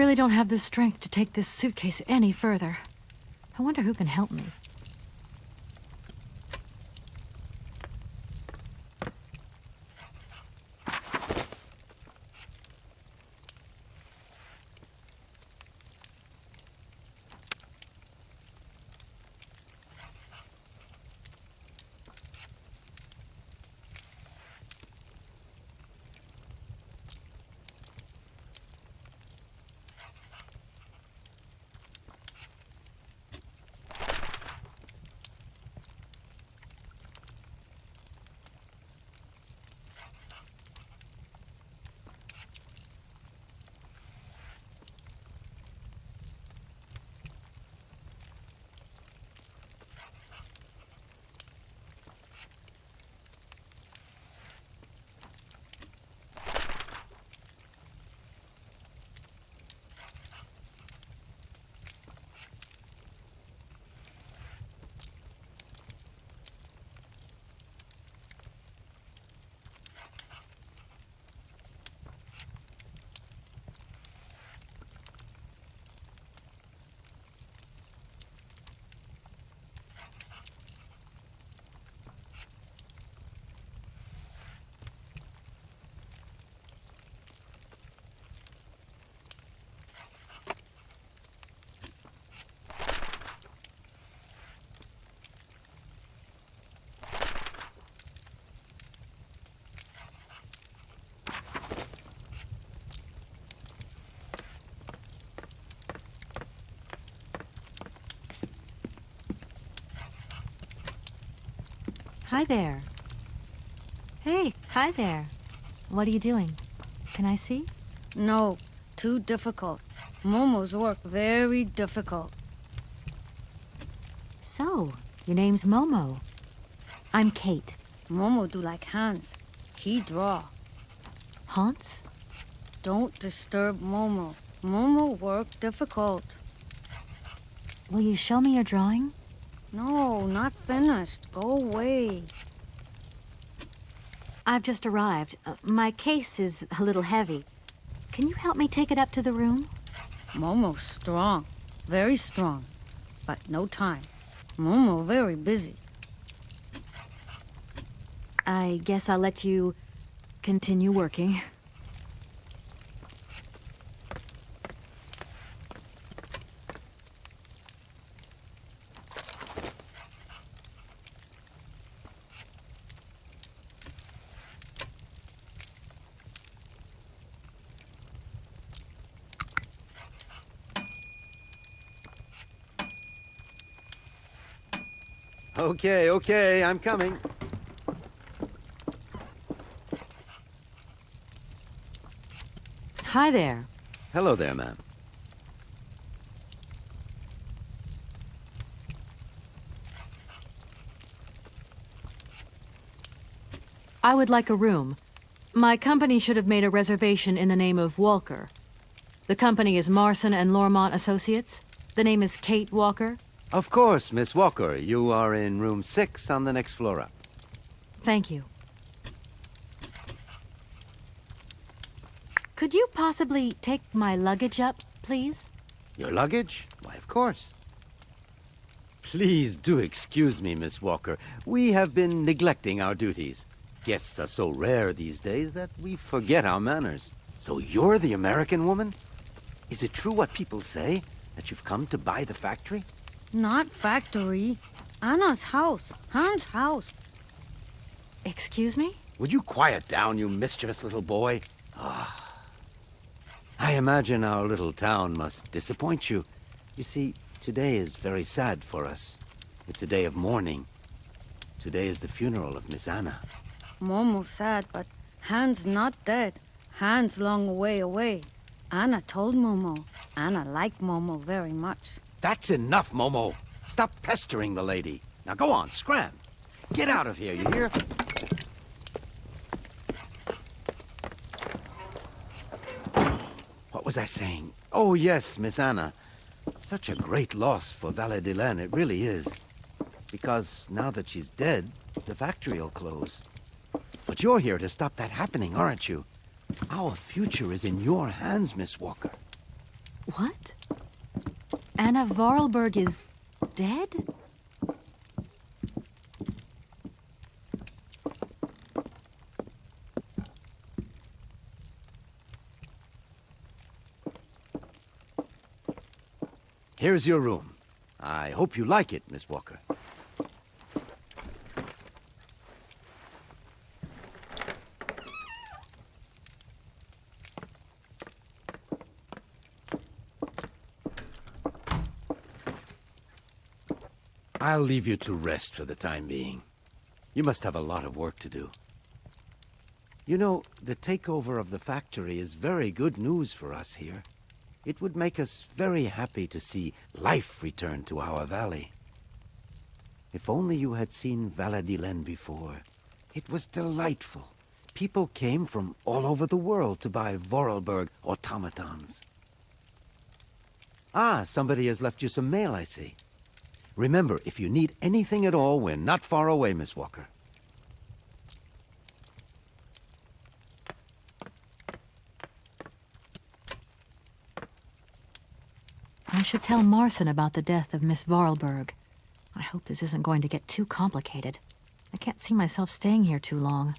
really don't have the strength to take this suitcase any further. I wonder who can help me. Hi there. Hey, hi there. What are you doing? Can I see? No, too difficult. Momo's work very difficult. So, your name's Momo. I'm Kate. Momo do like Hans. He draw. Hans? Don't disturb Momo. Momo work difficult. Will you show me your drawing? No, not finished. Go away. I've just arrived. My case is a little heavy. Can you help me take it up to the room? Momo's strong. Very strong. But no time. Momo very busy. I guess I'll let you continue working. Okay, I'm coming. Hi there. Hello there, ma'am. I would like a room. My company should have made a reservation in the name of Walker. The company is Marson and Lormont Associates. The name is Kate Walker. Of course, Miss Walker. You are in room 6 on the next floor up. Thank you. Could you possibly take my luggage up, please? Your luggage? Why, of course. Please do excuse me, Miss Walker. We have been neglecting our duties. Guests are so rare these days that we forget our manners. So you're the American woman? Is it true what people say, that you've come to buy the factory? Not factory. Anna's house. Hans' house. Excuse me? Would you quiet down, you mischievous little boy? I imagine our little town must disappoint you. You see, today is very sad for us. It's a day of mourning. Today is the funeral of Miss Anna. Momo sad, but Hans not dead. Hans long way away. Anna told Momo. Anna liked Momo very much. That's enough, Momo. Stop pestering the lady. Now go on, scram. Get out of here, you hear? What was I saying? Oh, yes, Miss Anna. Such a great loss for Valle-de-Len, it really is. Because now that she's dead, the factory'll close. But you're here to stop that happening, aren't you? Our future is in your hands, Miss Walker. What? Anna Vorarlberg is dead? Here's your room. I hope you like it, Miss Walker. I'll leave you to rest for the time being. You must have a lot of work to do. You know, the takeover of the factory is very good news for us here. It would make us very happy to see life return to our valley. If only you had seen Virtuallyz before. It was delightful. People came from all over the world to buy Vorarlberg automatons. Ah, somebody has left you some mail, I see. Remember, if you need anything at all, we're not far away, Miss Walker. I should tell Marson about the death of Miss Vorarlberg. I hope this isn't going to get too complicated. I can't see myself staying here too long.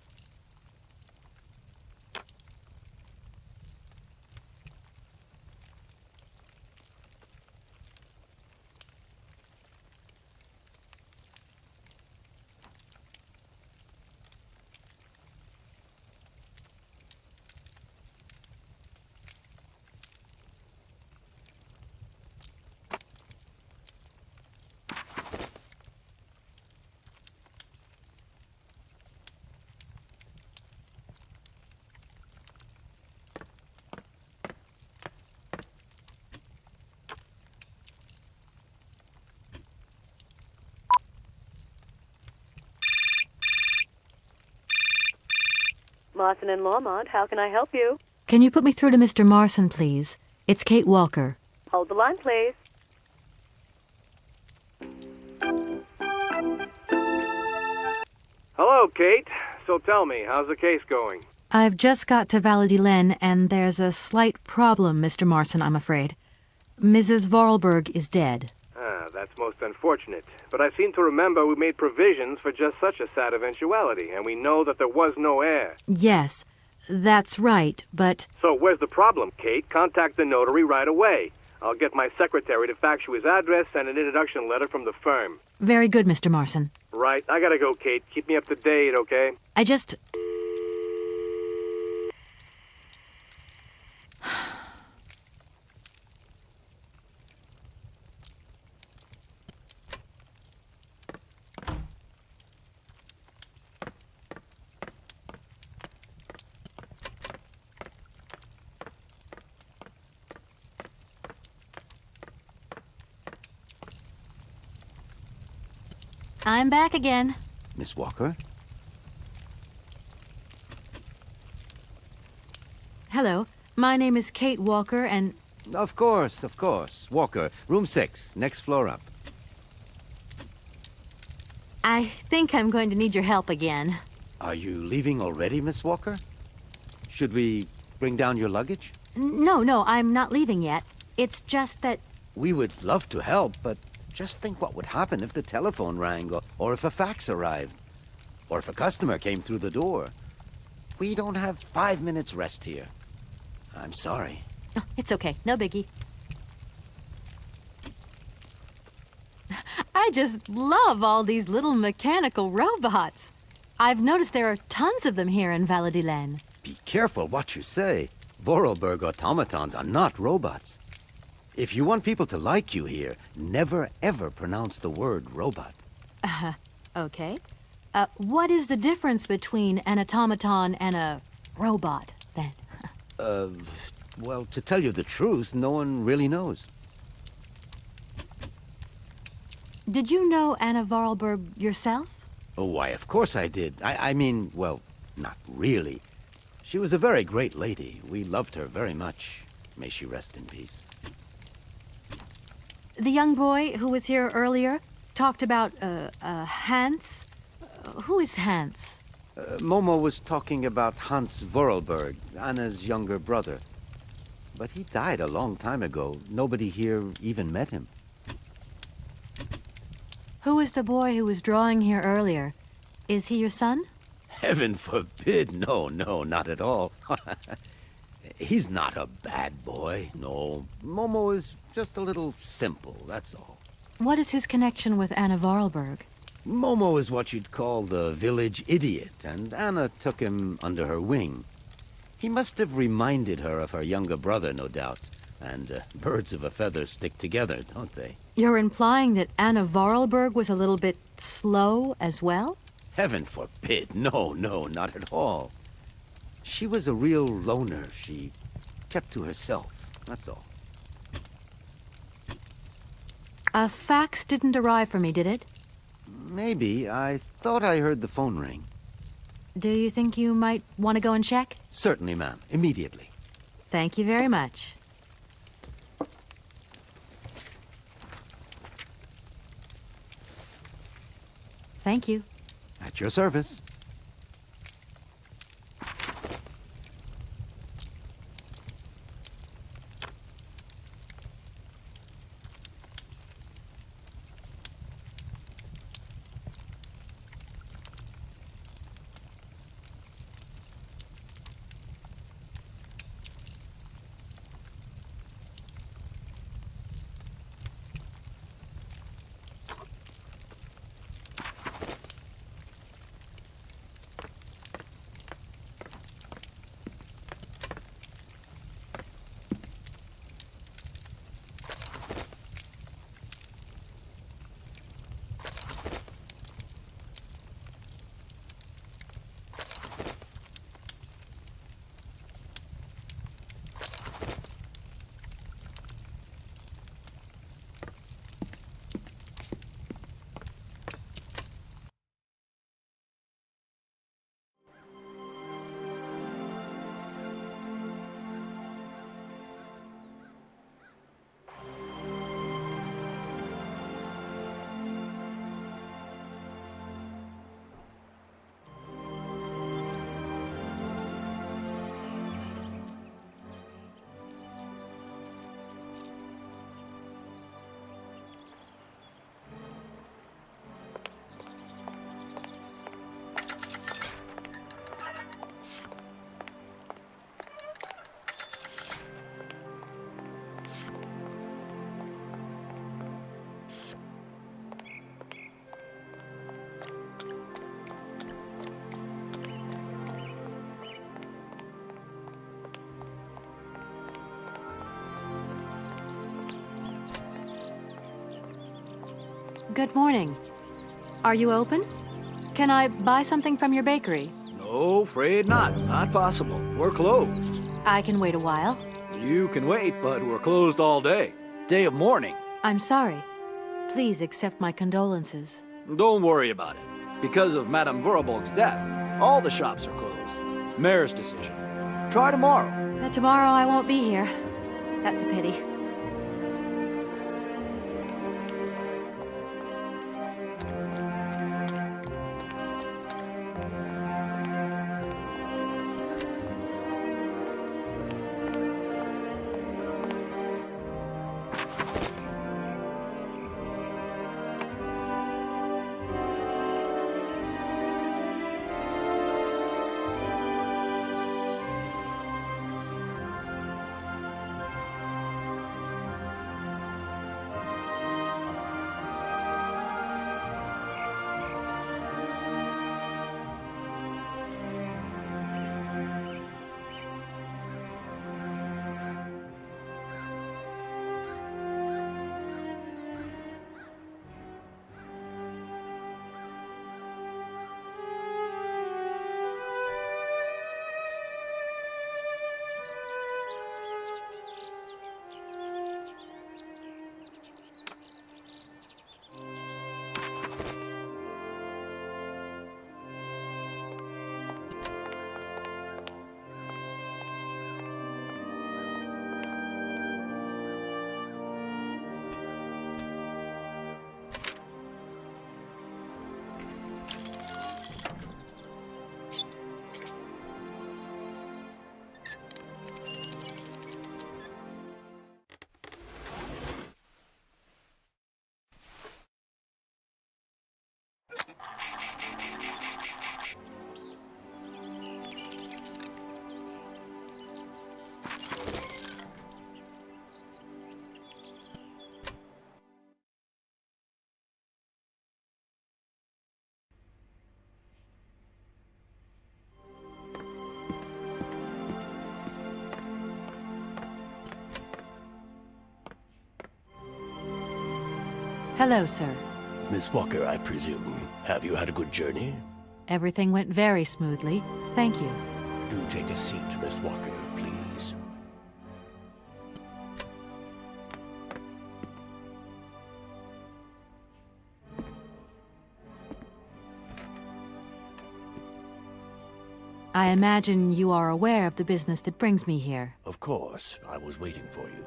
Marson and Lormont, how can I help you? Can you put me through to Mr. Marson, please? It's Kate Walker. Hold the line, please. Hello, Kate. So tell me, how's the case going? I've just got to Virtuallyz, and there's a slight problem, Mr. Marson, I'm afraid. Mrs. Vorarlberg is dead. Ah, that's most unfortunate. But I seem to remember we made provisions for just such a sad eventuality, and we know that there was no heir. Yes, that's right, but... So where's the problem, Kate? Contact the notary right away. I'll get my secretary to fax you his address and an introduction letter from the firm. Very good, Mr. Marson. Right, I gotta go, Kate. Keep me up to date, okay? I just... I'm back again. Miss Walker? Hello, my name is Kate Walker, and... Of course, of course. Walker, room 6, next floor up. I think I'm going to need your help again. Are you leaving already, Miss Walker? Should we bring down your luggage? No, I'm not leaving yet. It's just that... We would love to help, but just think what would happen if the telephone rang, or if a fax arrived, or if a customer came through the door. We don't have 5 minutes rest here. I'm sorry. Oh, it's okay, no biggie. I just love all these little mechanical robots. I've noticed there are tons of them here in Virtuallyz. Be careful what you say. Vorarlberg automatons are not robots. If you want people to like you here, never ever pronounce the word robot. Okay. What is the difference between an automaton and a robot, then? Well, to tell you the truth, no one really knows. Did you know Anna Vorarlberg yourself? Oh, why, of course I did. I mean, well, not really. She was a very great lady. We loved her very much. May she rest in peace. The young boy who was here earlier talked about, Hans? Who is Hans? Momo was talking about Hans Vorarlberg, Anna's younger brother. but he died a long time ago. Nobody here even met him. Who is the boy who was drawing here earlier? Is he your son? Heaven forbid. No, not at all. He's not a bad boy, no. Momo is just a little simple, that's all. What is his connection with Anna Varlberg? Momo is what you'd call the village idiot, and Anna took him under her wing. He must have reminded her of her younger brother, no doubt. And birds of a feather stick together, don't they? You're implying that Anna Varlberg was a little bit slow as well? Heaven forbid. No, not at all. She was a real loner. She kept to herself, that's all. A fax didn't arrive for me, did it? Maybe. I thought I heard the phone ring. Do you think you might want to go and check? Certainly, ma'am. Immediately. Thank you very much. Thank you. At your service. Good morning. Are you open? Can I buy something from your bakery? No, afraid not. Not possible. We're closed. I can wait a while. You can wait, but we're closed all day. Day of mourning. I'm sorry. Please accept my condolences. Don't worry about it. Because of Madame Vorarlberg's death, all the shops are closed. Mayor's decision. Try tomorrow. Tomorrow I won't be here. That's a pity. Hello, sir. Miss Walker, I presume. Have you had a good journey? Everything went very smoothly. Thank you. Do take a seat, Miss Walker, please. I imagine you are aware of the business that brings me here. Of course, I was waiting for you.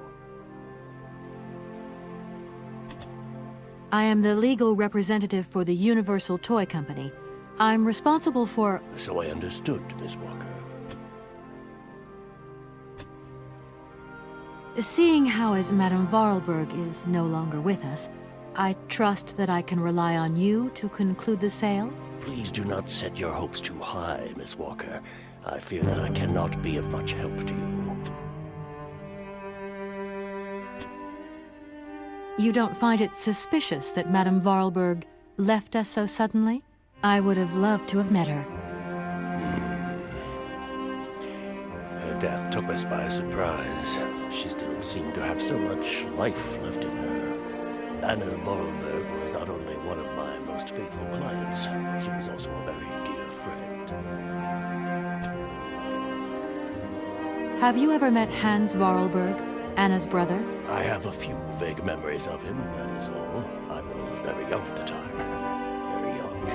I am the legal representative for the Universal Toy Company. I'm responsible for... So I understood, Miss Walker. Seeing how as Madame Varlberg is no longer with us, I trust that I can rely on you to conclude the sale? Please do not set your hopes too high, Miss Walker. I fear that I cannot be of much help to you. You don't find it suspicious that Madame Varlberg left us so suddenly? I would have loved to have met her. Her death took us by surprise. She still seemed to have so much life left in her. Anna Vorarlberg was not only one of my most faithful clients, she was also a very dear friend. Have you ever met Hans Varlberg, Anna's brother? I have a few vague memories of him, that is all. I was very young at the time. Very young.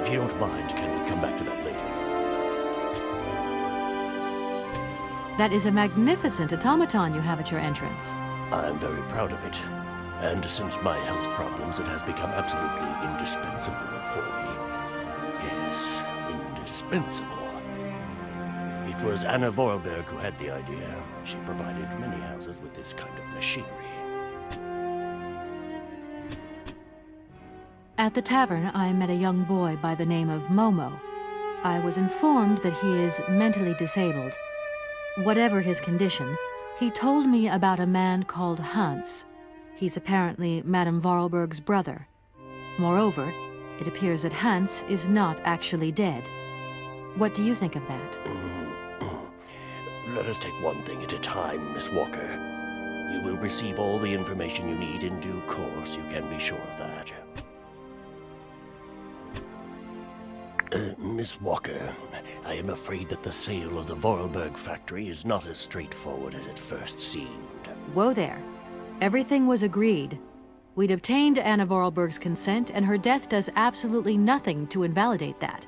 If you don't mind, can we come back to that later? That is a magnificent automaton you have at your entrance. I'm very proud of it. And since my health problems, it has become absolutely indispensable for me. Yes, indispensable. It was Anna Vorarlberg who had the idea. She provided many houses with this kind of machinery. At the tavern, I met a young boy by the name of Momo. I was informed that he is mentally disabled. Whatever his condition, he told me about a man called Hans. He's apparently Madame Vorarlberg's brother. Moreover, it appears that Hans is not actually dead. What do you think of that? Let us take one thing at a time, Miss Walker. You will receive all the information you need in due course, you can be sure of that. Miss Walker, I am afraid that the sale of the Vorarlberg factory is not as straightforward as it first seemed. Whoa there. Everything was agreed. We'd obtained Anna Vorarlberg's consent, and her death does absolutely nothing to invalidate that.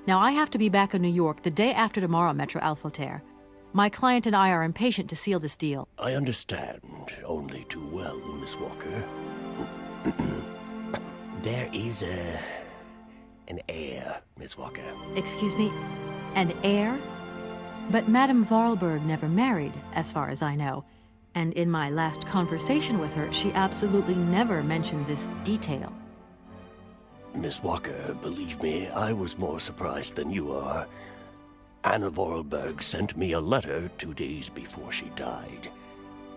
Now, I have to be back in New York the day after tomorrow, Metro Alphoter. My client and I are impatient to seal this deal. I understand only too well, Miss Walker. There is an heir, Miss Walker. Excuse me? An heir? But Madame Vorarlberg never married, as far as I know. And in my last conversation with her, she absolutely never mentioned this detail. Miss Walker, believe me, I was more surprised than you are. Anna Vorarlberg sent me a letter 2 days before she died.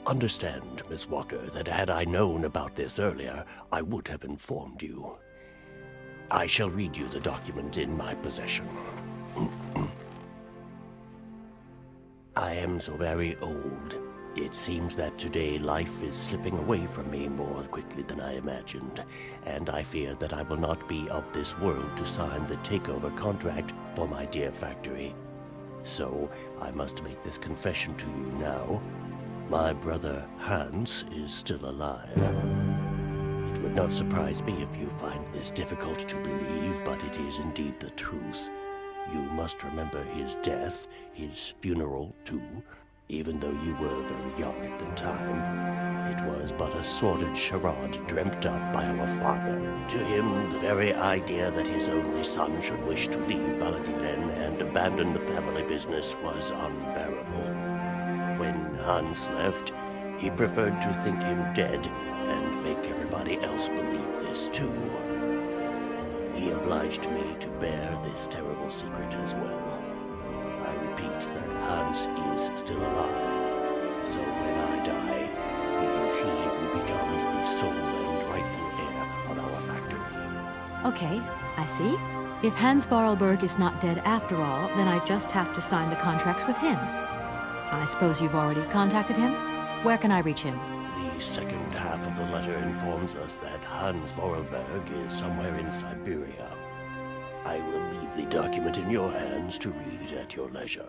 Understand, Miss Walker, that had I known about this earlier, I would have informed you. I shall read you the document in my possession. I am so very old. It seems that today life is slipping away from me more quickly than I imagined, and I fear that I will not be of this world to sign the takeover contract for my dear factory. So, I must make this confession to you now. My brother, Hans, is still alive. It would not surprise me if you find this difficult to believe, but it is indeed the truth. You must remember his death, his funeral, too. Even though you were very young at the time, it was but a sordid charade dreamt up by our father. To him, the very idea that his only son should wish to leave Baladilen and abandon the family business was unbearable. When Hans left, he preferred to think him dead and make everybody else believe this too. He obliged me to bear this terrible secret as well. I repeat that Hans is still alive, so when I die, it is he who becomes the sole and rightful heir of our factory. Okay, I see. If Hans Vorarlberg is not dead after all, then I just have to sign the contracts with him. I suppose you've already contacted him? Where can I reach him? The The second half of the letter informs us that Hans Vorarlberg is somewhere in Syberia. I will leave the document in your hands to read at your leisure.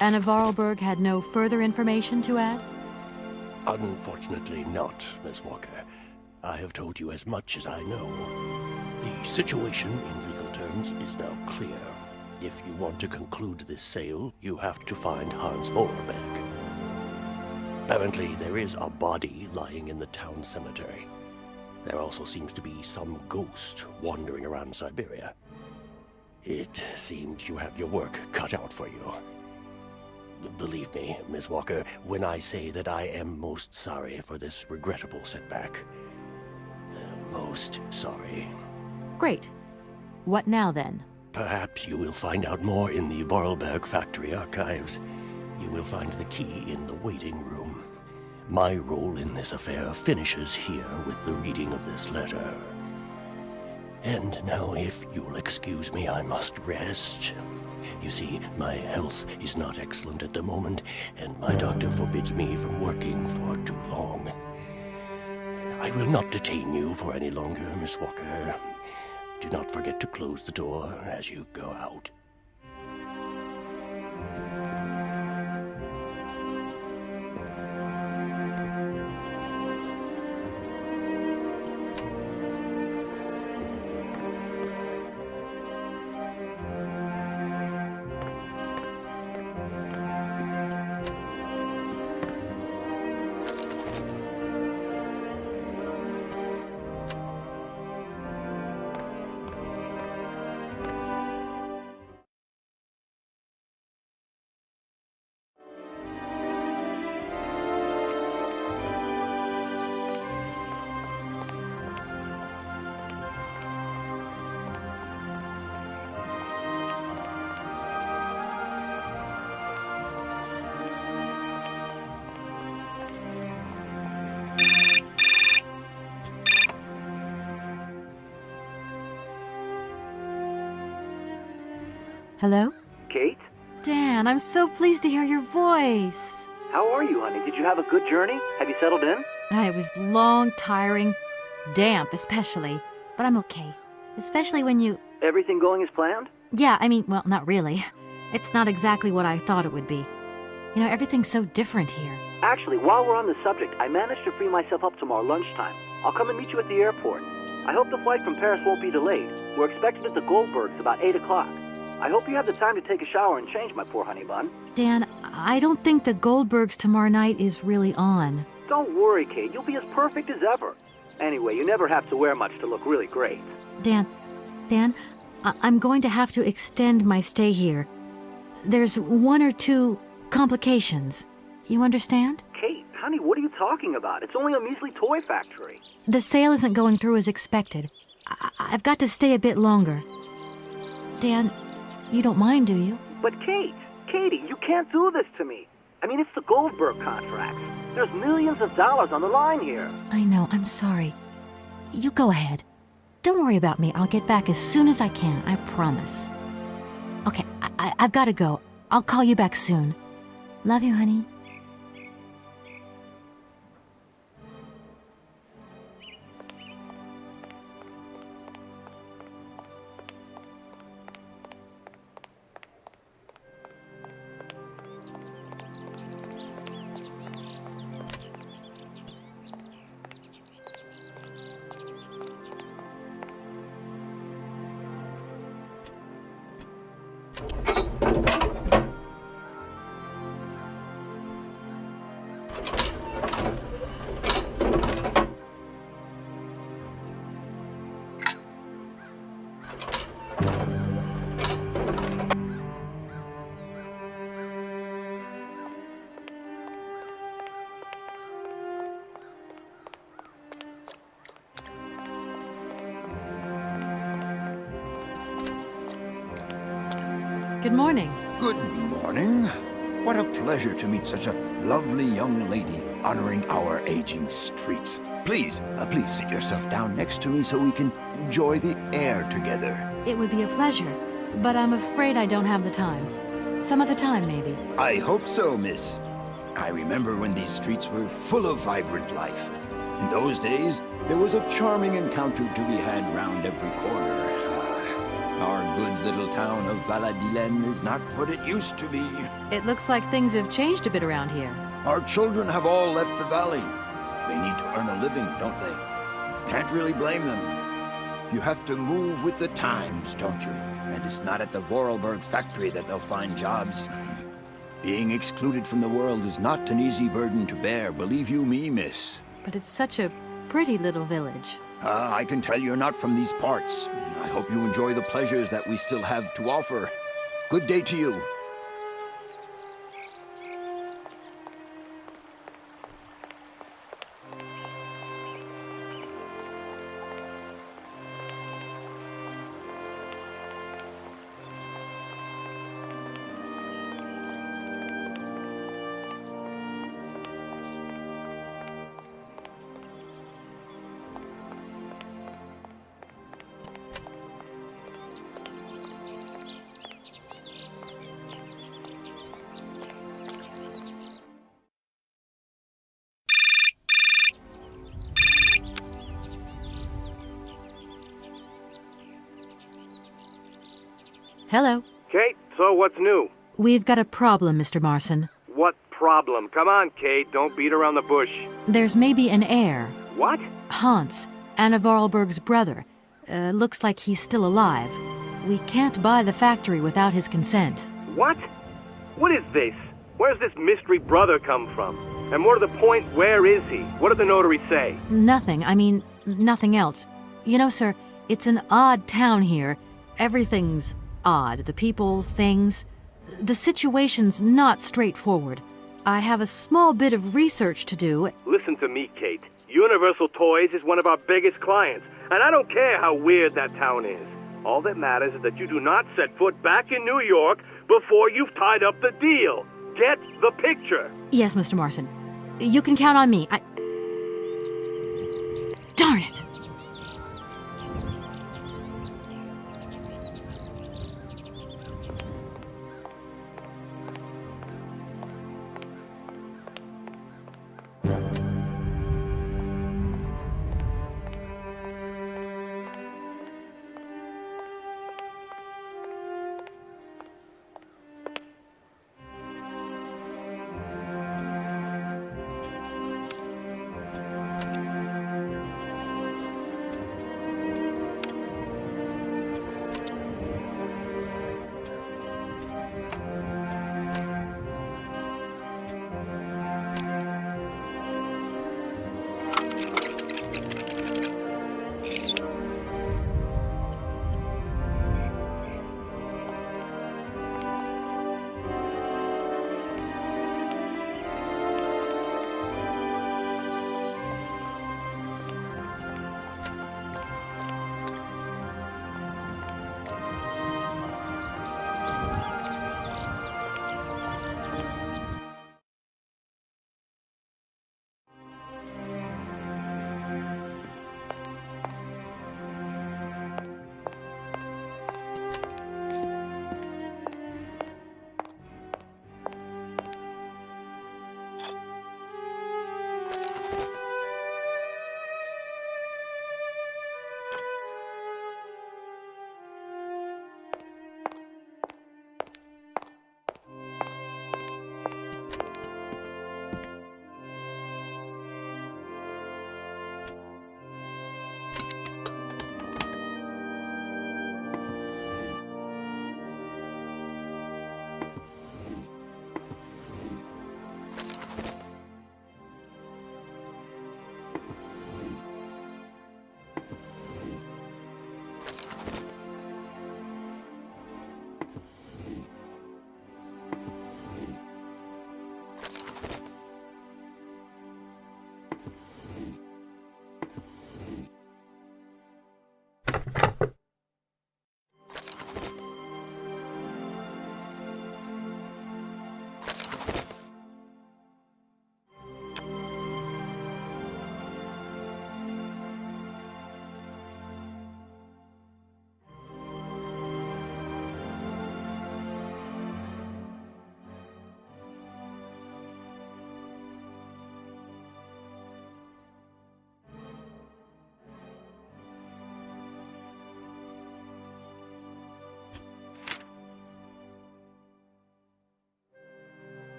Anna Vorarlberg had no further information to add? Unfortunately not, Miss Walker. I have told you as much as I know. The situation, in legal terms, is now clear. If you want to conclude this sale, you have to find Hans Vorarlberg. Apparently, there is a body lying in the town cemetery. There also seems to be some ghost wandering around Syberia. It seems you have your work cut out for you. Believe me, Miss Walker, when I say that I am most sorry for this regrettable setback. Most sorry. Great. What now, then? Perhaps you will find out more in the Vorarlberg factory archives. You will find the key in the waiting room. My role in this affair finishes here with the reading of this letter. And now, if you'll excuse me, I must rest. You see, my health is not excellent at the moment, and my doctor forbids me from working for too long. I will not detain you for any longer, Miss Walker. Do not forget to close the door as you go out. Hello? Kate? Dan, I'm so pleased to hear your voice. How are you, honey? Did you have a good journey? Have you settled in? It was long, tiring, damp especially, but I'm okay. Especially when you... Everything going as planned? Yeah, I mean, well, not really. It's not exactly what I thought it would be. You know, everything's so different here. Actually, while we're on the subject, I managed to free myself up tomorrow lunchtime. I'll come and meet you at the airport. I hope the flight from Paris won't be delayed. We're expected at the Goldbergs about 8 o'clock. I hope you have the time to take a shower and change, my poor honey bun. Dan, I don't think the Goldbergs tomorrow night is really on. Don't worry, Kate. You'll be as perfect as ever. Anyway, you never have to wear much to look really great. Dan, I'm going to have to extend my stay here. There's 1 or 2 complications. You understand? Kate, honey, what are you talking about? It's only a measly toy factory. The sale isn't going through as expected. I've got to stay a bit longer. Dan, you don't mind, do you? But Katie, you can't do this to me. I mean, it's the Goldberg contract. There's millions of dollars on the line here. I know, I'm sorry. You go ahead. Don't worry about me. I'll get back as soon as I can, I promise. Okay, I've got to go. I'll call you back soon. Love you, honey. Good morning. Good morning. What a pleasure to meet such a lovely young lady honoring our aging streets. Please sit yourself down next to me so we can enjoy the air together. It would be a pleasure, but I'm afraid I don't have the time. Some other time, maybe. I hope so, miss. I remember when these streets were full of vibrant life. In those days, there was a charming encounter to be had round every corner. Our good little town of Valadilen is not what it used to be. It looks like things have changed a bit around here. Our children have all left the valley. They need to earn a living, don't they? Can't really blame them. You have to move with the times, don't you? And it's not at the Vorarlberg factory that they'll find jobs. Being excluded from the world is not an easy burden to bear, believe you me, miss. But it's such a pretty little village. I can tell you're not from these parts. I hope you enjoy the pleasures that we still have to offer. Good day to you. Hello. Kate, so what's new? We've got a problem, Mr. Marson. What problem? Come on, Kate, don't beat around the bush. There's maybe an heir. What? Hans, Anna Vorarlberg's brother. Looks like he's still alive. We can't buy the factory without his consent. What? What is this? Where's this mystery brother come from? And more to the point, where is he? What did the notary say? Nothing. I mean, nothing else. You know, sir, it's an odd town here. Everything's odd. The people, things. The situation's not straightforward. I have a small bit of research to do. Listen to me, Kate. Universal Toys is one of our biggest clients, and I don't care how weird that town is. All that matters is that you do not set foot back in New York before you've tied up the deal. Get the picture. Yes, Mr. Marson. You can count on me. Darn it!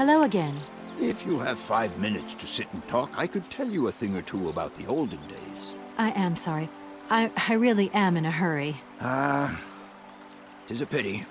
Hello again. If you have 5 minutes to sit and talk, I could tell you a thing or two about the olden days. I am sorry. I really am in a hurry. Tis a pity.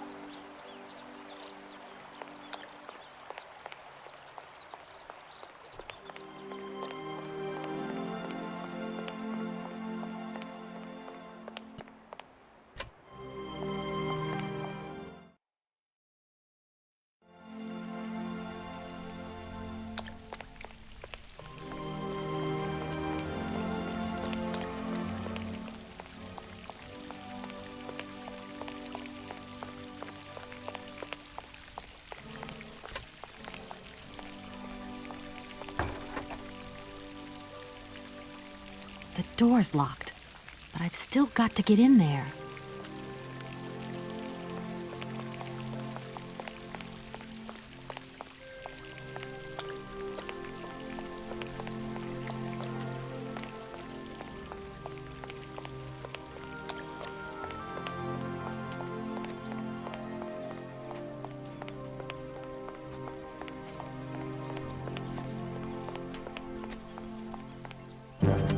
The door's locked, but I've still got to get in there.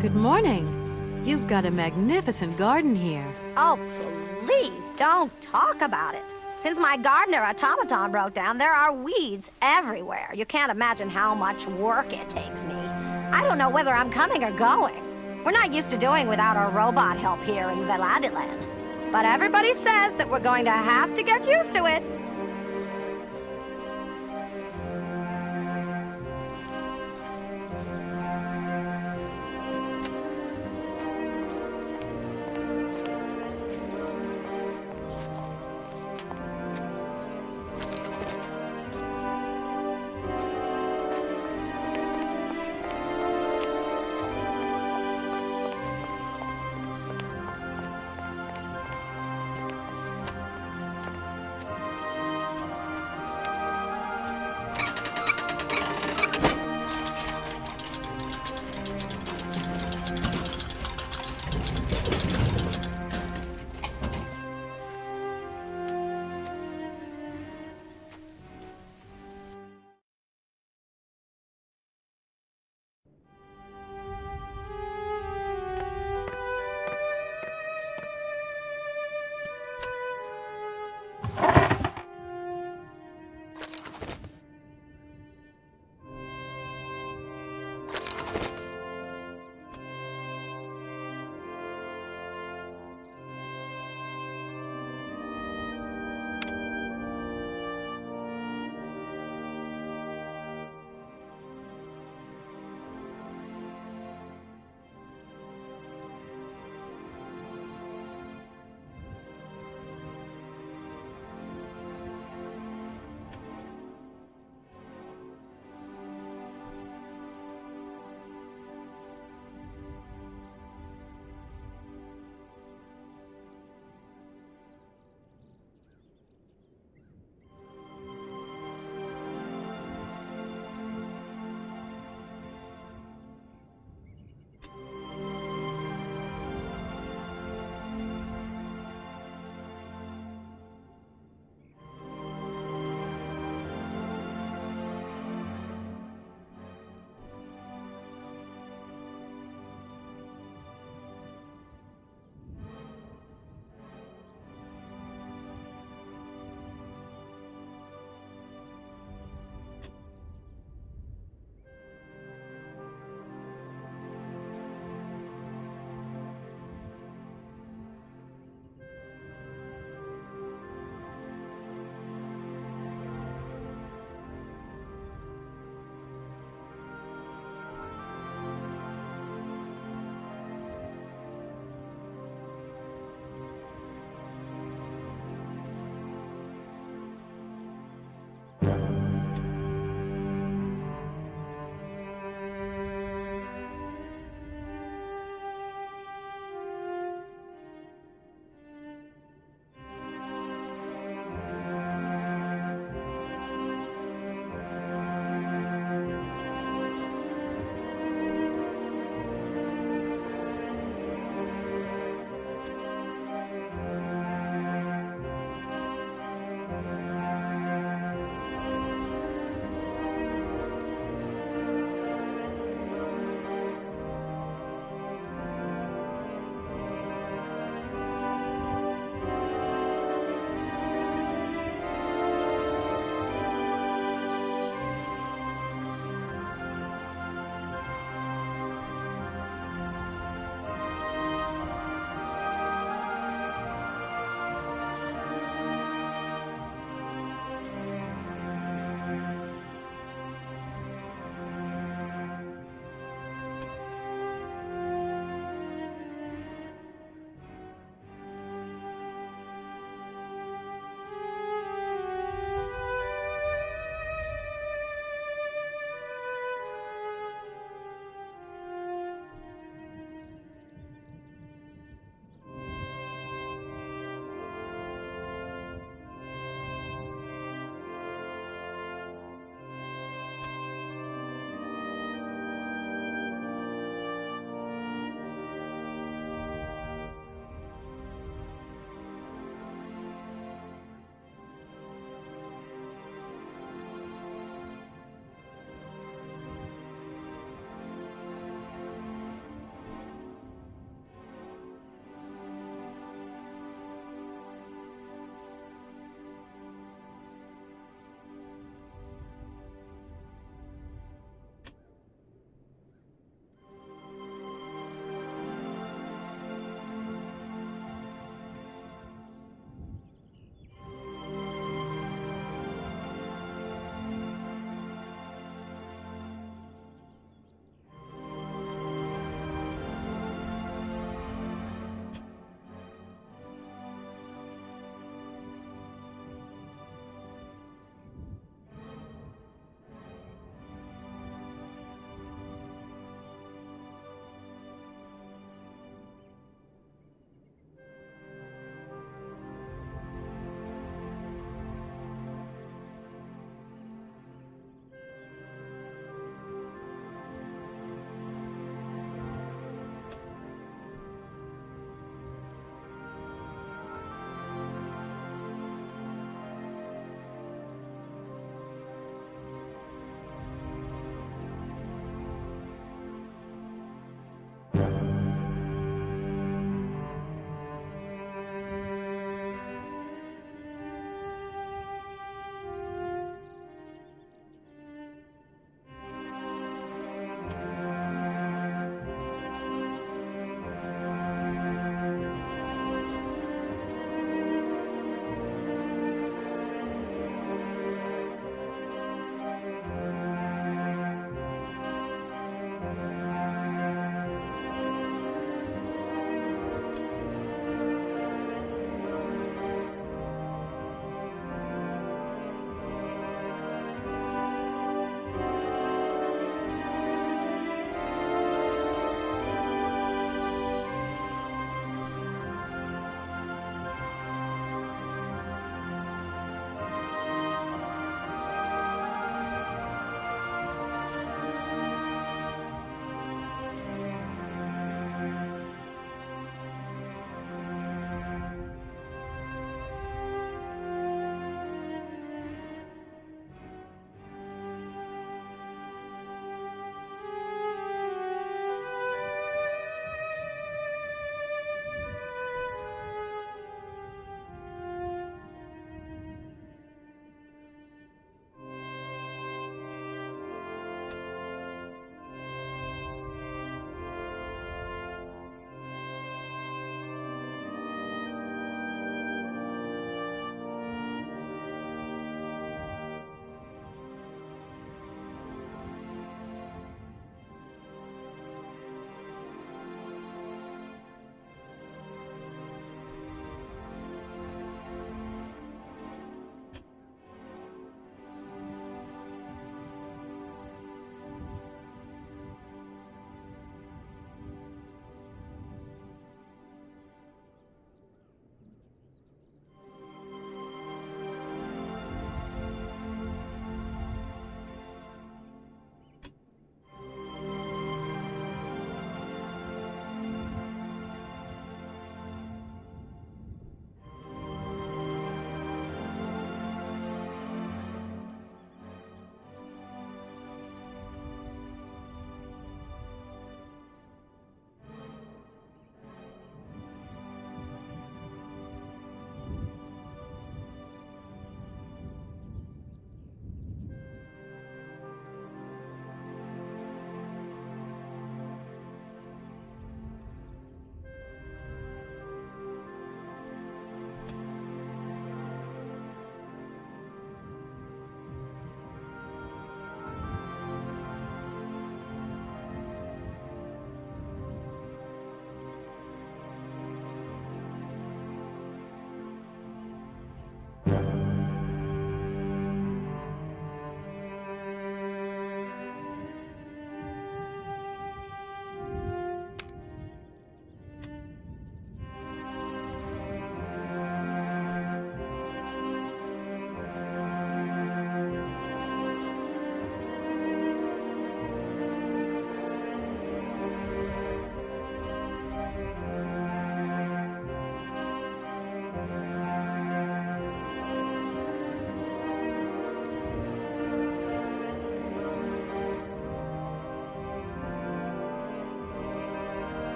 Good morning. You've got a magnificent garden here. Oh, please don't talk about it. Since my gardener automaton broke down, there are weeds everywhere. You can't imagine how much work it takes me. I don't know whether I'm coming or going. We're not used to doing without our robot help here in Veladiland. But everybody says that we're going to have to get used to it.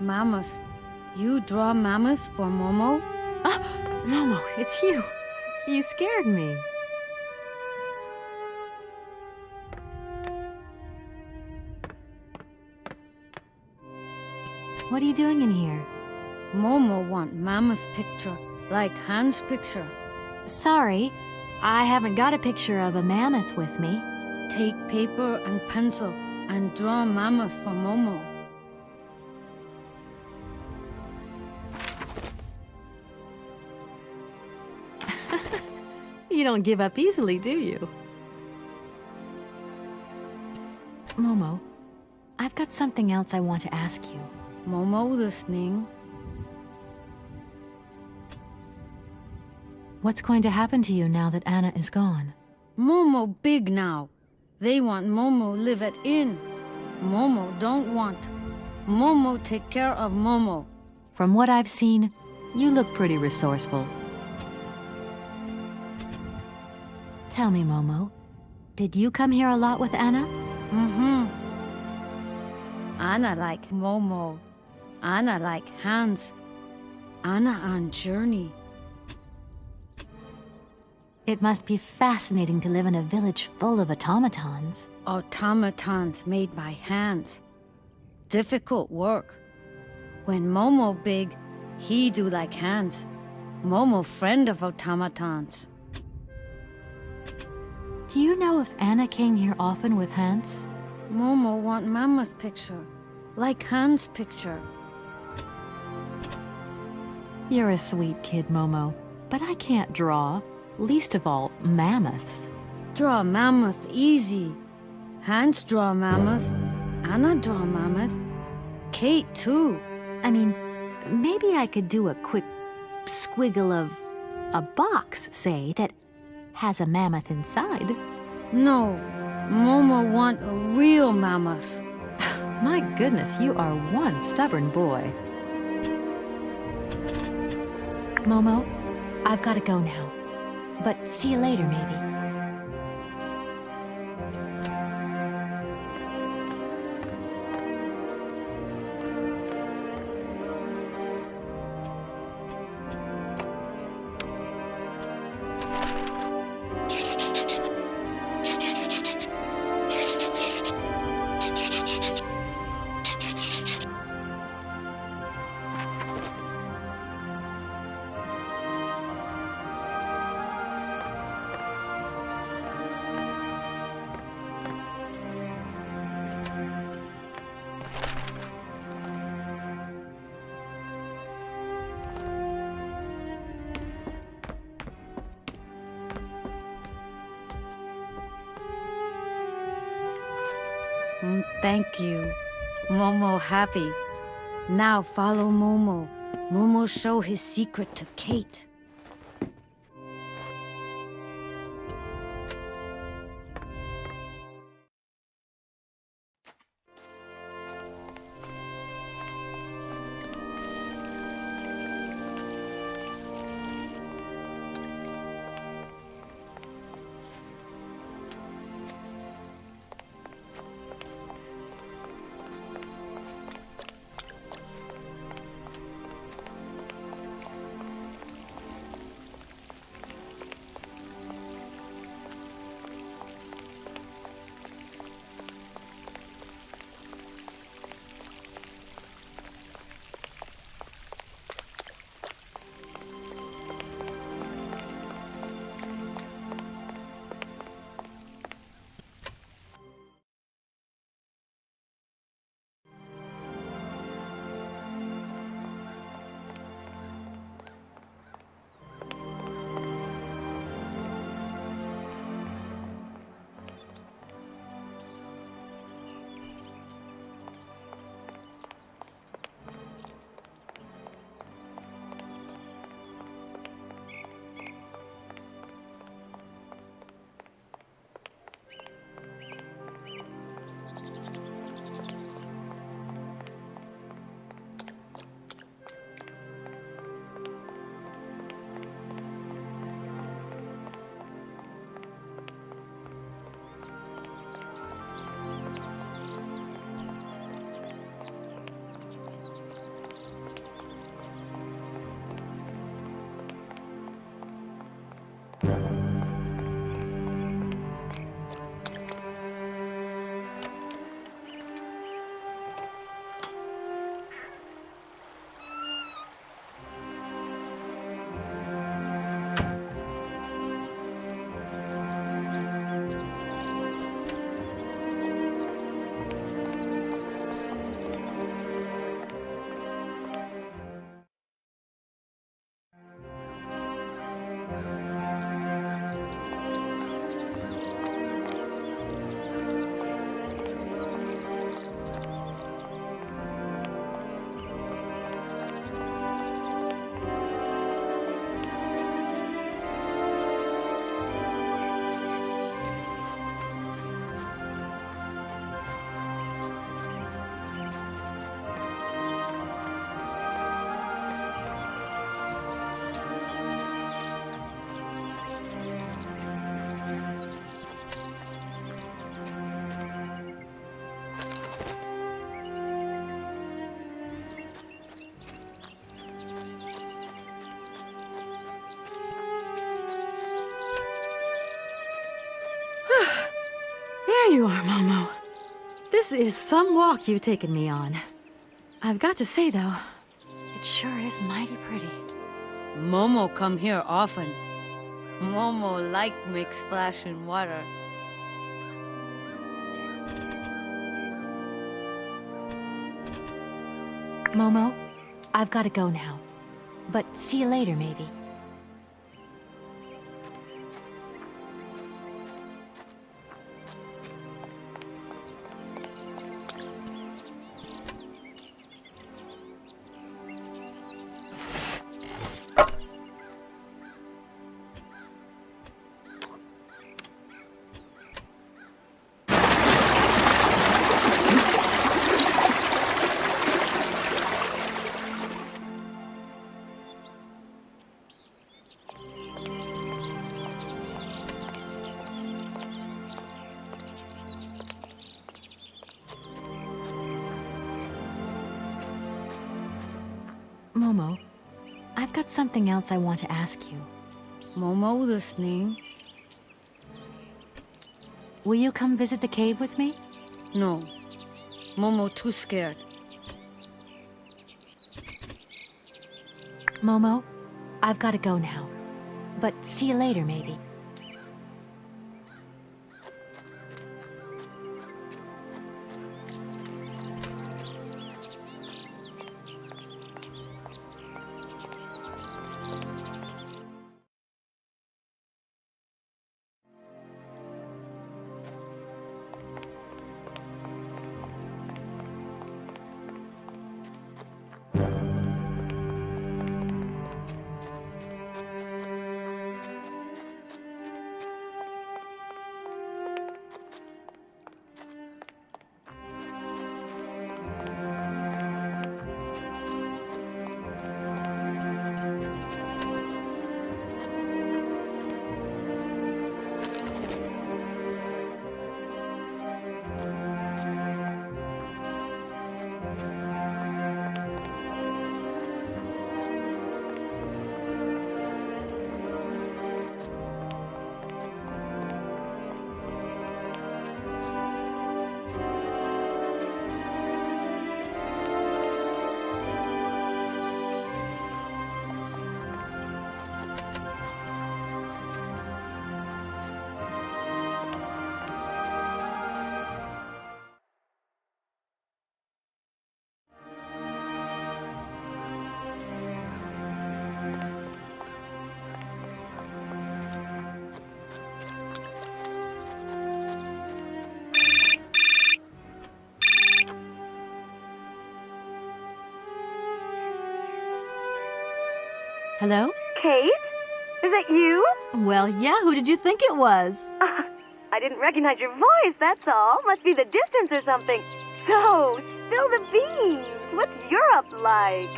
Mammoth. You draw mammoths for Momo? Ah, Momo, it's you. You scared me. What are you doing in here? Momo want mammoth picture, like Hans' picture. Sorry, I haven't got a picture of a mammoth with me. Take paper and pencil and draw mammoth for Momo. You don't give up easily, do you? Momo, I've got something else I want to ask you. Momo listening. What's going to happen to you now that Anna is gone? Momo big now. They want Momo live at inn. Momo don't want. Momo take care of Momo. From what I've seen, you look pretty resourceful. Tell me, Momo, did you come here a lot with Anna? Mm-hmm. Anna like Momo. Anna like Hans. Anna on journey. It must be fascinating to live in a village full of automatons. Automatons made by hands. Difficult work. When Momo big, he do like Hans. Momo friend of automatons. Do you know if Anna came here often with Hans? Momo want Mammoth picture, like Hans' picture. You're a sweet kid, Momo, but I can't draw. Least of all, mammoths. Draw mammoth easy. Hans draw mammoth. Anna draw mammoth. Kate too. I mean, maybe I could do a quick squiggle of a box, say, that has a mammoth inside. No, Momo want a real mammoth. My goodness, you are one stubborn boy. Momo, I've got to go now. But see you later, maybe. Thank you. Momo happy. Now follow Momo. Momo show his secret to Kate. There you are, Momo. This is some walk you've taken me on. I've got to say, though, it sure is mighty pretty. Momo come here often. Momo like make splash in water. Momo, I've got to go now. But see you later, maybe. Momo, I've got something else I want to ask you. Momo listening? Will you come visit the cave with me? No. Momo too scared. Momo, I've got to go now. But see you later, maybe. Hello? Kate? Is that you? Well, yeah, who did you think it was? I didn't recognize your voice, that's all. Must be the distance or something. So, spill the beans. What's Europe like?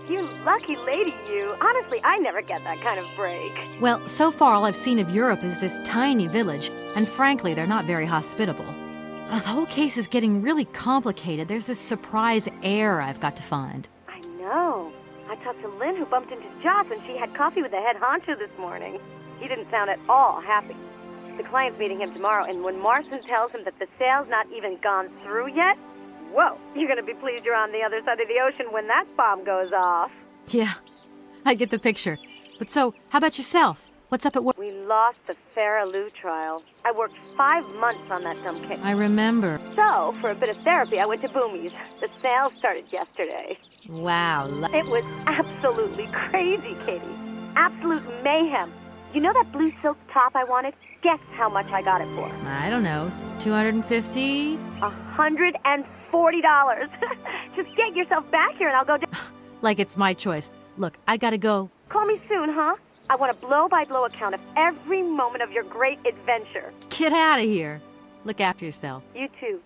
You lucky lady, you. Honestly, I never get that kind of break. Well, so far all I've seen of Europe is this tiny village, and frankly, they're not very hospitable. The whole case is getting really complicated. There's this surprise heir I've got to find. I know. I talked to Lynn, who bumped into Joss, and she had coffee with the head honcho this morning. He didn't sound at all happy. The client's meeting him tomorrow, and when Marston tells him that the sale's not even gone through yet, whoa, you're gonna be pleased you're on the other side of the ocean when that bomb goes off. Yeah, I get the picture. But so, how about yourself? What's up at work? We lost the Farah Lou trial. I worked 5 months on that dumb case. I remember. So, for a bit of therapy, I went to Boomy's. The sale started yesterday. Wow. It was absolutely crazy, Katie. Absolute mayhem. You know that blue silk top I wanted? Guess how much I got it for? I don't know. $250? $140. Just get yourself back here and I'll go down. Like it's my choice. Look, I gotta go. Call me soon, huh? I want a blow-by-blow account of every moment of your great adventure. Get out of here. Look after yourself. You too.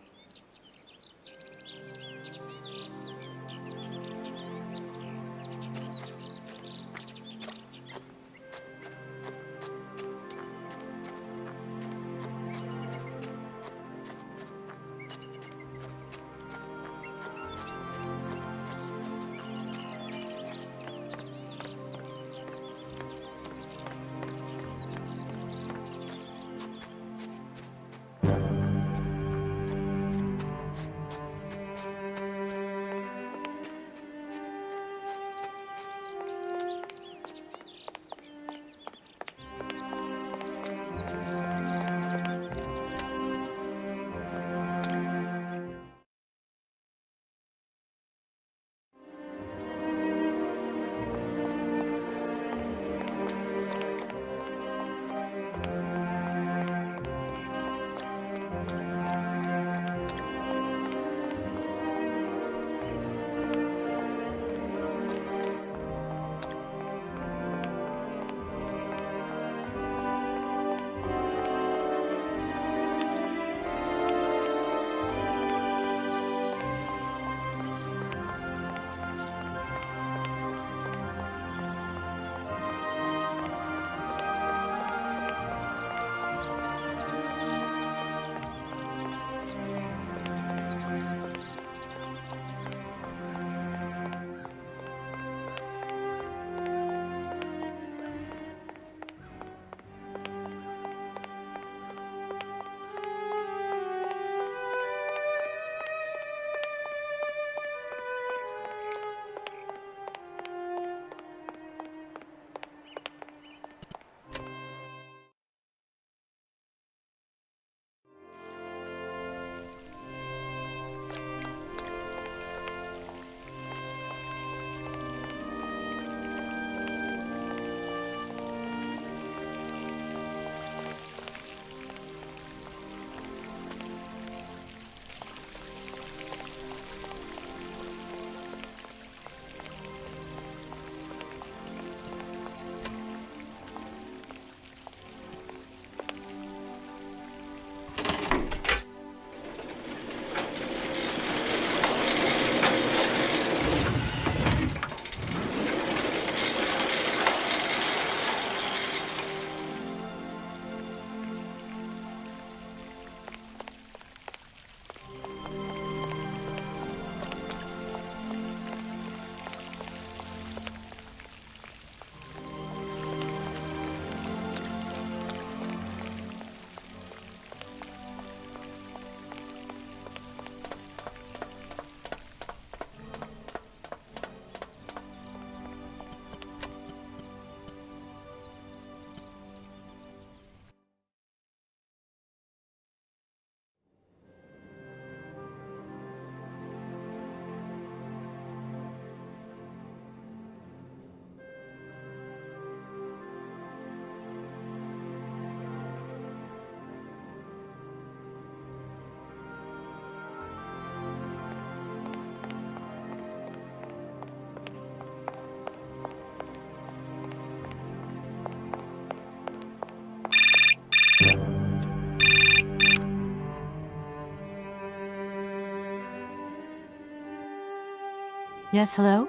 Yes, hello?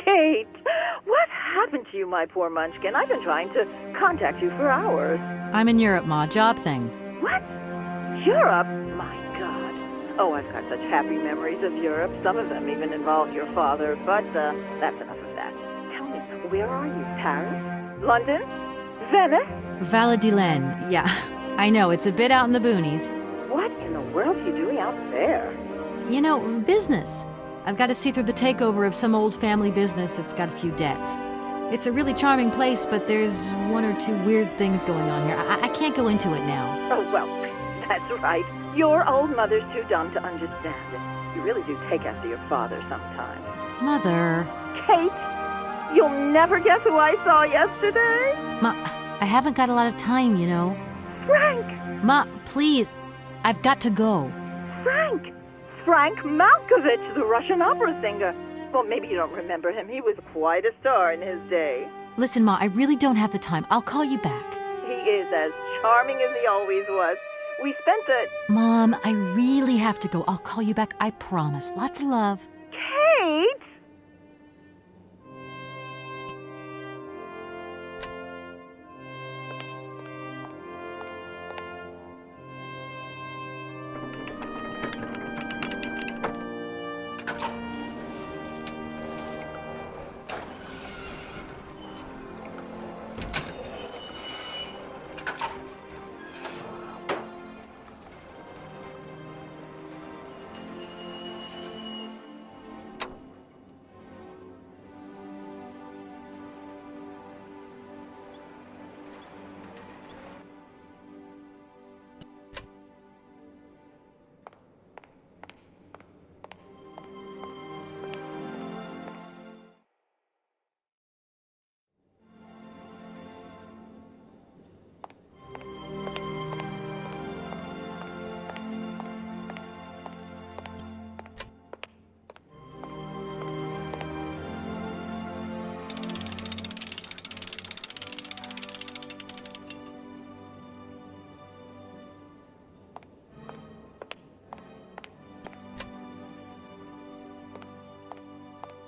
Kate, what happened to you, my poor munchkin? I've been trying to contact you for hours. I'm in Europe, Ma. Job thing. What? Europe? My God. Oh, I've got such happy memories of Europe. Some of them even involve your father, but that's enough of that. Tell me, where are you? Paris? London? Venice? Valladolid, yeah. I know, it's a bit out in the boonies. What in the world are you doing out there? You know, business. I've got to see through the takeover of some old family business that's got a few debts. It's a really charming place, but there's one or two weird things going on here. I can't go into it now. Oh, well, that's right. Your old mother's too dumb to understand it. You really do take after your father sometimes. Mother. Kate, you'll never guess who I saw yesterday? Ma, I haven't got a lot of time, you know. Frank! Ma, please. I've got to go. Frank! Frank Malkovich, the Russian opera singer. Well, maybe you don't remember him. He was quite a star in his day. Listen, Ma, I really don't have the time. I'll call you back. He is as charming as he always was. We spent the... Mom, I really have to go. I'll call you back, I promise. Lots of love. Kate!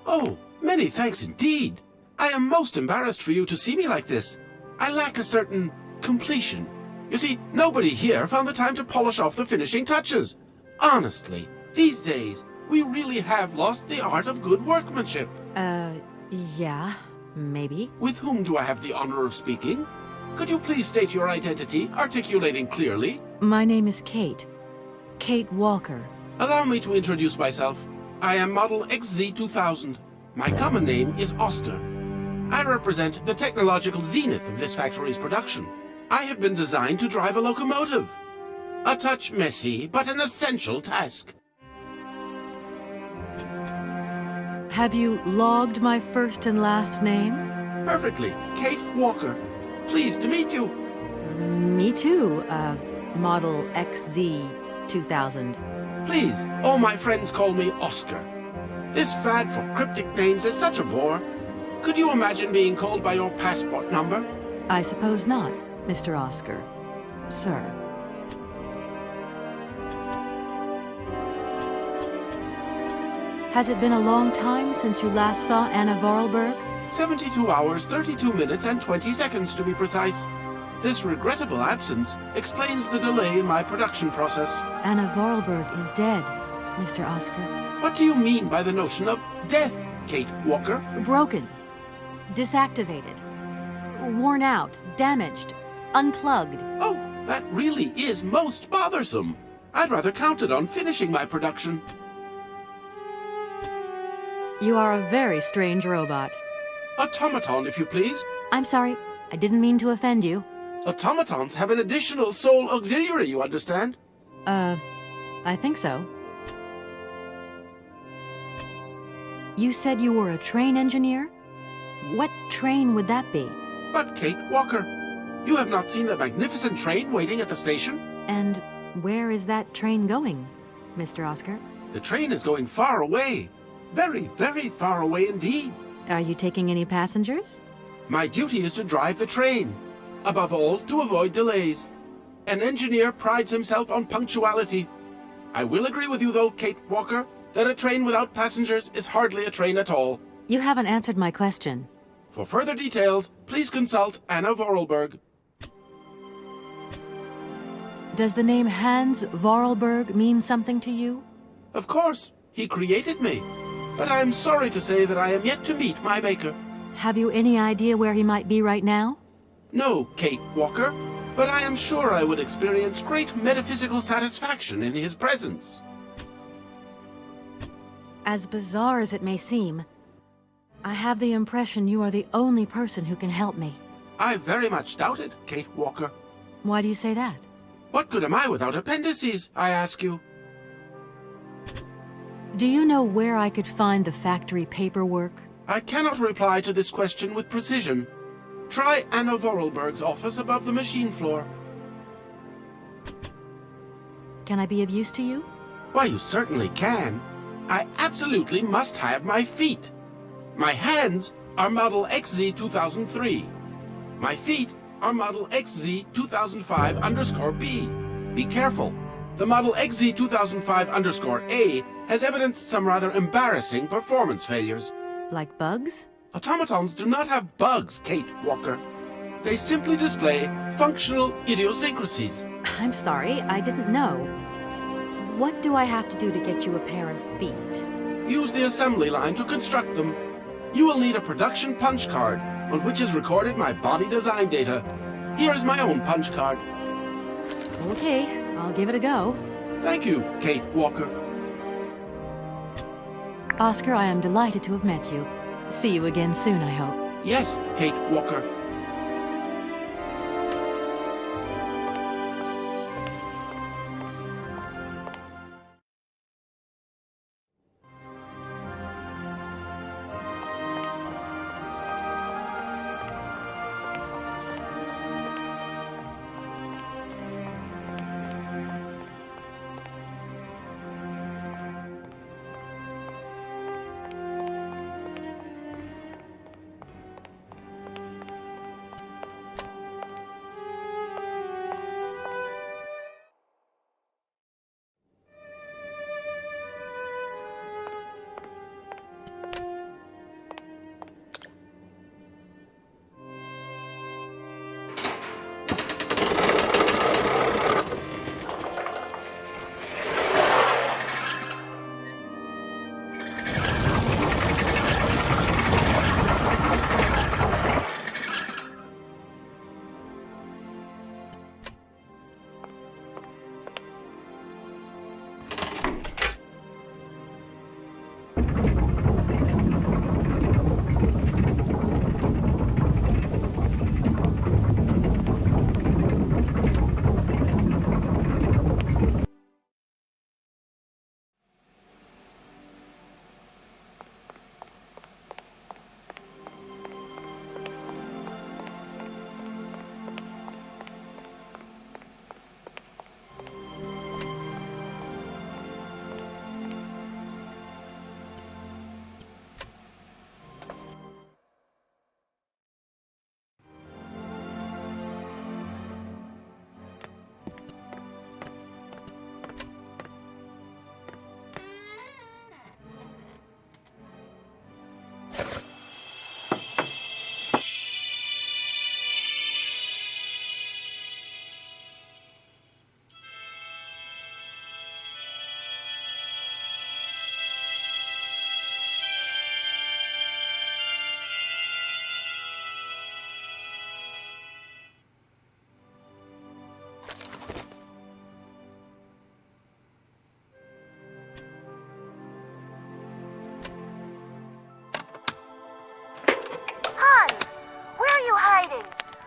Oh, many thanks indeed. I am most embarrassed for you to see me like this. I lack a certain completion. You see, nobody here found the time to polish off the finishing touches. Honestly, these days, we really have lost the art of good workmanship. Yeah, maybe. With whom do I have the honor of speaking? Could you please state your identity, articulating clearly? My name is Kate. Kate Walker. Allow me to introduce myself. I am Model XZ2000. My common name is Oscar. I represent the technological zenith of this factory's production. I have been designed to drive a locomotive. A touch messy, but an essential task. Have you logged my first and last name? Perfectly. Kate Walker. Pleased to meet you. Me too, Model XZ2000. Please, all my friends call me Oscar. This fad for cryptic names is such a bore. Could you imagine being called by your passport number? I suppose not, Mr. Oscar. Sir. Has it been a long time since you last saw Anna Vorarlberg? 72 hours, 32 minutes, and 20 seconds to be precise. This regrettable absence explains the delay in my production process. Anna Vorarlberg is dead, Mr. Oscar. What do you mean by the notion of death, Kate Walker? Broken. Disactivated. Worn out. Damaged. Unplugged. Oh, that really is most bothersome. I'd rather counted on finishing my production. You are a very strange robot. Automaton, if you please. I'm sorry. I didn't mean to offend you. Automatons have an additional soul auxiliary, you understand? I think so. You said you were a train engineer? What train would that be? But Kate Walker, you have not seen the magnificent train waiting at the station? And where is that train going, Mr. Oscar? The train is going far away. Very, very far away indeed. Are you taking any passengers? My duty is to drive the train. Above all, to avoid delays. An engineer prides himself on punctuality. I will agree with you, though, Kate Walker, that a train without passengers is hardly a train at all. You haven't answered my question. For further details, please consult Anna Vorarlberg. Does the name Hans Vorarlberg mean something to you? Of course. He created me. But I am sorry to say that I am yet to meet my maker. Have you any idea where he might be right now? No, Kate Walker, but I am sure I would experience great metaphysical satisfaction in his presence. As bizarre as it may seem, I have the impression you are the only person who can help me. I very much doubt it, Kate Walker. Why do you say that? What good am I without appendices, I ask you? Do you know where I could find the factory paperwork? I cannot reply to this question with precision. Try Anna Vorarlberg's office above the machine floor. Can I be of use to you? Why, you certainly can. I absolutely must have my feet. My hands are Model XZ 2003. My feet are Model XZ 2005_B. Be careful. The Model XZ 2005_A has evidenced some rather embarrassing performance failures. Like bugs? Automatons do not have bugs, Kate Walker. They simply display functional idiosyncrasies. I'm sorry, I didn't know. What do I have to do to get you a pair of feet? Use the assembly line to construct them. You will need a production punch card, on which is recorded my body design data. Here is my own punch card. Okay, I'll give it a go. Thank you, Kate Walker. Oscar, I am delighted to have met you. See you again soon, I hope. Yes, Kate Walker.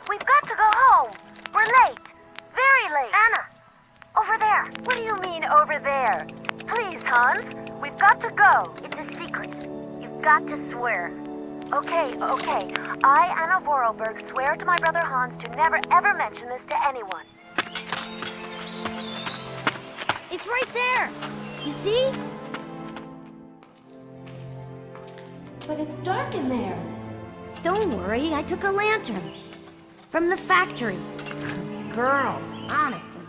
We've got to go home. We're late. Very late. Anna, over there. What do you mean, over there? Please, Hans. We've got to go. It's a secret. You've got to swear. Okay. I, Anna Vorarlberg, swear to my brother Hans to never, ever mention this to anyone. It's right there. You see? But it's dark in there. Don't worry, I took a lantern. From the factory. Girls, honestly.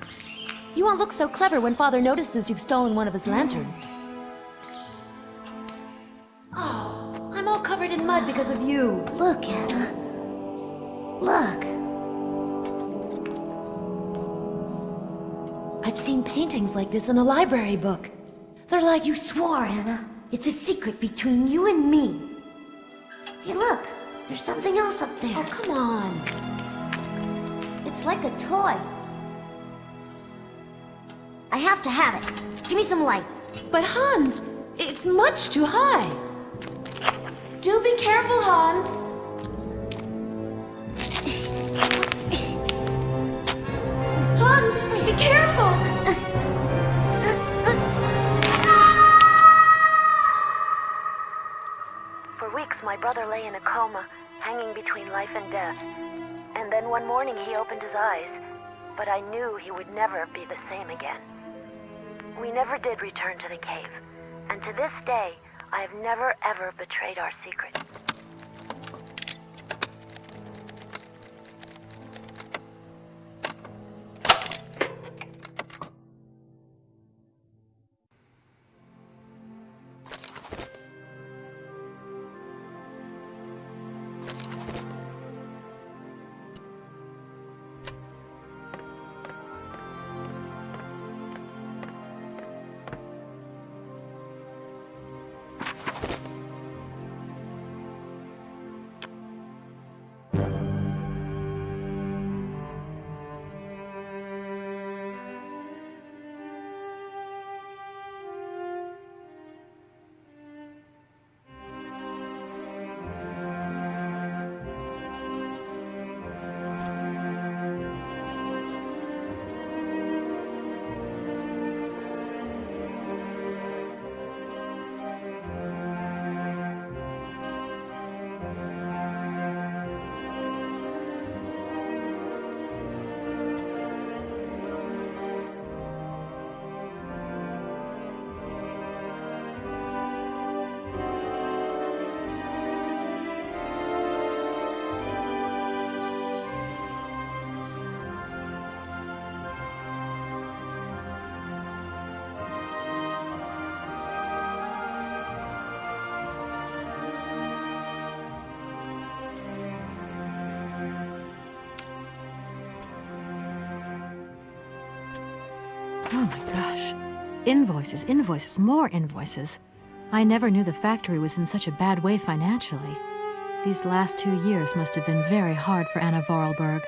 You won't look so clever when Father notices you've stolen one of his lanterns. Oh, I'm all covered in mud because of you. Look, Anna. Look. I've seen paintings like this in a library book. They're like you swore, Anna. It's a secret between you and me. Hey, look. There's something else up there. Oh, come on. It's like a toy. I have to have it. Give me some light. But Hans, it's much too high. Do be careful, Hans. Hans, be careful! For weeks, my brother lay in a coma, hanging between life and death. And then one morning he opened his eyes, but I knew he would never be the same again. We never did return to the cave, and to this day, I have never ever betrayed our secret. Oh my gosh. Invoices, invoices, more invoices. I never knew the factory was in such a bad way financially. These last 2 years must have been very hard for Anna Vorarlberg.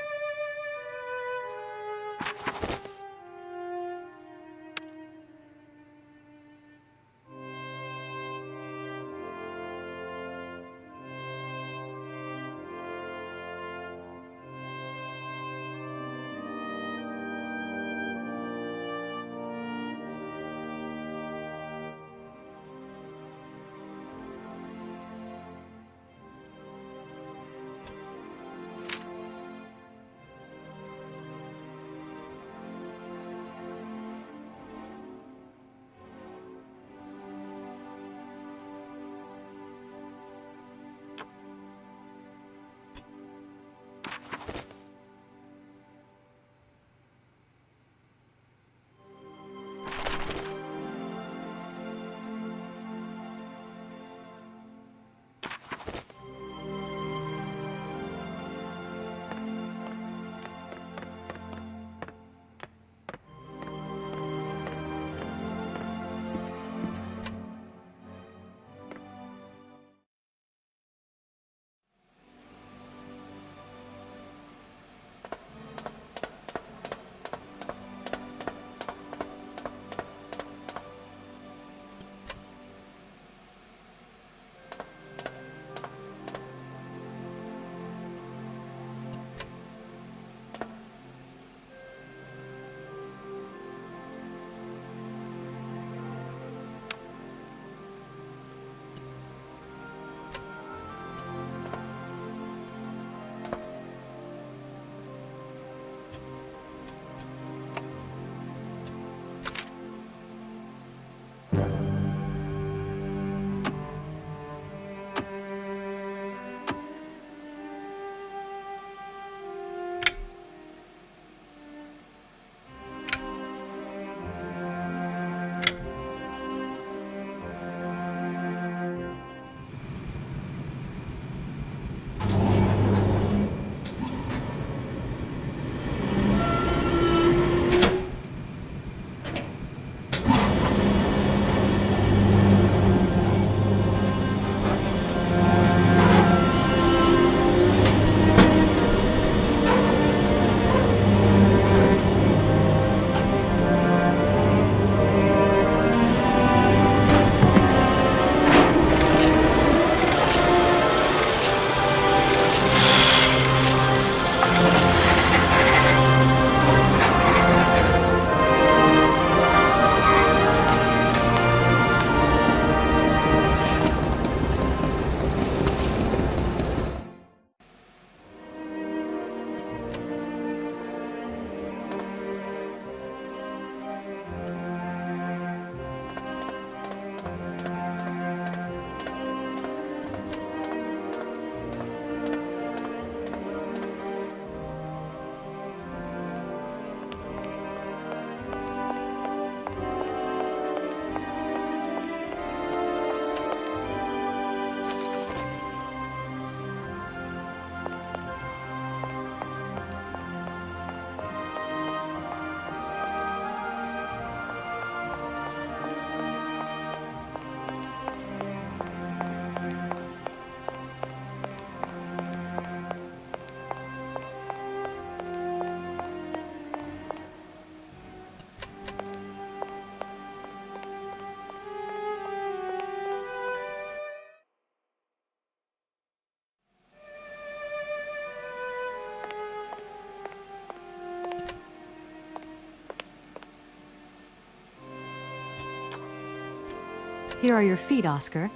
Here are your feet, Oscar.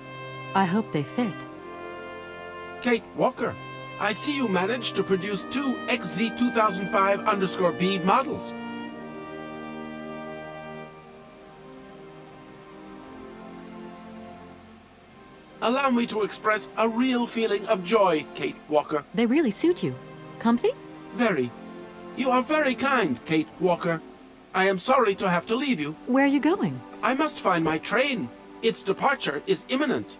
I hope they fit. Kate Walker, I see you managed to produce 2 XZ2005_B models. Allow me to express a real feeling of joy, Kate Walker. They really suit you. Comfy? Very. You are very kind, Kate Walker. I am sorry to have to leave you. Where are you going? I must find my train. Its departure is imminent.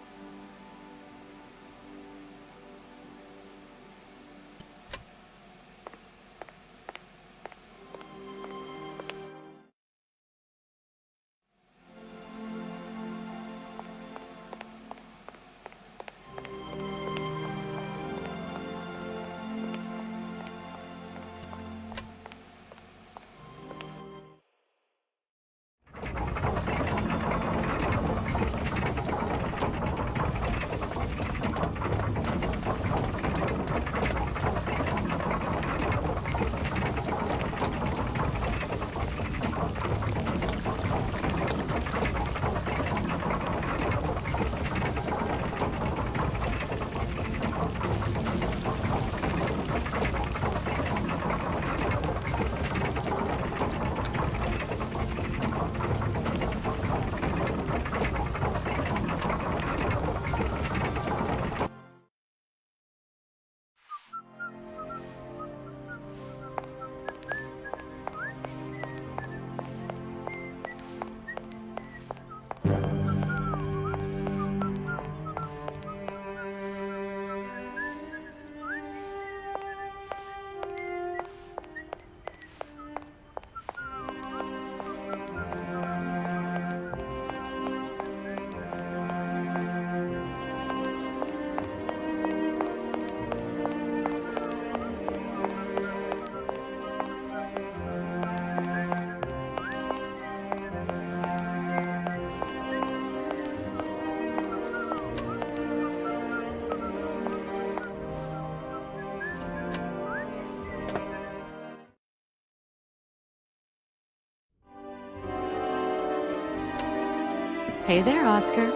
Hey there, Oscar.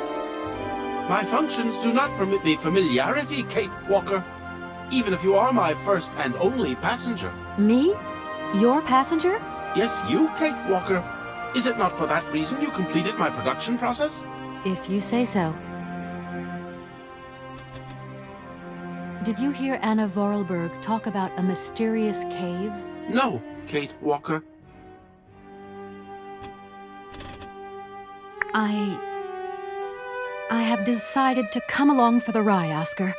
My functions do not permit me familiarity, Kate Walker. Even if you are my first and only passenger. Me? Your passenger? Yes, you, Kate Walker. Is it not for that reason you completed my production process? If you say so. Did you hear Anna Vorarlberg talk about a mysterious cave? No, Kate Walker. I have decided to come along for the ride, Oscar.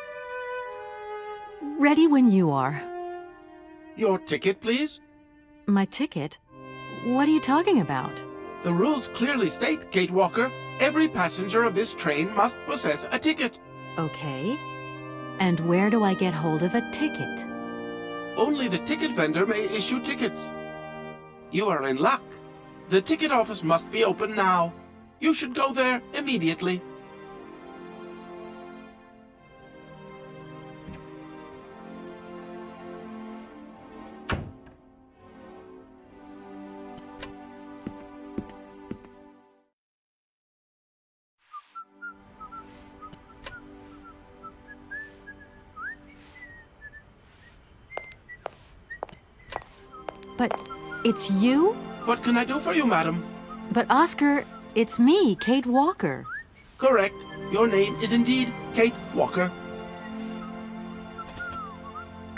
Ready when you are. Your ticket, please? My ticket? What are you talking about? The rules clearly state, Kate Walker, every passenger of this train must possess a ticket. Okay. And where do I get hold of a ticket? Only the ticket vendor may issue tickets. You are in luck. The ticket office must be open now. You should go there immediately. But it's you? What can I do for you, madam? But Oscar, it's me, Kate Walker. Correct. Your name is indeed Kate Walker.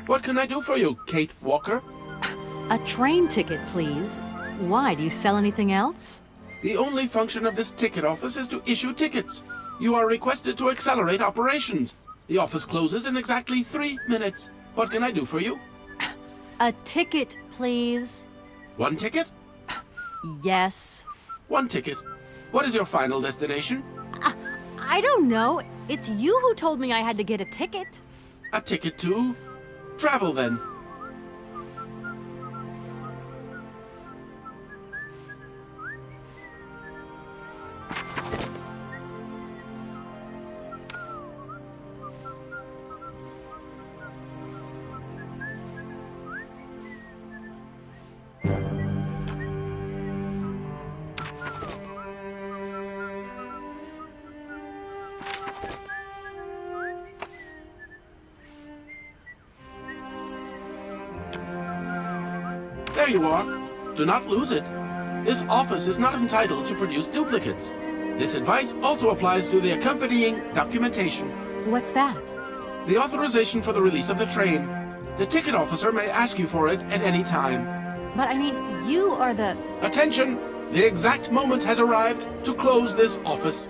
What can I do for you, Kate Walker? A train ticket, please. Why, do you sell anything else? The only function of this ticket office is to issue tickets. You are requested to accelerate operations. The office closes in exactly 3 minutes. What can I do for you? A ticket, please. 1 ticket? Yes. 1 ticket. What is your final destination? I don't know. It's you who told me I had to get a ticket. A ticket to travel, then. There you are. Do not lose it. This office is not entitled to produce duplicates. This advice also applies to the accompanying documentation. What's that? The authorization for the release of the train. The ticket officer may ask you for it at any time. But I mean, you are the... Attention! The exact moment has arrived to close this office.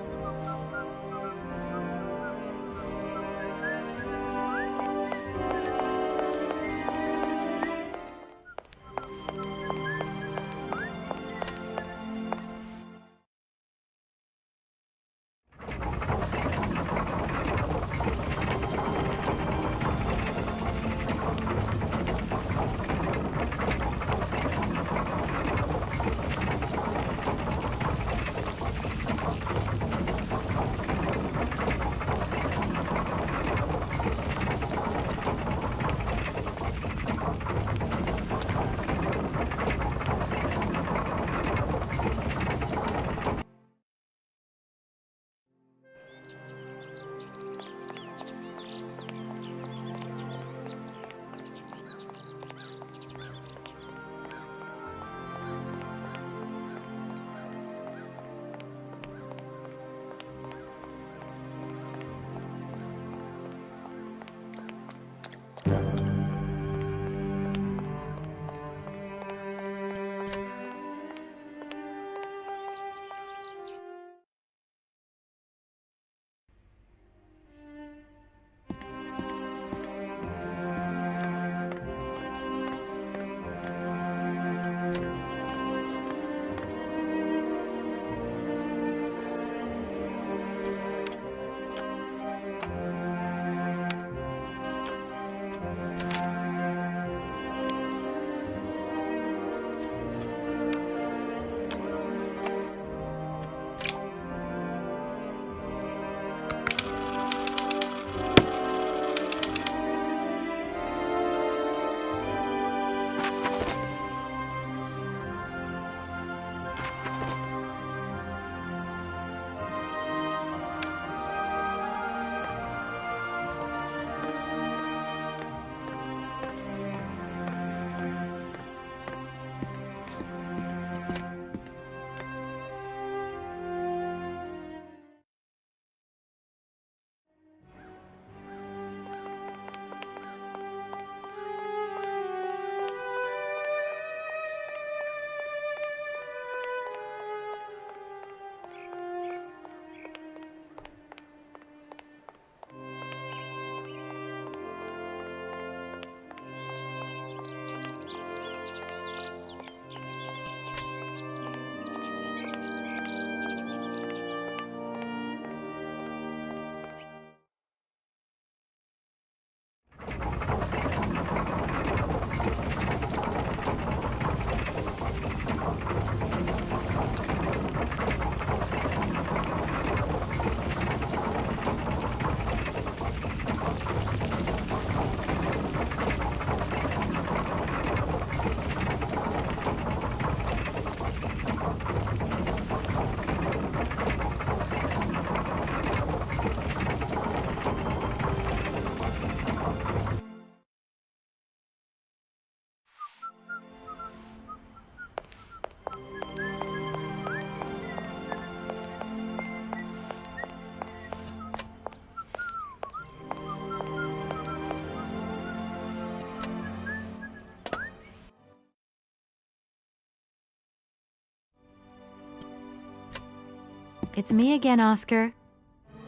It's me again, Oscar.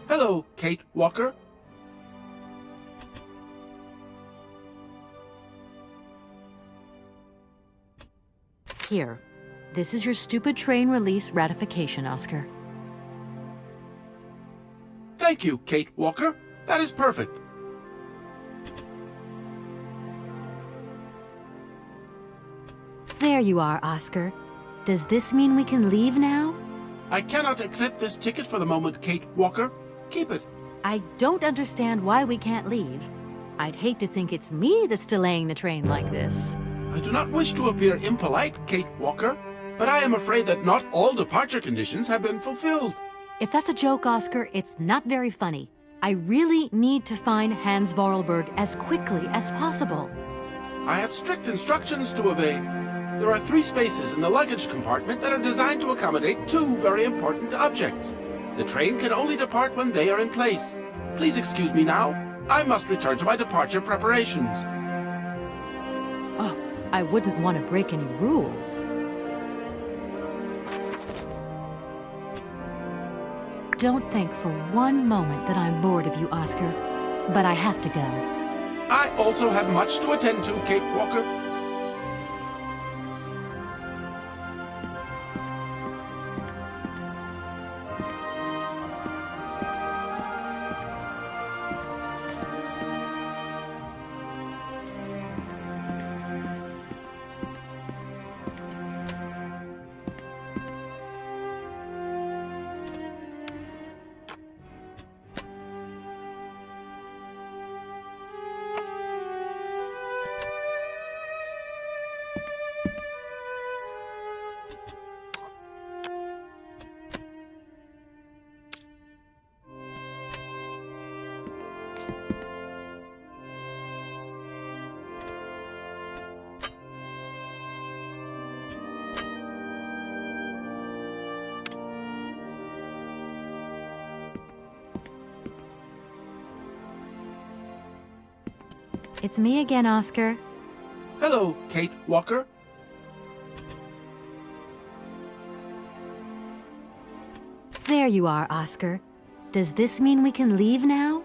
Hello, Kate Walker. Here. This is your stupid train release ratification, Oscar. Thank you, Kate Walker. That is perfect. There you are, Oscar. Does this mean we can leave now? I cannot accept this ticket for the moment, Kate Walker. Keep it. I don't understand why we can't leave. I'd hate to think it's me that's delaying the train like this. I do not wish to appear impolite, Kate Walker, but I am afraid that not all departure conditions have been fulfilled. If that's a joke, Oscar, it's not very funny. I really need to find Hans Vorarlberg as quickly as possible. I have strict instructions to obey. There are 3 spaces in the luggage compartment that are designed to accommodate 2 very important objects. The train can only depart when they are in place. Please excuse me now. I must return to my departure preparations. Oh, I wouldn't want to break any rules. Don't think for one moment that I'm bored of you, Oscar, but I have to go. I also have much to attend to, Kate Walker. It's me again, Oscar. Hello, Kate Walker. There you are, Oscar. Does this mean we can leave now?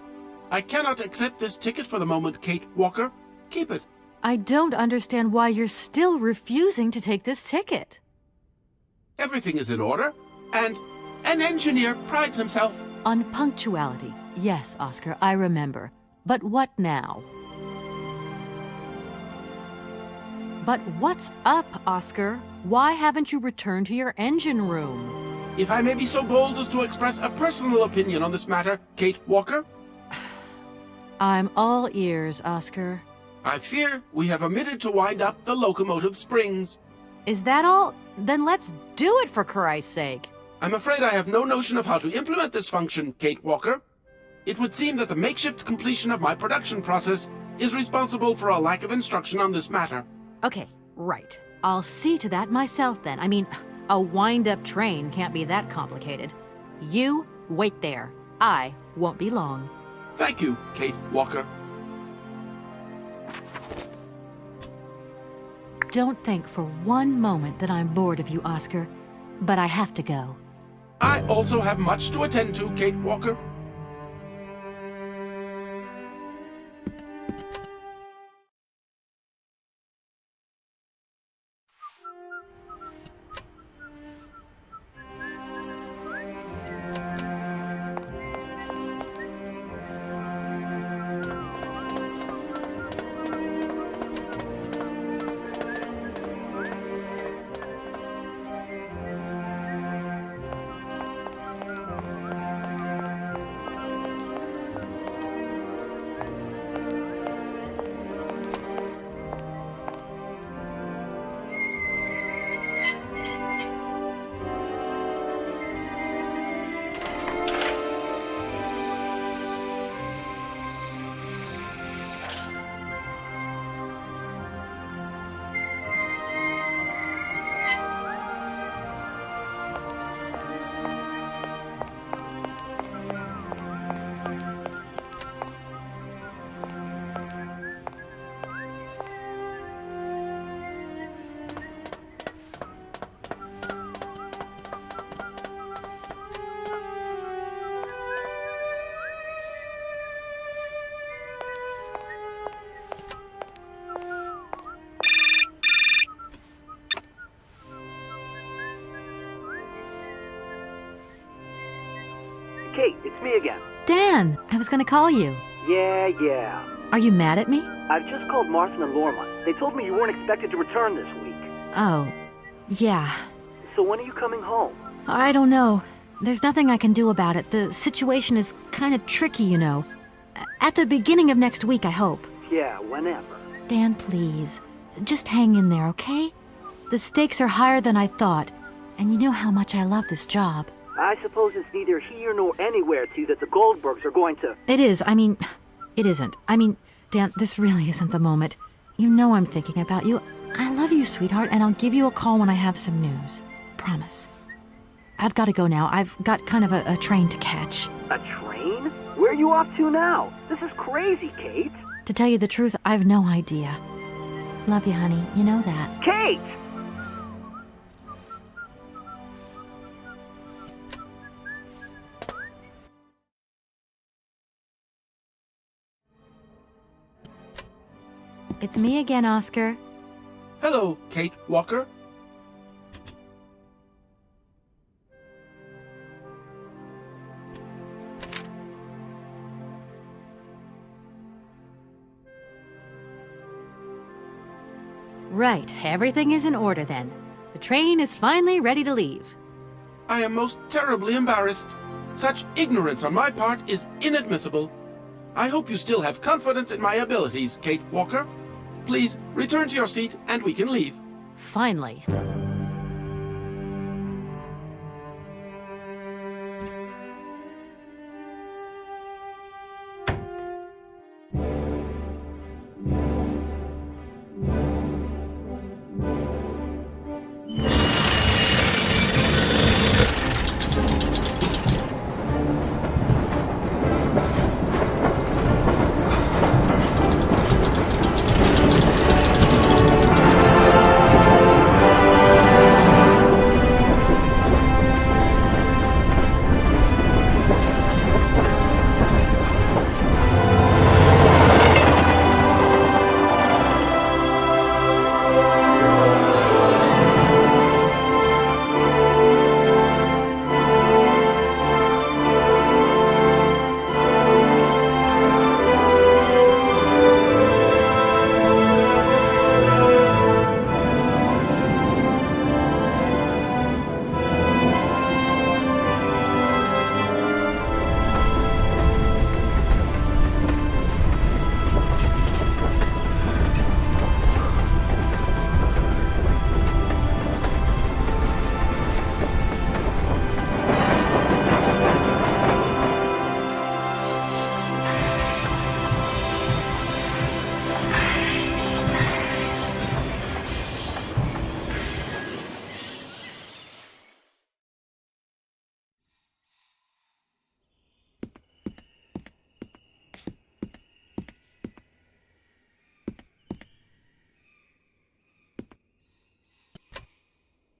I cannot accept this ticket for the moment, Kate Walker. Keep it. I don't understand why you're still refusing to take this ticket. Everything is in order, and an engineer prides himself on punctuality. Yes, Oscar, I remember. But what now? But what's up, Oscar? Why haven't you returned to your engine room? If I may be so bold as to express a personal opinion on this matter, Kate Walker? I'm all ears, Oscar. I fear we have omitted to wind up the locomotive springs. Is that all? Then let's do it, for Christ's sake. I'm afraid I have no notion of how to implement this function, Kate Walker. It would seem that the makeshift completion of my production process is responsible for a lack of instruction on this matter. Okay, right. I'll see to that myself then. I mean, a wind-up train can't be that complicated. You wait there. I won't be long. Thank you, Kate Walker. Don't think for one moment that I'm bored of you, Oscar, but I have to go. I also have much to attend to, Kate Walker. Kate, it's me again. Dan, I was gonna call you. Yeah. Are you mad at me? I've just called Marston and Lorma. They told me you weren't expected to return this week. Oh, yeah. So when are you coming home? I don't know. There's nothing I can do about it. The situation is kind of tricky, you know. At the beginning of next week, I hope. Yeah, whenever. Dan, please. Just hang in there, okay? The stakes are higher than I thought, and you know how much I love this job. I suppose it's neither here nor anywhere to you that the Goldbergs are going to... It is. I mean, it isn't. I mean, Dan, this really isn't the moment. You know I'm thinking about you. I love love you, sweetheart, and I'll give you a call when I have some news. Promise. I've got to go now. I've got kind of a train to catch. A train? Where are you off to now? This is crazy, Kate. To tell you the truth, I've no idea. Love you, honey. You know that. Kate! It's me again, Oscar. Hello, Kate Walker. Right, everything is in order then. The train is finally ready to leave. I am most terribly embarrassed. Such ignorance on my part is inadmissible. I hope you still have confidence in my abilities, Kate Walker. Please, return to your seat and we can leave. Finally.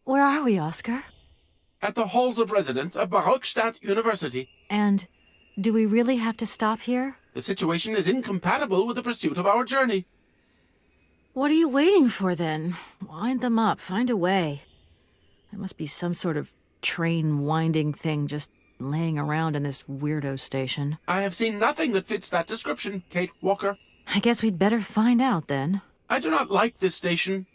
Where are we, Oscar? At the halls of residence of Barockstadt University. And do we really have to stop here? The situation is incompatible with the pursuit of our journey. What are you waiting for, then? Wind them up. Find a way. There must be some sort of train-winding thing just laying around in this weirdo station. I have seen nothing that fits that description, Kate Walker. I guess we'd better find out, then. I do not like this station.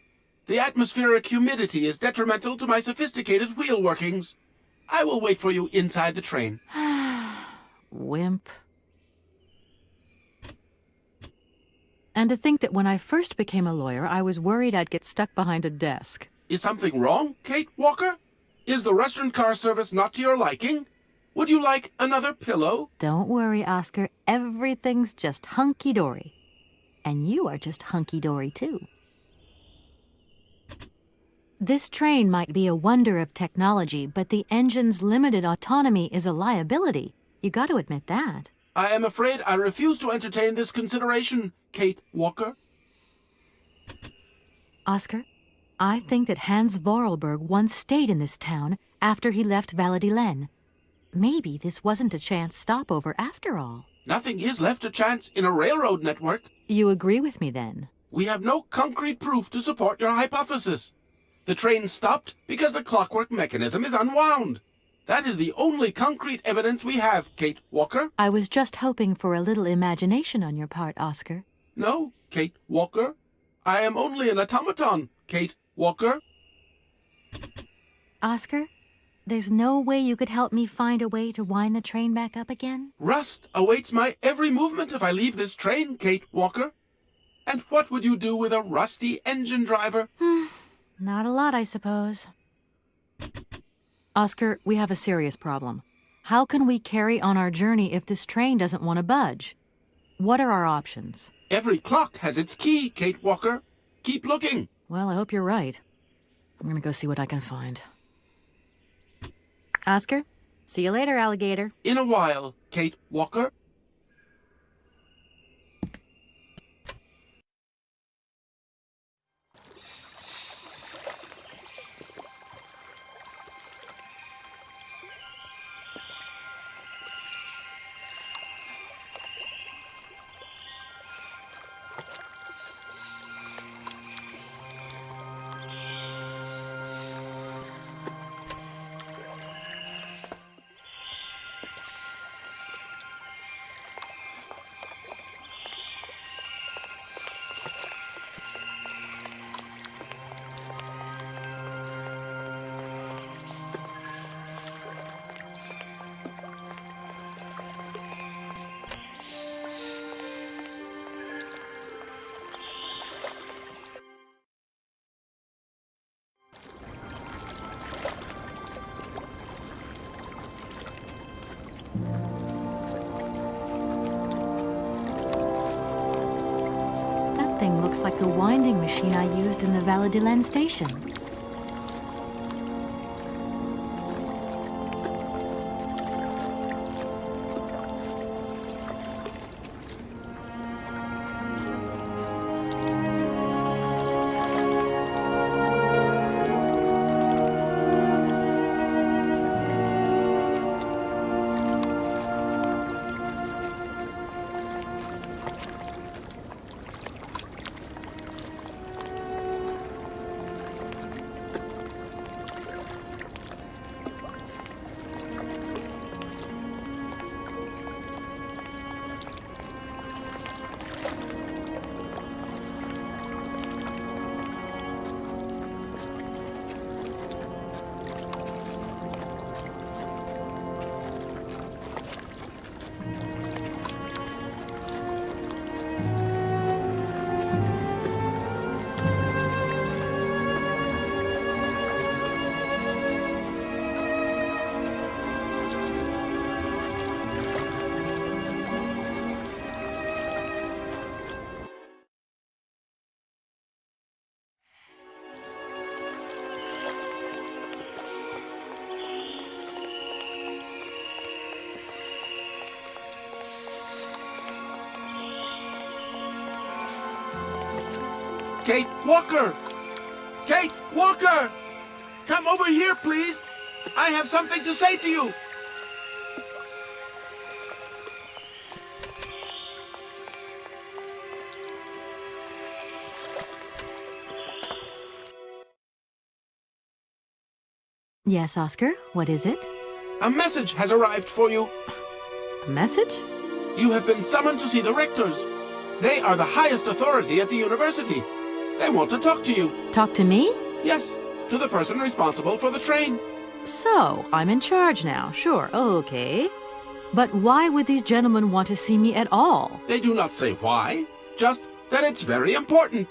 The atmospheric humidity is detrimental to my sophisticated wheel workings. I will wait for you inside the train. Wimp. And to think that when I first became a lawyer, I was worried I'd get stuck behind a desk. Is something wrong, Kate Walker? Is the restaurant car service not to your liking? Would you like another pillow? Don't worry, Oscar. Everything's just hunky-dory. And you are just hunky-dory, too. This train might be a wonder of technology, but the engine's limited autonomy is a liability. You got to admit that. I am afraid I refuse to entertain this consideration, Kate Walker. Oscar, I think that Hans Vorarlberg once stayed in this town after he left Valladolid. Maybe this wasn't a chance stopover after all. Nothing is left to chance in a railroad network. You agree with me, then? We have no concrete proof to support your hypothesis. The train stopped because the clockwork mechanism is unwound. That is the only concrete evidence we have, Kate Walker. I was just hoping for a little imagination on your part, Oscar. No, Kate Walker. I am only an automaton, Kate Walker. Oscar, there's no way you could help me find a way to wind the train back up again? Rust awaits my every movement if I leave this train, Kate Walker. And what would you do with a rusty engine driver? Not a lot, I suppose. Oscar, we have a serious problem. How can we carry on our journey if this train doesn't want to budge? What are our options? Every clock has its key, Kate Walker. Keep looking. Well, I hope you're right. I'm gonna go see what I can find. Oscar? See you later, alligator. In a while, Kate Walker. That thing looks like the winding machine I used in the Valadilen station. Kate Walker! Kate Walker! Come over here, please! I have something to say to you! Yes, Oscar, what is it? A message has arrived for you. A message? You have been summoned to see the rectors. They are the highest authority at the university. They want to talk to you. Talk to me? Yes, to the person responsible for the train. So, I'm in charge now. Sure, okay. But why would these gentlemen want to see me at all? They do not say why, just that it's very important.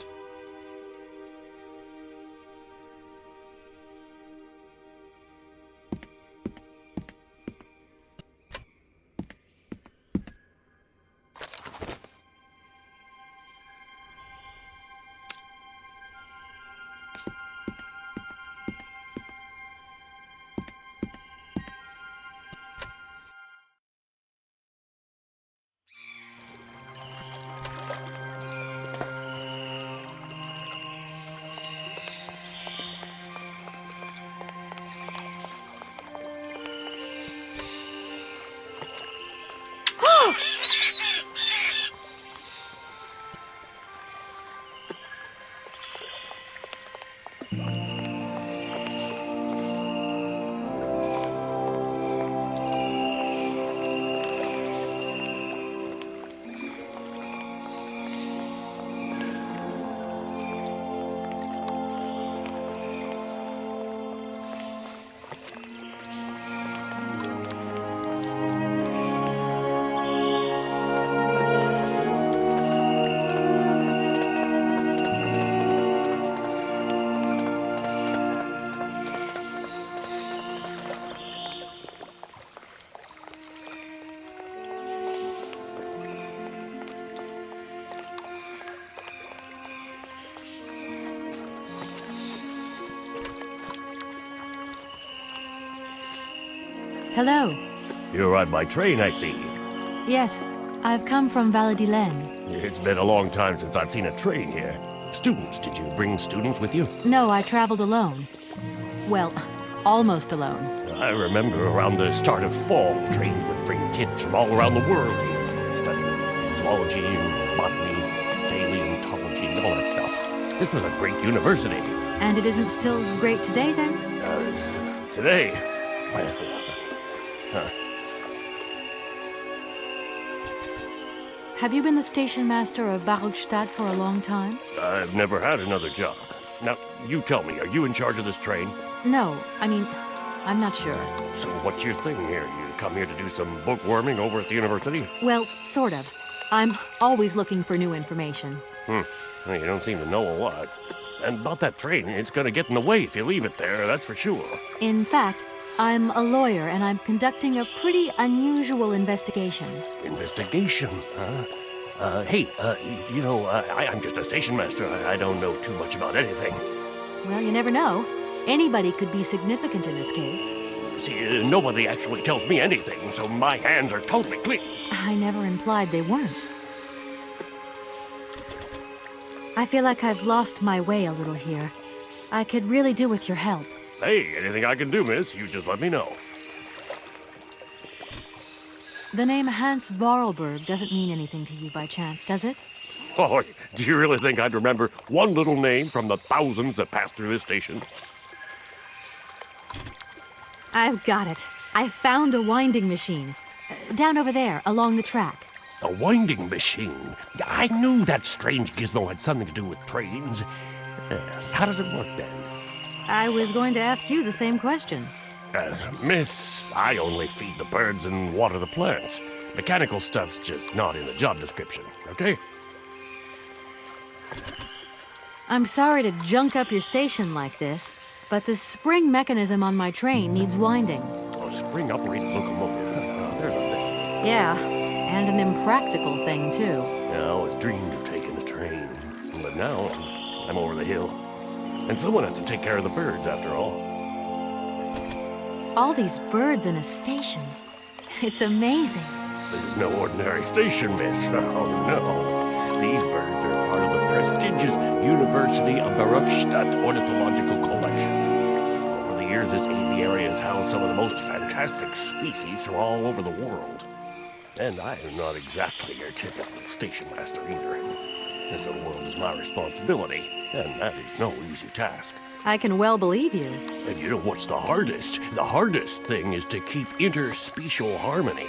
Hello. You arrived by train, I see. Yes, I've come from Valladolid. It's been a long time since I've seen a train here. Students, did you bring students with you? No, I traveled alone. Well, almost alone. I remember around the start of fall, trains would bring kids from all around the world here, studying zoology and botany, paleontology, and all that stuff. This was a great university. And it isn't still great today, then? Today? Well, Have you been the station master of Barogstadt for a long time? I've never had another job. Now, you tell me, are you in charge of this train? No, I mean, I'm not sure. So what's your thing here? You come here to do some bookworming over at the university? Well, sort of. I'm always looking for new information. Well, you don't seem to know a lot. And about that train, it's gonna get in the way if you leave it there, that's for sure. In fact, I'm a lawyer and I'm conducting a pretty unusual investigation. Investigation, huh? Hey, you know, I'm just a station master. I don't know too much about anything. Well, you never know. Anybody could be significant in this case. See, nobody actually tells me anything, so my hands are totally clean. I never implied they weren't. I feel like I've lost my way a little here. I could really do with your help. Hey, anything I can do, miss, you just let me know. The name Hans Vorarlberg doesn't mean anything to you by chance, does it? Oh, do you really think I'd remember one little name from the thousands that pass through this station? I've got it. I found a winding machine. Down over there, along the track. A winding machine? I knew that strange gizmo had something to do with trains. How does it work then? I was going to ask you the same question. Miss, I only feed the birds and water the plants. Mechanical stuff's just not in the job description, okay? I'm sorry to junk up your station like this, but the spring mechanism on my train needs winding. A spring-operated locomotive. There's a thing. Yeah, and an impractical thing, too. Yeah, I always dreamed of taking a train. But now, I'm over the hill. And someone has to take care of the birds, after all. All these birds in a station. It's amazing. This is no ordinary station, miss. Oh, no. These birds are part of the prestigious University of Barogstadt Ornithological Collection. Over the years, this aviary has housed some of the most fantastic species from all over the world. And I am not exactly your typical station master either. This world is my responsibility, and that is no easy task. I can well believe you. And you know what's the hardest? The hardest thing is to keep interspecial harmony.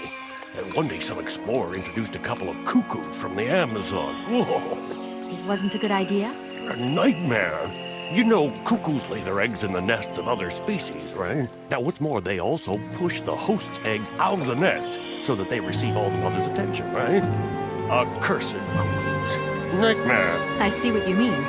And one day some explorer introduced a couple of cuckoos from the Amazon. Whoa! It wasn't a good idea? A nightmare. You know, cuckoos lay their eggs in the nests of other species, right? Now, what's more, they also push the host's eggs out of the nest so that they receive all the mother's attention, right? Accursed cuckoos. Nightmare. I see what you mean.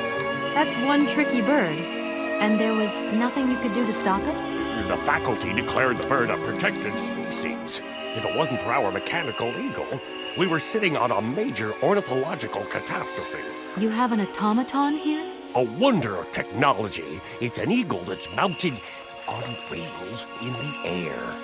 That's one tricky bird. And there was nothing you could do to stop it? The faculty declared the bird a protected species. If it wasn't for our mechanical eagle, we were sitting on a major ornithological catastrophe. You have an automaton here? A wonder of technology. It's an eagle that's mounted on wheels in the air.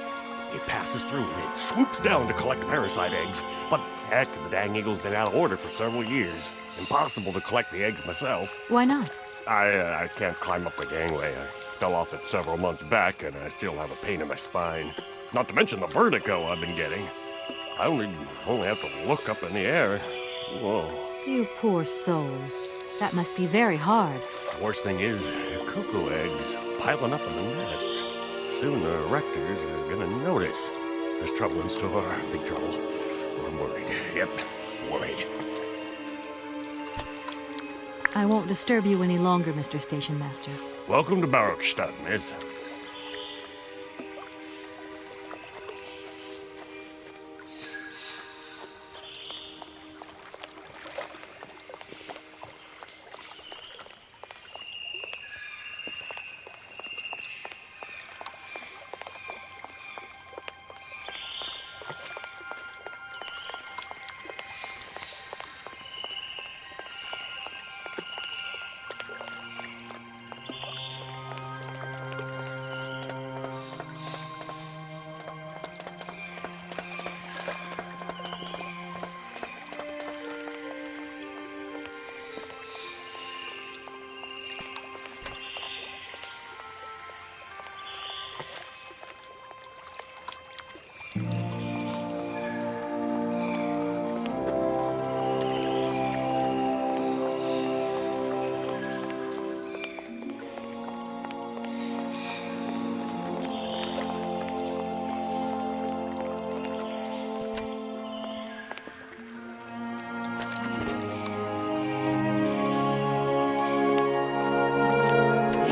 It passes through and it swoops down to collect parasite eggs. But heck, the dang eagle's been out of order for several years. Impossible to collect the eggs myself. Why not? I can't climb up the gangway. I fell off it several months back, and I still have a pain in my spine. Not to mention the vertigo I've been getting. I only have to look up in the air. Whoa. You poor soul. That must be very hard. The worst thing is, cuckoo eggs piling up in the nests. Soon the rectors are gonna notice. There's trouble in store. Big trouble. I'm worried. Yep, worried. I won't disturb you any longer, Mr. Station Master. Welcome to Barogstadt, miss.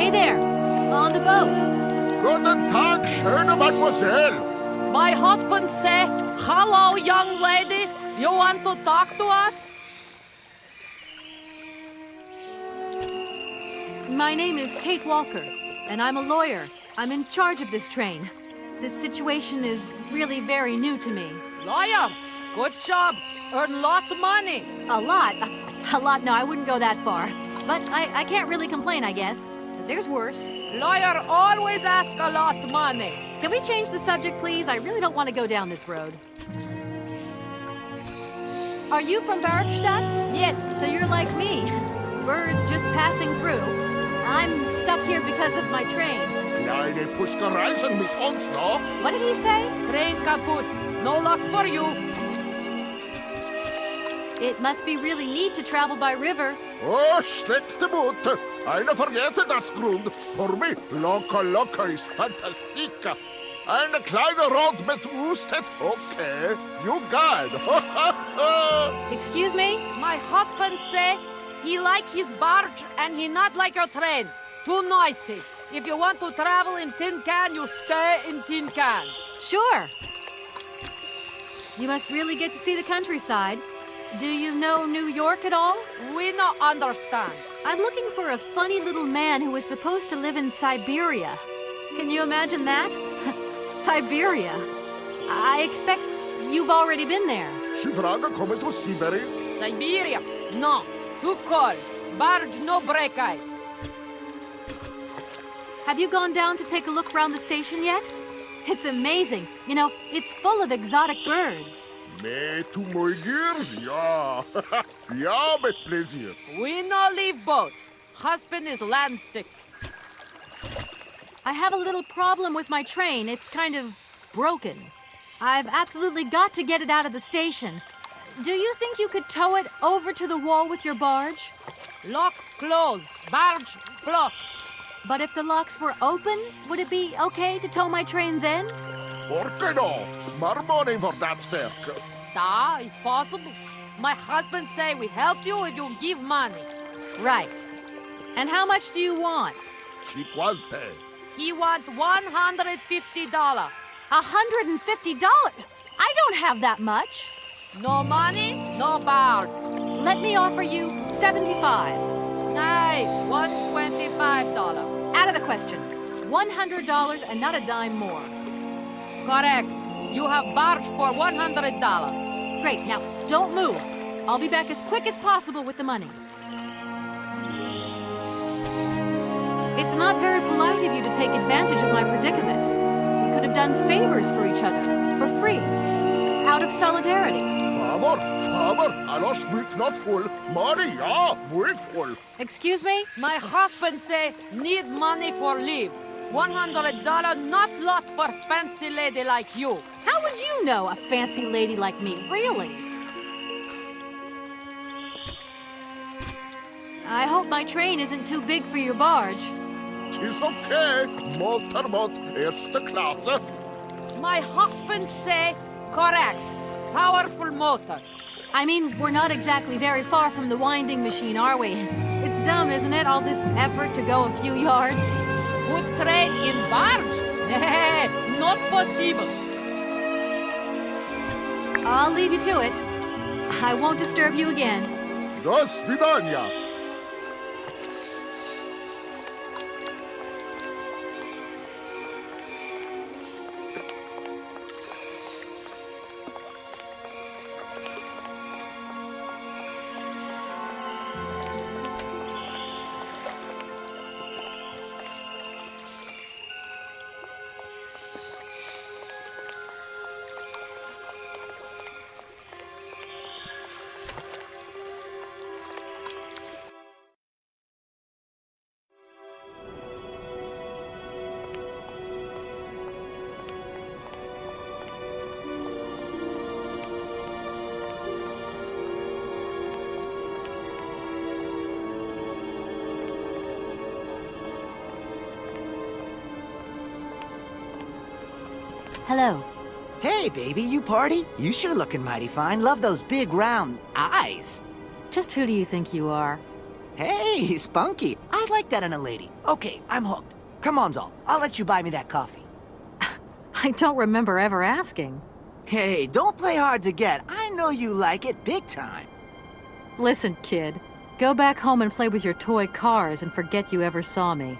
Hey there, on the boat. Guten Tag, schöne Mademoiselle. My husband say, hello, young lady. You want to talk to us? My name is Kate Walker, and I'm a lawyer. I'm in charge of this train. This situation is really very new to me. Lawyer, good job. Earn lot of money. A lot? A lot? No, I wouldn't go that far. But I can't really complain, I guess. There's worse. Lawyer always ask a lot of money. Can we change the subject, please? I really don't want to go down this road. Are you from Barkstadt? Yes. So you're like me. Birds just passing through. I'm stuck here because of my train. Kleine Puschka reisen mit uns, no? What did he say? Train kaput. No luck for you. It must be really neat to travel by river. Oh, schlechte Mut. Eine vergehrte das Grund. Für mich, locker ist fantastica. Eine kleine Rot mit Wustet. Okay, you got it. Excuse me? My husband say he like his barge and he not like your train. Too noisy. If you want to travel in tin can, you stay in tin can. Sure. You must really get to see the countryside. Do you know New York at all? We not understand. I'm looking for a funny little man who is supposed to live in Syberia. Can you imagine that? Siberia. I expect you've already been there. Sie fragen, kommen to Syberia? Siberia? No. Too cold. Barge no break ice. Have you gone down to take a look around the station yet? It's amazing. You know, it's full of exotic birds. Me to my gear? Ja. Ja, mit pleasure. We no leave boat. Husband is land sick. I have a little problem with my train. It's kind of broken. I've absolutely got to get it out of the station. Do you think you could tow it over to the wall with your barge? Lock closed. Barge blocked. But if the locks were open, would it be okay to tow my train then? Por que no? More money for that work. Da, it's possible. My husband say we help you if you give money. Right. And how much do you want? Ci quante? He want $150. $150? I don't have that much. No money, no barge. Let me offer you $75. Nay, $125. Out of the question. $100 and not a dime more. Correct. You have barge for $100. Great. Now, don't move. I'll be back as quick as possible with the money. It's not very polite of you to take advantage of my predicament. We could have done favors for each other, for free, out of solidarity. Favor, alors speak not full. Money, ja, muy full. Excuse me? My husband say need money for leave. $100 not lot for fancy lady like you. How would you know a fancy lady like me, really? I hope my train isn't too big for your barge. It's okay. Motorboat, erste Klasse. My husband say correct. Powerful motor. I mean, we're not exactly very far from the winding machine, are we? It's dumb, isn't it, all this effort to go a few yards? Put train in barge? Not possible. I'll leave you to it. I won't disturb you again. До свидания. Hello. Hey, baby, you party? You sure looking mighty fine. Love those big, round eyes. Just who do you think you are? Hey, spunky. I like that in a lady. Okay, I'm hooked. Come on, Zol. I'll let you buy me that coffee. I don't remember ever asking. Hey, don't play hard to get. I know you like it big time. Listen, kid. Go back home and play with your toy cars and forget you ever saw me.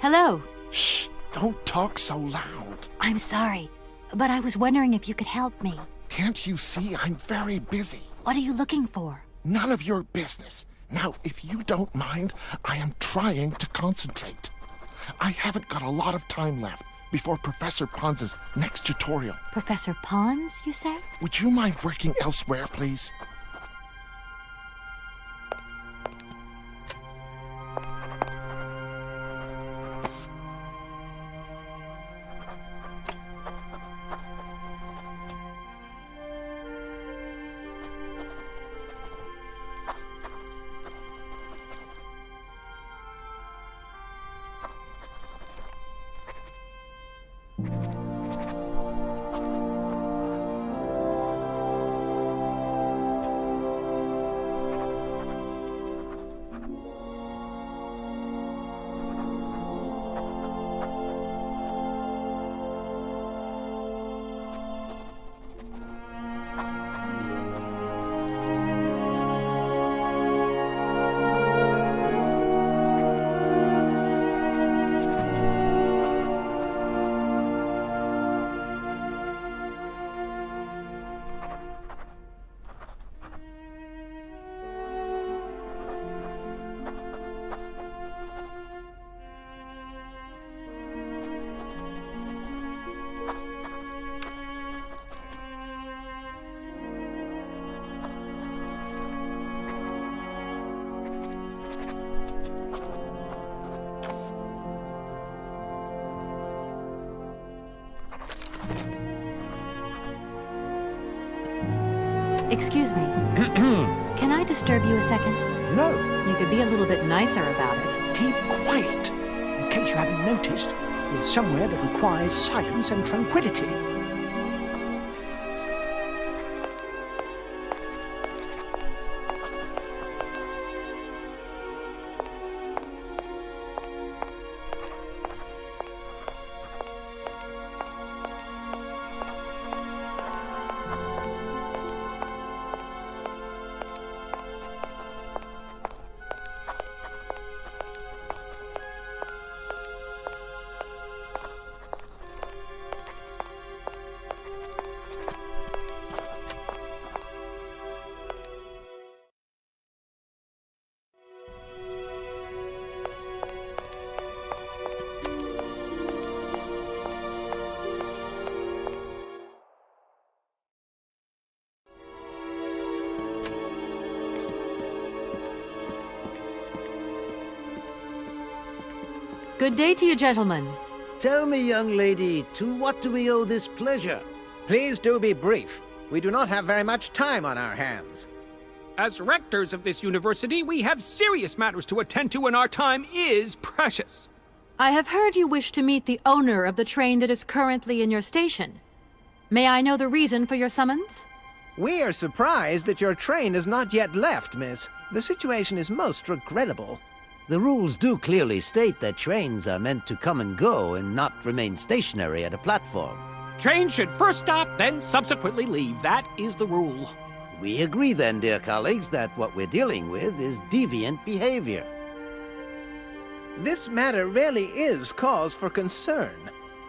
Hello. Shh! Don't talk so loud. I'm sorry, but I was wondering if you could help me. Can't you see I'm very busy? What are you looking for? None of your business. Now, if you don't mind, I am trying to concentrate. I haven't got a lot of time left before Professor Pons's next tutorial. Professor Pons, you say? Would you mind working elsewhere, please? Excuse me. disturb you a second? No. You could be a little bit nicer about it. Keep quiet. In case you haven't noticed, we're somewhere that requires silence and tranquility. Good day to you, gentlemen. Tell me, young lady, to what do we owe this pleasure? Please do be brief. We do not have very much time on our hands. As rectors of this university, we have serious matters to attend to, and our time is precious. I have heard you wish to meet the owner of the train that is currently in your station. May I know the reason for your summons? We are surprised that your train has not yet left, miss. The situation is most regrettable. The rules do clearly state that trains are meant to come and go and not remain stationary at a platform. Trains should first stop, then subsequently leave. That is the rule. We agree then, dear colleagues, that what we're dealing with is deviant behavior. This matter really is cause for concern.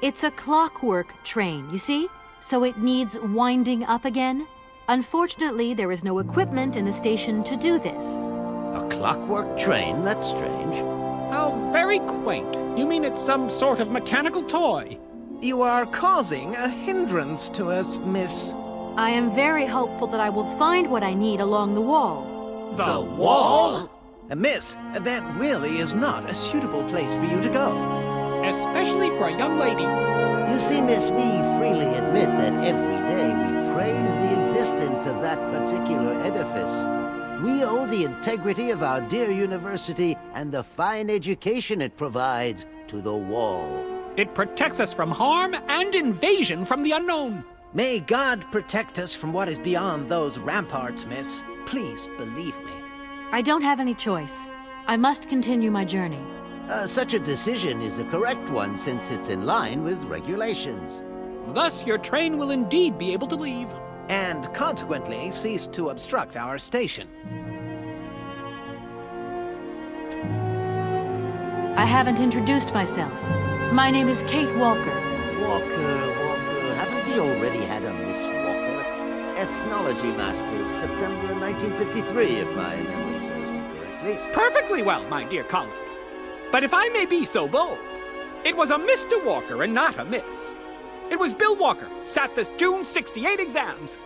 It's a clockwork train, you see? So it needs winding up again. Unfortunately, there is no equipment in the station to do this. A clockwork train? That's strange. How very quaint. You mean it's some sort of mechanical toy? You are causing a hindrance to us, miss. I am very hopeful that I will find what I need along the wall. The wall? Miss, that really is not a suitable place for you to go. Especially for a young lady. You see, miss, we freely admit that every day we praise the existence of that particular edifice. We owe the integrity of our dear university and the fine education it provides to the wall. It protects us from harm and invasion from the unknown. May God protect us from what is beyond those ramparts, miss. Please believe me. I don't have any choice. I must continue my journey. Such a decision is a correct one since it's in line with regulations. Thus, your train will indeed be able to leave. And consequently cease to obstruct our station. I haven't introduced myself. My name is Kate Walker. Walker. Haven't we already had a Miss Walker? Ethnology Masters, September 1953, if my memory serves me correctly. Perfectly well, my dear colleague. But if I may be so bold, it was a Mr. Walker and not a Miss. It was Bill Walker, sat this June 68 exams.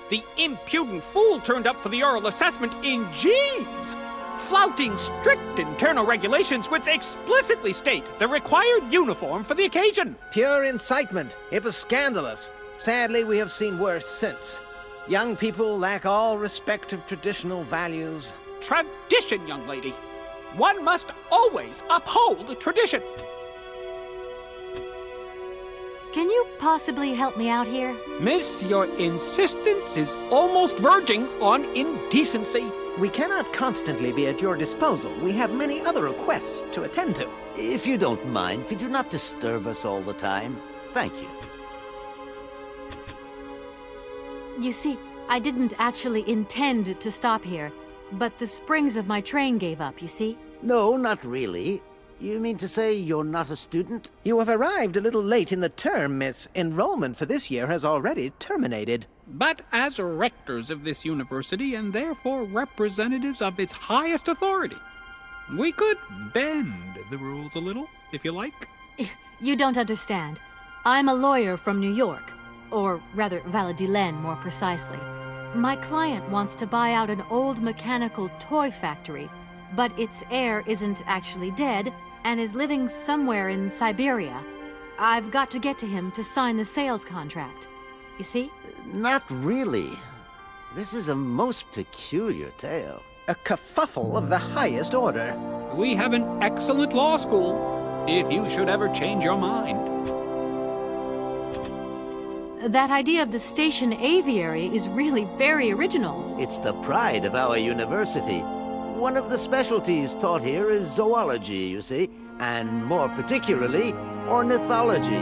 The impudent fool turned up for the oral assessment in G's, flouting strict internal regulations which explicitly state the required uniform for the occasion. Pure incitement. It was scandalous. Sadly, we have seen worse since. Young people lack all respect of traditional values. Tradition, young lady. One must always uphold tradition. Can you possibly help me out here? Miss, your insistence is almost verging on indecency. We cannot constantly be at your disposal. We have many other requests to attend to. If you don't mind, could you not disturb us all the time? Thank you. You see, I didn't actually intend to stop here, but the springs of my train gave up, you see? No, not really. You mean to say you're not a student? You have arrived a little late in the term, miss. Enrollment for this year has already terminated. But as rectors of this university, and therefore representatives of its highest authority, we could bend the rules a little, if you like. You don't understand. I'm a lawyer from New York, or rather Valladolid more precisely. My client wants to buy out an old mechanical toy factory, but its heir isn't actually dead and is living somewhere in Syberia. I've got to get to him to sign the sales contract. You see? Not really. This is a most peculiar tale. A kerfuffle of the highest order. We have an excellent law school, if you should ever change your mind. That idea of the station aviary is really very original. It's the pride of our university. One of the specialties taught here is zoology, you see, and more particularly, ornithology.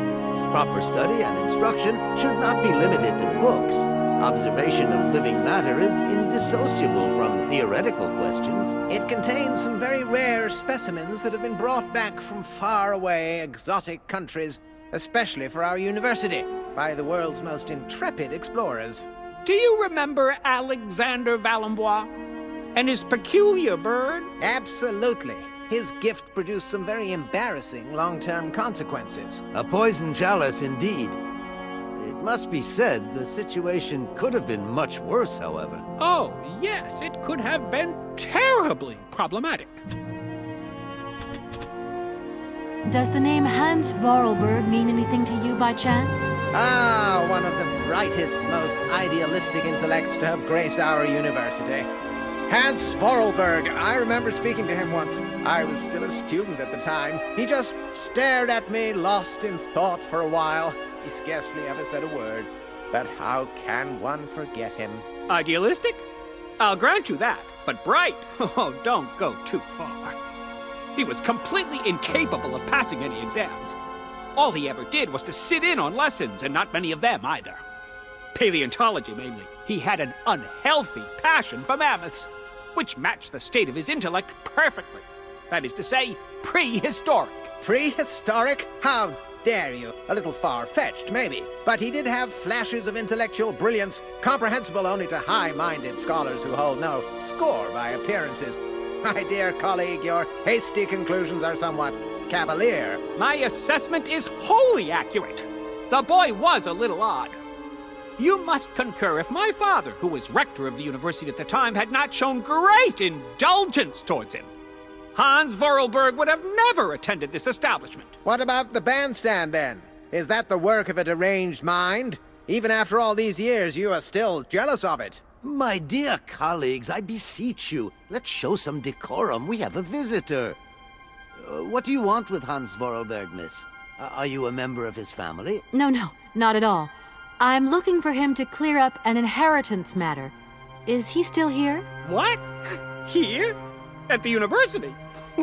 Proper study and instruction should not be limited to books. Observation of living matter is indissociable from theoretical questions. It contains some very rare specimens that have been brought back from faraway, exotic countries, especially for our university, by the world's most intrepid explorers. Do you remember Alexander Valenbois and his peculiar bird? Absolutely. His gift produced some very embarrassing long-term consequences. A poison chalice indeed. It must be said, the situation could have been much worse, however. Oh, yes, it could have been terribly problematic. Does the name Hans Vorarlberg mean anything to you by chance? Ah, one of the brightest, most idealistic intellects to have graced our university. Hans Vorarlberg. I remember speaking to him once. I was still a student at the time. He just stared at me, lost in thought for a while. He scarcely ever said a word. But how can one forget him? Idealistic? I'll grant you that. But bright? Oh, don't go too far. He was completely incapable of passing any exams. All he ever did was to sit in on lessons, and not many of them either. Paleontology, mainly. He had an unhealthy passion for mammoths, which matched the state of his intellect perfectly. That is to say, prehistoric. Prehistoric? How dare you? A little far-fetched, maybe. But he did have flashes of intellectual brilliance, comprehensible only to high-minded scholars who hold no score by appearances. My dear colleague, your hasty conclusions are somewhat cavalier. My assessment is wholly accurate. The boy was a little odd. You must concur if my father, who was rector of the university at the time, had not shown great indulgence towards him. Hans Vorarlberg would have never attended this establishment. What about the bandstand, then? Is that the work of a deranged mind? Even after all these years, you are still jealous of it. My dear colleagues, I beseech you, let's show some decorum. We have a visitor. What do you want with Hans Vorarlberg, miss? Are you a member of his family? No, not at all. I'm looking for him to clear up an inheritance matter. Is he still here? What? Here? At the university?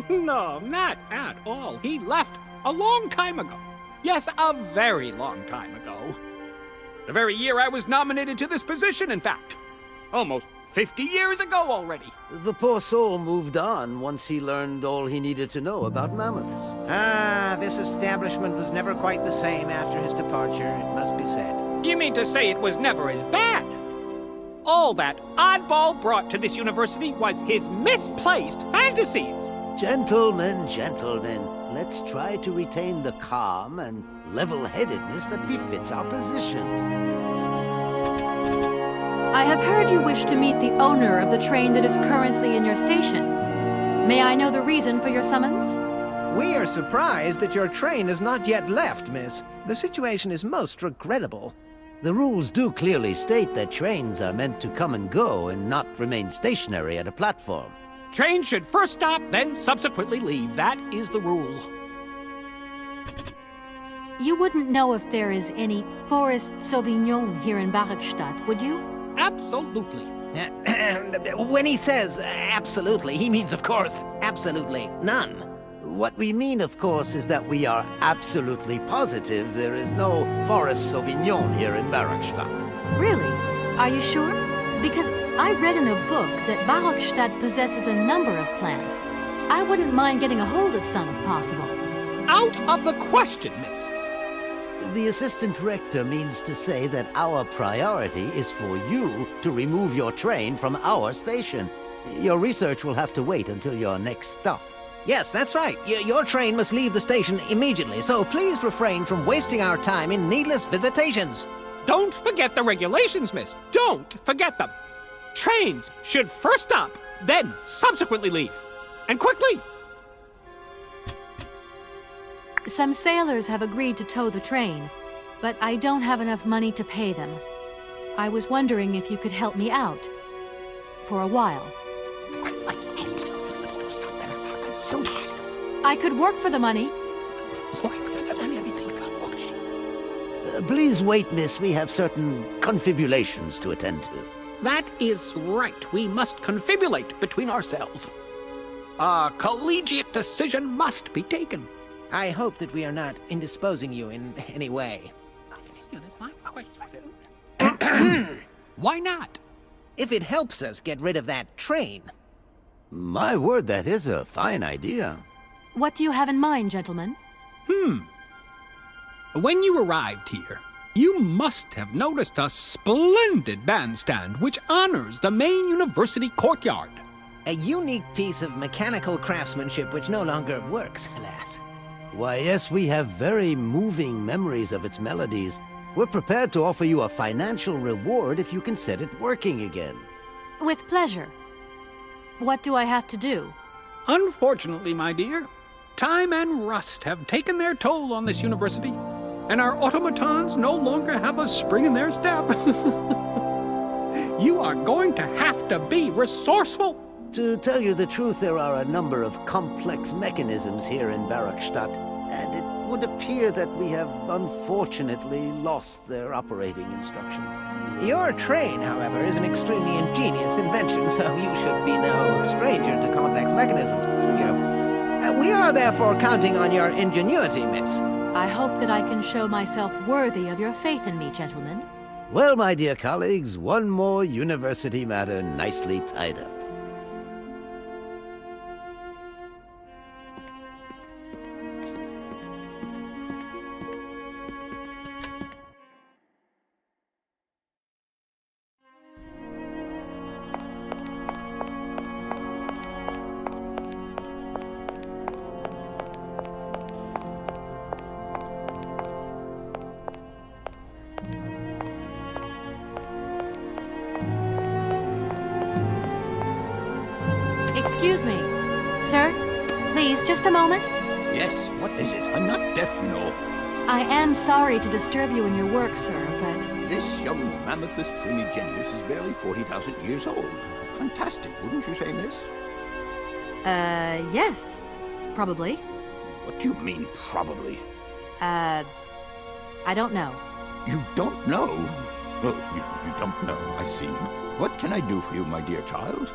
No, not at all. He left a long time ago. Yes, a very long time ago. The very year I was nominated to this position, in fact. Almost 50 years ago already. The poor soul moved on once he learned all he needed to know about mammoths. Ah, this establishment was never quite the same after his departure, it must be said. You mean to say it was never as bad? All that oddball brought to this university was his misplaced fantasies. Gentlemen, let's try to retain the calm and level-headedness that befits our position. I have heard you wish to meet the owner of the train that is currently in your station. May I know the reason for your summons? We are surprised that your train has not yet left, miss. The situation is most regrettable. The rules do clearly state that trains are meant to come and go and not remain stationary at a platform. Trains should first stop, then subsequently leave. That is the rule. You wouldn't know if there is any Forest Sauvignon here in Barakstadt, would you? Absolutely. When he says absolutely, he means, of course, absolutely none. What we mean, of course, is that we are absolutely positive there is no Forest Sauvignon here in Barakstadt. Really? Are you sure? Because I read in a book that Barakstadt possesses a number of plants. I wouldn't mind getting a hold of some if possible. Out of the question, miss. The assistant rector means to say that our priority is for you to remove your train from our station. Your research will have to wait until your next stop. Yes, that's right. Your train must leave the station immediately, so please refrain from wasting our time in needless visitations. Don't forget the regulations, miss. Don't forget them. Trains should first stop, then subsequently leave. And quickly! Some sailors have agreed to tow the train, but I don't have enough money to pay them. I was wondering if you could help me out. For a while. I could work for the money. Please wait, miss. We have certain confibulations to attend to. That is right. We must confibulate between ourselves. A collegiate decision must be taken. I hope that we are not indisposing you in any way. Why not? If it helps us get rid of that train. My word, that is a fine idea. What do you have in mind, gentlemen? When you arrived here, you must have noticed a splendid bandstand which honors the main university courtyard. A unique piece of mechanical craftsmanship which no longer works, alas. Why, yes, we have very moving memories of its melodies. We're prepared to offer you a financial reward if you can set it working again. With pleasure. What do I have to do? Unfortunately, my dear, time and rust have taken their toll on this university, and our automatons no longer have a spring in their step. You are going to have to be resourceful. To tell you the truth, there are a number of complex mechanisms here in Barakstadt, and it would appear that we have unfortunately lost their operating instructions. Your train, however, is an extremely ingenious invention, so you should be no stranger to complex mechanisms, should you? We are therefore counting on your ingenuity, miss. I hope that I can show myself worthy of your faith in me, gentlemen. Well, my dear colleagues, one more university matter nicely tied up. Excuse me. Sir, please, just a moment. Yes, what is it? I'm not deaf, you know. I am sorry to disturb you in your work, sir, but... This young mammothus primigenius is barely 40,000 years old. Fantastic, wouldn't you say, miss? Yes. Probably. What do you mean, probably? I don't know. You don't know? Oh, you don't know, I see. What can I do for you, my dear child?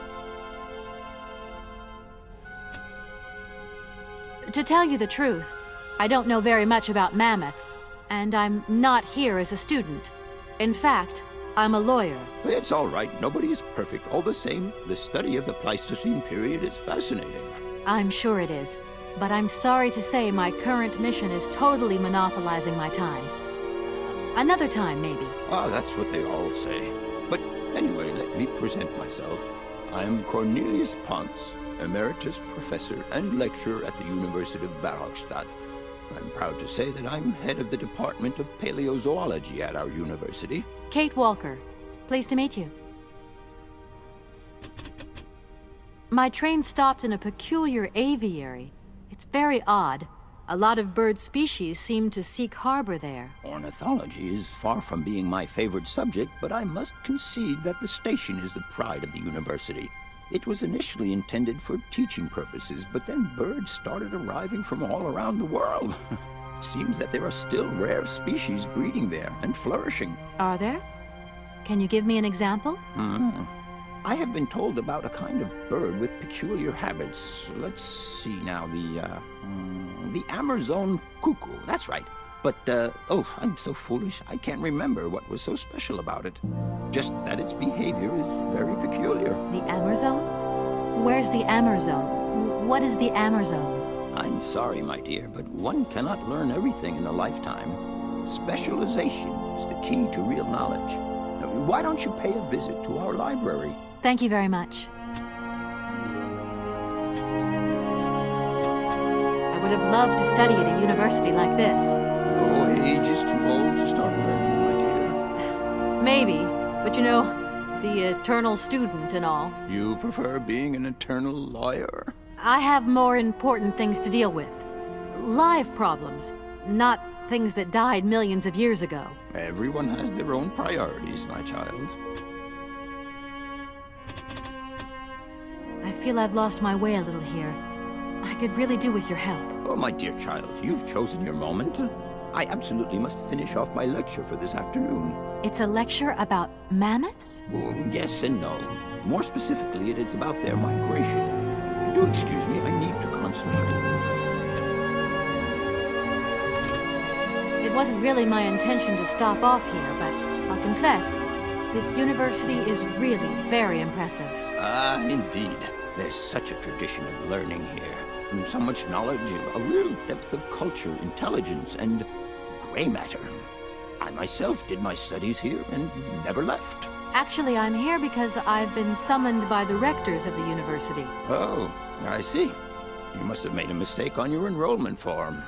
To tell you the truth, I don't know very much about mammoths, and I'm not here as a student. In fact, I'm a lawyer. It's all right. Nobody is perfect. All the same, the study of the Pleistocene period is fascinating. I'm sure it is, but I'm sorry to say my current mission is totally monopolizing my time. Another time, maybe. Ah, that's what they all say. But anyway, let me present myself. I'm Cornelius Ponce, Emeritus Professor and Lecturer at the University of Barakstadt. I'm proud to say that I'm head of the Department of Paleozoology at our university. Kate Walker. Pleased to meet you. My train stopped in a peculiar aviary. It's very odd. A lot of bird species seem to seek harbor there. Ornithology is far from being my favorite subject, but I must concede that the station is the pride of the university. It was initially intended for teaching purposes, but then birds started arriving from all around the world. It seems that there are still rare species breeding there and flourishing. Are there? Can you give me an example? I have been told about a kind of bird with peculiar habits. Let's see now, the Amazon cuckoo, that's right. But, oh, I'm so foolish, I can't remember what was so special about it. Just that its behavior is very peculiar. The Amazon? Where's the Amazon? What is the Amazon? I'm sorry, my dear, but one cannot learn everything in a lifetime. Specialization is the key to real knowledge. Why don't you pay a visit to our library? Thank you very much. I would have loved to study at a university like this. Oh, age is too old to start learning, my dear. Maybe, but you know, the eternal student and all. You prefer being an eternal lawyer? I have more important things to deal with. Live problems, not things that died millions of years ago. Everyone has their own priorities, my child. I feel I've lost my way a little here. I could really do with your help. Oh, my dear child, you've chosen your moment. I absolutely must finish off my lecture for this afternoon. It's a lecture about mammoths? Oh, yes and no. More specifically, it is about their migration. Do excuse me, I need to concentrate. It wasn't really my intention to stop off here, but I'll confess, this university is really very impressive. Ah, indeed. There's such a tradition of learning here. And so much knowledge, a real depth of culture, intelligence, and gray matter. I myself did my studies here and never left. Actually, I'm here because I've been summoned by the rectors of the university. Oh, I see. You must have made a mistake on your enrollment form.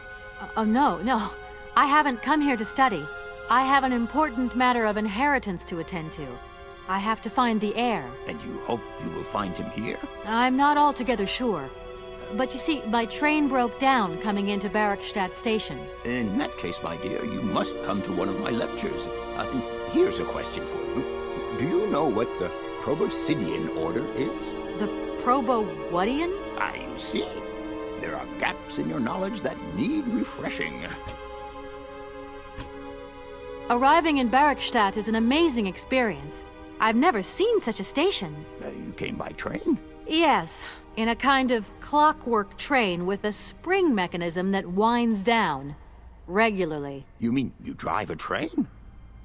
Oh, no. I haven't come here to study. I have an important matter of inheritance to attend to. I have to find the heir. And you hope you will find him here? I'm not altogether sure. But you see, my train broke down coming into Barrackstadt station. In that case, my dear, you must come to one of my lectures. Here's a question for you. Do you know what the Proboscidean order is? The Probo-whatian? I see. There are gaps in your knowledge that need refreshing. Arriving in Barrackstadt is an amazing experience. I've never seen such a station. You came by train? Yes, in a kind of clockwork train with a spring mechanism that winds down regularly. You mean you drive a train?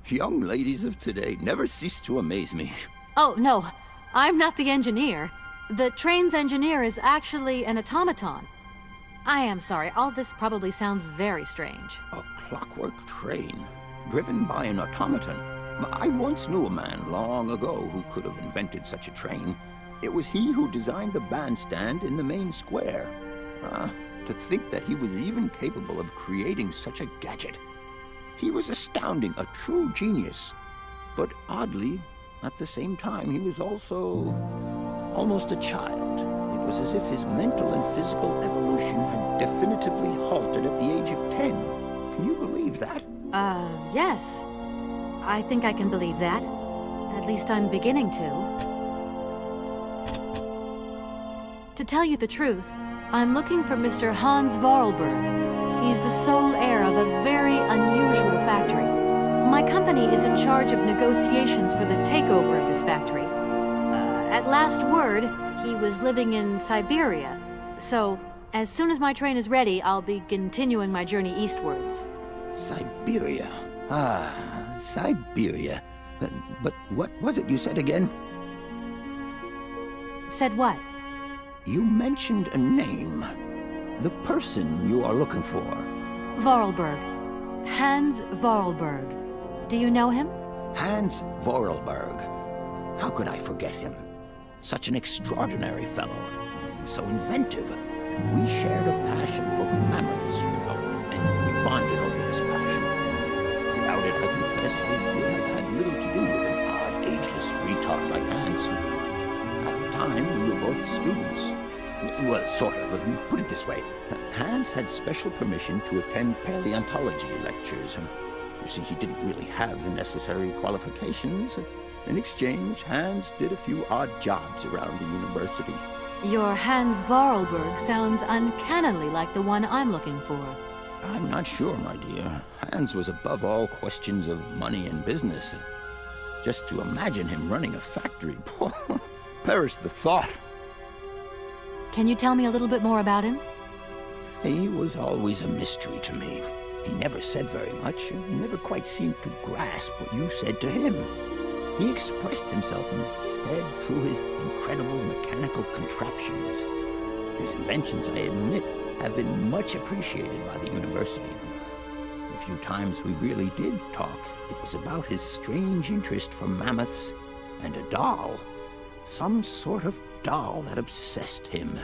Young ladies of today never cease to amaze me. Oh, no, I'm not the engineer. The train's engineer is actually an automaton. I am sorry, all this probably sounds very strange. A clockwork train, driven by an automaton. I once knew a man long ago who could have invented such a train. It was he who designed the bandstand in the main square. To think that he was even capable of creating such a gadget. He was astounding, a true genius. But oddly, at the same time, he was also almost a child. It was as if his mental and physical evolution had definitively halted at the age of 10. Can you believe that? Yes. I think I can believe that. At least I'm beginning to. To tell you the truth, I'm looking for Mr. Hans Vorarlberg. He's the sole heir of a very unusual factory. My company is in charge of negotiations for the takeover of this factory. At last word, he was living in Syberia. So, as soon as my train is ready, I'll be continuing my journey eastwards. Syberia. Syberia. But what was it you said again? Said what? You mentioned a name. The person you are looking for. Vorarlberg. Hans Vorarlberg. Do you know him? Hans Vorarlberg. How could I forget him? Such an extraordinary fellow. So inventive. We shared a passion for mammoths, you know, and we bonded over this passion. Without it, I confess, I would have had little to do with an odd, ageless retard like Hans. At the time, we were both students. Well, sort of. Put it this way. Hans had special permission to attend paleontology lectures. You see, he didn't really have the necessary qualifications. In exchange, Hans did a few odd jobs around the university. Your Hans Vorarlberg sounds uncannily like the one I'm looking for. I'm not sure, my dear. Hans was above all questions of money and business. Just to imagine him running a factory, perish the thought. Can you tell me a little bit more about him? He was always a mystery to me. He never said very much, and never quite seemed to grasp what you said to him. He expressed himself instead through his incredible mechanical contraptions. His inventions, I admit, have been much appreciated by the university. The few times we really did talk, it was about his strange interest for mammoths and a doll. Some sort of doll that obsessed him.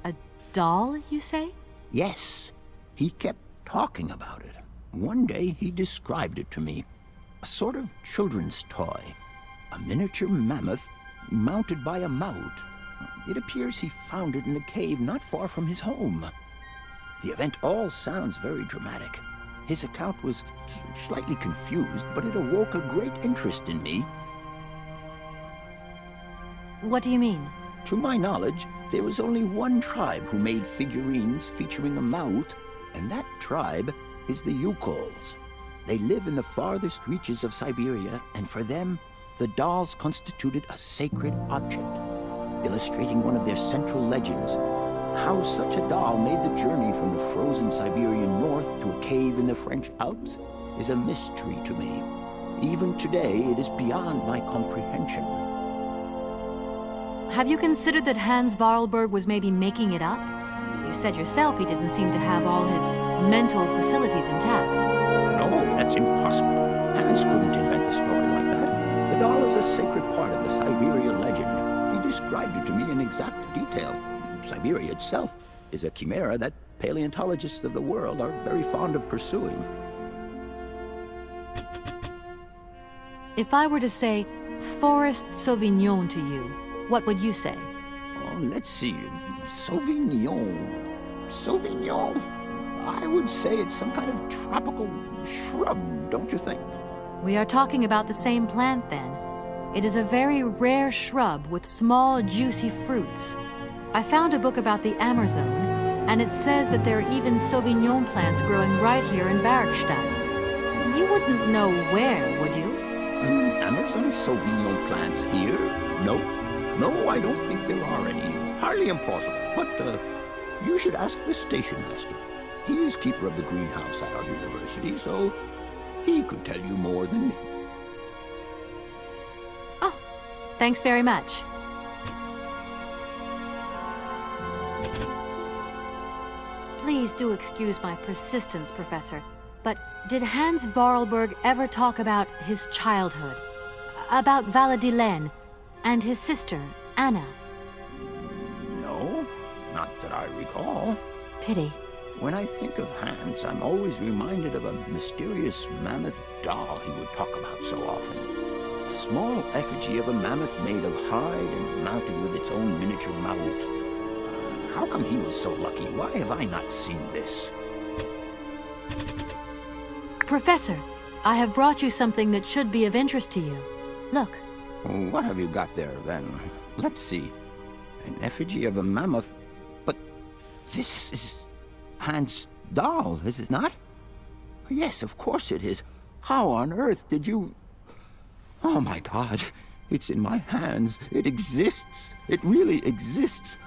A doll, you say? Yes. He kept talking about it. One day he described it to me. A sort of children's toy. A miniature mammoth mounted by a mount. It appears he found it in a cave not far from his home. The event all sounds very dramatic. His account was slightly confused, but it awoke a great interest in me. What do you mean? To my knowledge, there was only one tribe who made figurines featuring a mouth, and that tribe is the Yukols. They live in the farthest reaches of Syberia, and for them, the dolls constituted a sacred object, illustrating one of their central legends. How such a doll made the journey from the frozen Siberian north to a cave in the French Alps is a mystery to me. Even today, it is beyond my comprehension. Have you considered that Hans Vorarlberg was maybe making it up? You said yourself he didn't seem to have all his mental facilities intact. No, that's impossible. Hans couldn't invent a story like that. The doll is a sacred part of the Syberia legend. He described it to me in exact detail. Syberia itself is a chimera that paleontologists of the world are very fond of pursuing. If I were to say Forest Sauvignon to you, what would you say? Oh, let's see. Sauvignon. Sauvignon? I would say it's some kind of tropical shrub, don't you think? We are talking about the same plant, then. It is a very rare shrub with small, juicy fruits. I found a book about the Amazon, and it says that there are even Sauvignon plants growing right here in Bergstadt. You wouldn't know where, would you? Amazon Sauvignon plants here? No. No, I don't think there are any. Hardly impossible. But, you should ask the station master. He is keeper of the greenhouse at our university, so he could tell you more than me. Oh, thanks very much. Please do excuse my persistence, Professor, but did Hans Vorarlberg ever talk about his childhood? About Valadilene and his sister, Anna? No, not that I recall. Pity. When I think of Hans, I'm always reminded of a mysterious mammoth doll he would talk about so often. A small effigy of a mammoth made of hide and mounted with its own miniature mouth. How come he was so lucky? Why have I not seen this? Professor, I have brought you something that should be of interest to you. Look. What have you got there, then? Let's see. An effigy of a mammoth. But this is Hans' doll, is it not? Yes, of course it is. How on earth did you... Oh, my God. It's in my hands. It exists. It really exists.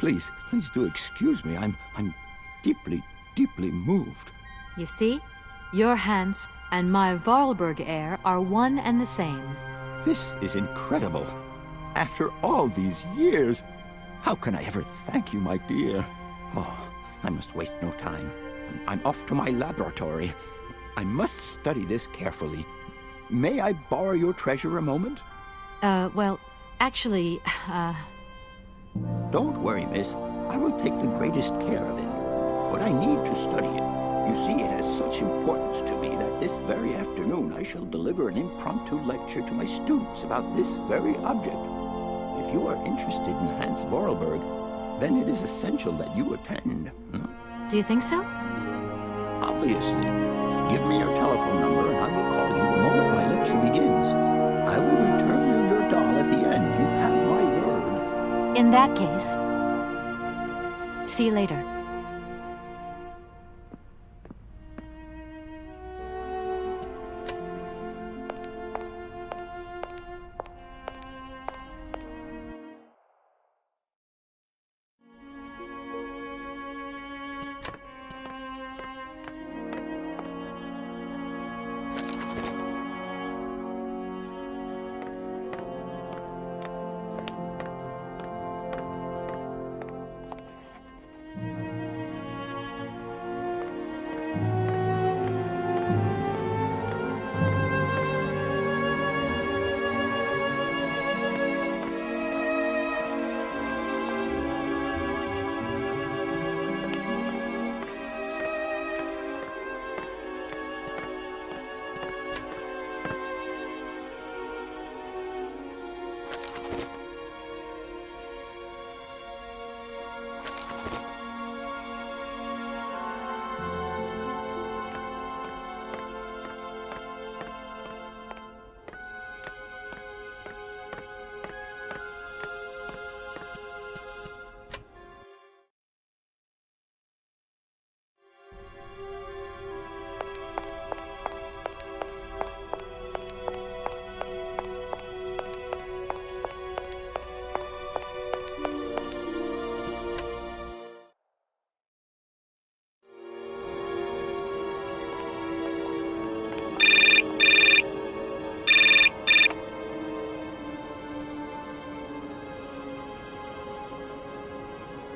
Please do excuse me. I'm deeply, deeply moved. You see? Your Hans and my Vorarlberg heir are one and the same. This is incredible. After all these years, how can I ever thank you, my dear? Oh, I must waste no time. I'm off to my laboratory. I must study this carefully. May I borrow your treasure a moment? Well, actually, Don't worry, miss. I will take the greatest care of it. But I need to study it. You see, it has such importance to me that this very afternoon I shall deliver an impromptu lecture to my students about this very object. If you are interested in Hans Vorarlberg, then it is essential that you attend. Do you think so? Obviously. Give me your telephone number and I will call you the moment my lecture begins. I will return you your doll at the end. You have my word. In that case, see you later.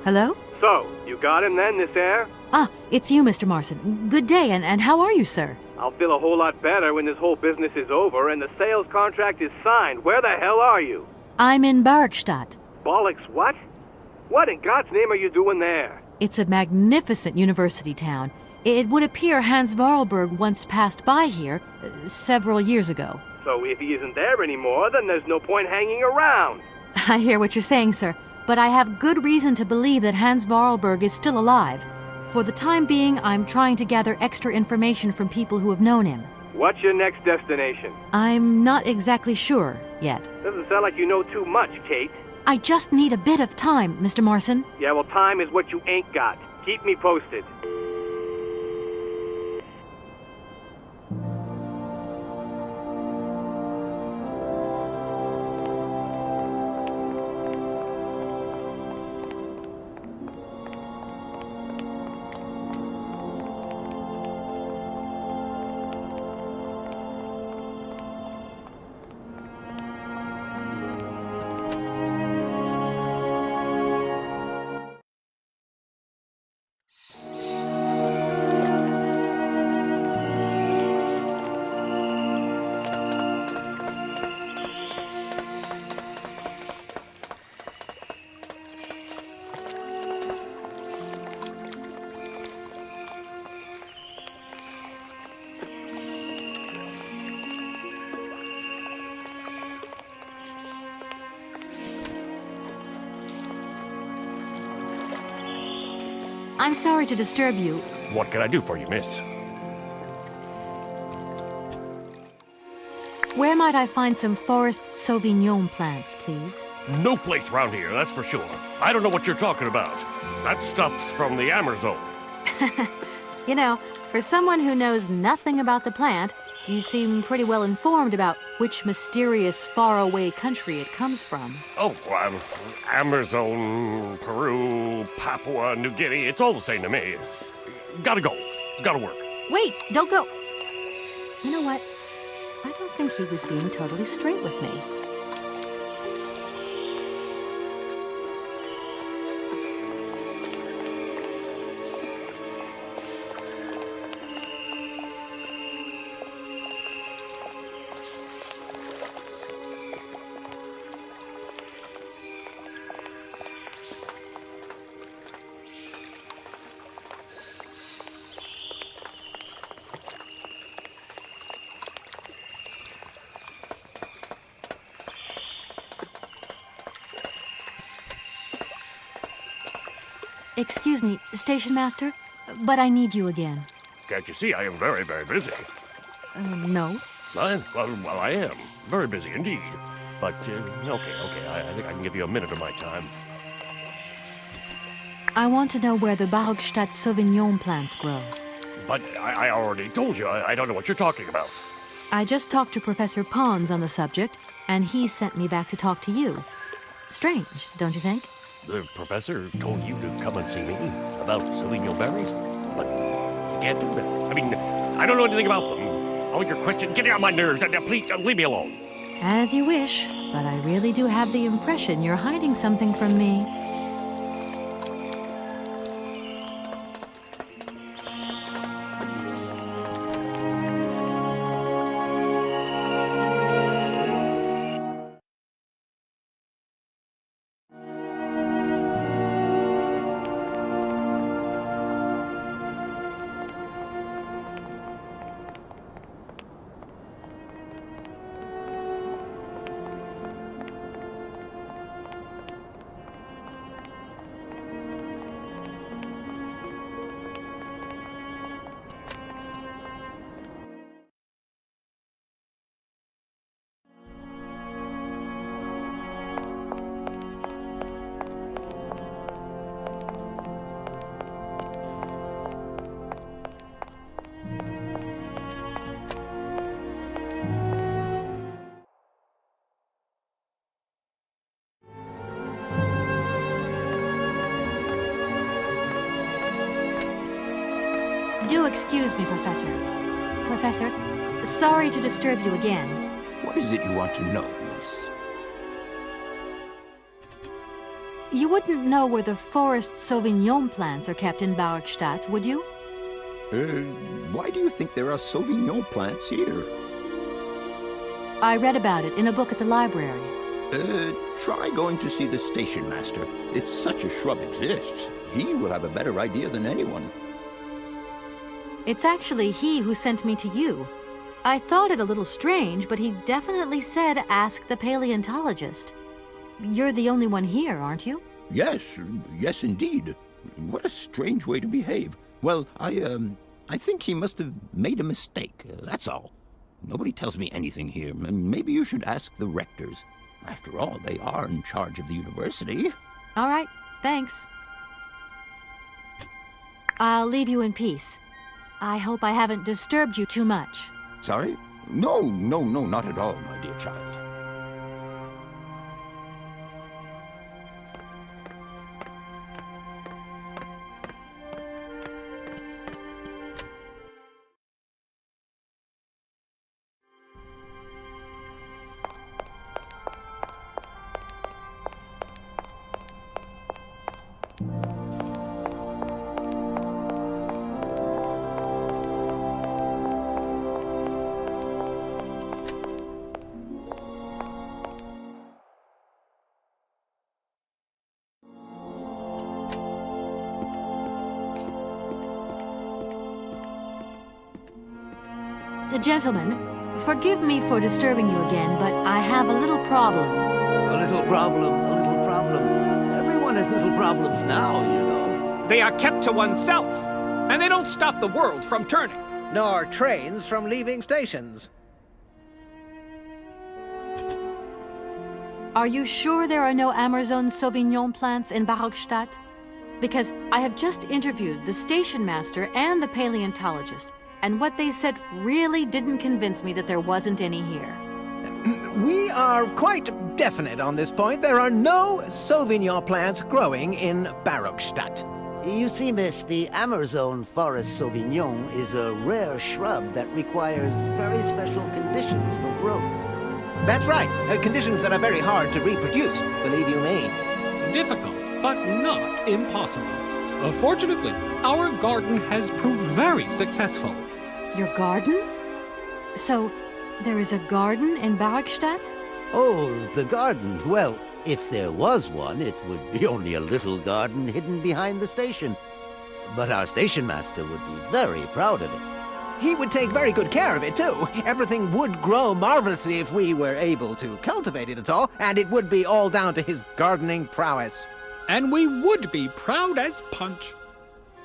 Hello? So, you got him then, this air? Ah, it's you, Mr. Marson. Good day, and how are you, sir? I'll feel a whole lot better when this whole business is over and the sales contract is signed. Where the hell are you? I'm in Barkstadt. Bollocks what? What in God's name are you doing there? It's a magnificent university town. It would appear Hans Vorarlberg once passed by here several years ago. So if he isn't there anymore, then there's no point hanging around. I hear what you're saying, sir, but I have good reason to believe that Hans Vorarlberg is still alive. For the time being, I'm trying to gather extra information from people who have known him. What's your next destination? I'm not exactly sure yet. Doesn't sound like you know too much, Kate. I just need a bit of time, Mr. Marson. Yeah, well, time is what you ain't got. Keep me posted. I'm sorry to disturb you. What can I do for you, miss? Where might I find some forest Sauvignon plants, please? No place around here, that's for sure. I don't know what you're talking about. That stuff's from the Amazon. You know, for someone who knows nothing about the plant, you seem pretty well informed about which mysterious faraway country it comes from. Oh, Amazon, Peru, Papua New Guinea, it's all the same to me. Gotta go. Gotta work. Wait, don't go. You know what? I don't think he was being totally straight with me. Excuse me, Station Master, but I need you again. Can't you see I am very, very busy? No. Well, I am. Very busy indeed. But, okay, I think I can give you a minute of my time. I want to know where the Barkstadt Sauvignon plants grow. But I already told you, I don't know what you're talking about. I just talked to Professor Pons on the subject, and he sent me back to talk to you. Strange, don't you think? The professor told you to come and see me about Sauvignon berries? But you can't do that. I mean, I don't know anything about them. All your questions, get on my nerves. Please, leave me alone. As you wish, but I really do have the impression you're hiding something from me. Do excuse me, Professor. Professor, sorry to disturb you again. What is it you want to know, miss? You wouldn't know where the forest Sauvignon plants are kept in Barkstadt, would you? Why do you think there are Sauvignon plants here? I read about it in a book at the library. Try going to see the station master. If such a shrub exists, he will have a better idea than anyone. It's actually he who sent me to you. I thought it a little strange, but he definitely said ask the paleontologist. You're the only one here, aren't you? Yes, yes indeed. What a strange way to behave. Well, I think he must have made a mistake, that's all. Nobody tells me anything here. Maybe you should ask the rectors. After all, they are in charge of the university. All right, thanks. I'll leave you in peace. I hope I haven't disturbed you too much. Sorry? No, not at all, my dear child. Gentlemen, forgive me for disturbing you again, but I have a little problem. A little problem. Everyone has little problems now, you know. They are kept to oneself, and they don't stop the world from turning. Nor trains from leaving stations. Are you sure there are no Amazon Sauvignon plants in Barkstadt? Because I have just interviewed the station master and the paleontologist, and what they said really didn't convince me that there wasn't any here. We are quite definite on this point. There are no Sauvignon plants growing in Barkstadt. You see, miss, the Amazon Forest Sauvignon is a rare shrub that requires very special conditions for growth. That's right. Conditions that are very hard to reproduce, believe you me. Difficult, but not impossible. Fortunately, our garden has proved very successful. Your garden? So, there is a garden in Barkstadt? Oh, the garden. Well, if there was one, it would be only a little garden hidden behind the station. But our station master would be very proud of it. He would take very good care of it, too. Everything would grow marvelously if we were able to cultivate it at all, and it would be all down to his gardening prowess. And we would be proud as punch.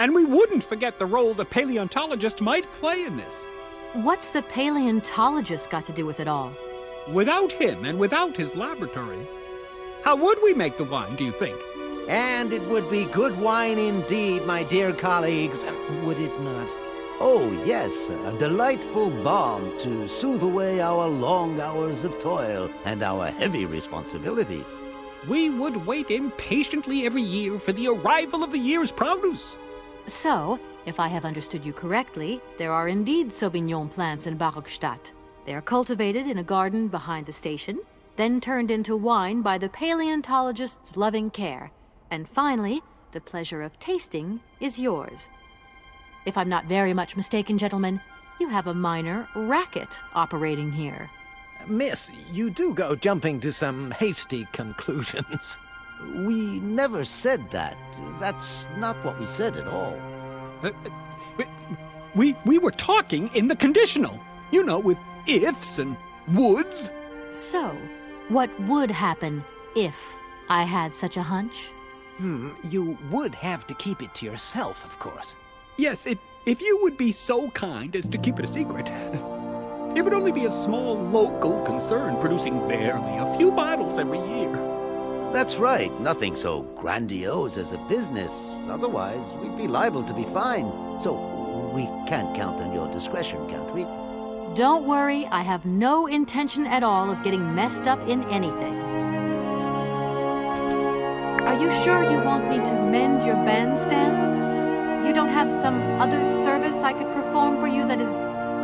And we wouldn't forget the role the paleontologist might play in this. What's the paleontologist got to do with it all? Without him and without his laboratory, how would we make the wine, do you think? And it would be good wine indeed, my dear colleagues, would it not? Oh, yes, a delightful balm to soothe away our long hours of toil and our heavy responsibilities. We would wait impatiently every year for the arrival of the year's produce. So, if I have understood you correctly, there are indeed Sauvignon plants in Barkstadt. They are cultivated in a garden behind the station, then turned into wine by the paleontologist's loving care, and finally, the pleasure of tasting is yours. If I'm not very much mistaken, gentlemen, you have a minor racket operating here. Miss, you do go jumping to some hasty conclusions. We never said that. That's not what we said at all. We were talking in the conditional. You know, with ifs and woulds. So, what would happen if I had such a hunch? You would have to keep it to yourself, of course. Yes, if you would be so kind as to keep it a secret. It would only be a small local concern producing barely a few bottles every year. That's right. Nothing so grandiose as a business. Otherwise, we'd be liable to be fined. So, we can't count on your discretion, can't we? Don't worry, I have no intention at all of getting messed up in anything. Are you sure you want me to mend your bandstand? You don't have some other service I could perform for you that is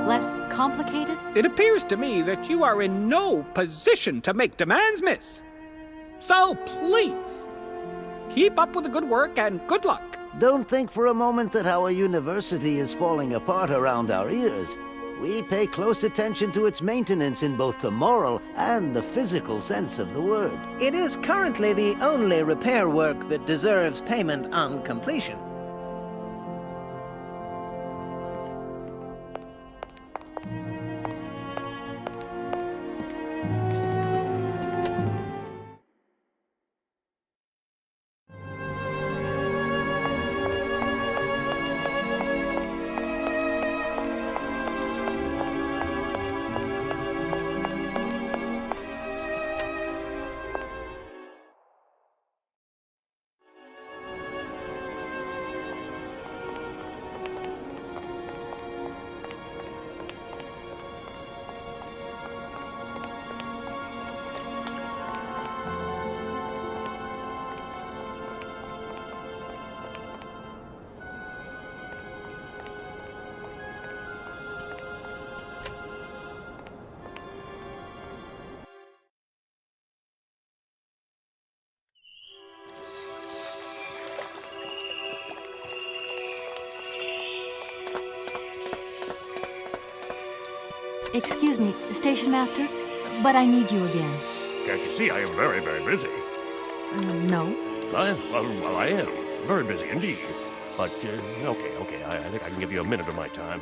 less complicated? It appears to me that you are in no position to make demands, miss. So please, Keep up with the good work and good luck. Don't think for a moment that our university is falling apart around our ears. We pay close attention to its maintenance in both the moral and the physical sense of the word. It is currently the only repair work that deserves payment on completion. Excuse me, Station Master, but I need you again. Can't you see I am very, very busy? No. Well, I am. Very busy indeed. But, okay, I think I can give you a minute of my time.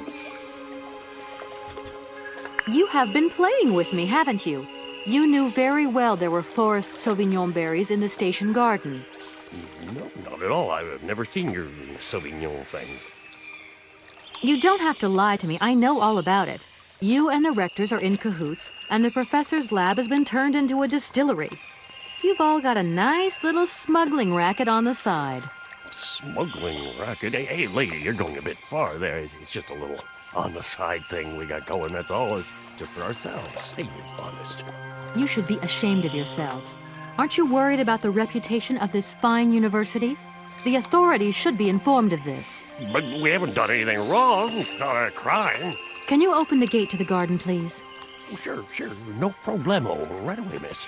You have been playing with me, haven't you? You knew very well there were forest Sauvignon berries in the station garden. No, not at all. I've never seen your Sauvignon things. You don't have to lie to me. I know all about it. You and the rectors are in cahoots, and the professor's lab has been turned into a distillery. You've all got a nice little smuggling racket on the side. Smuggling racket? Hey, lady, you're going a bit far there. It's just a little on-the-side thing we got going, that's all. It's just for ourselves. Hey, you're honest. You should be ashamed of yourselves. Aren't you worried about the reputation of this fine university? The authorities should be informed of this. But we haven't done anything wrong. It's not a crime. Can you open the gate to the garden, please? Oh, sure. No problemo. Right away, miss.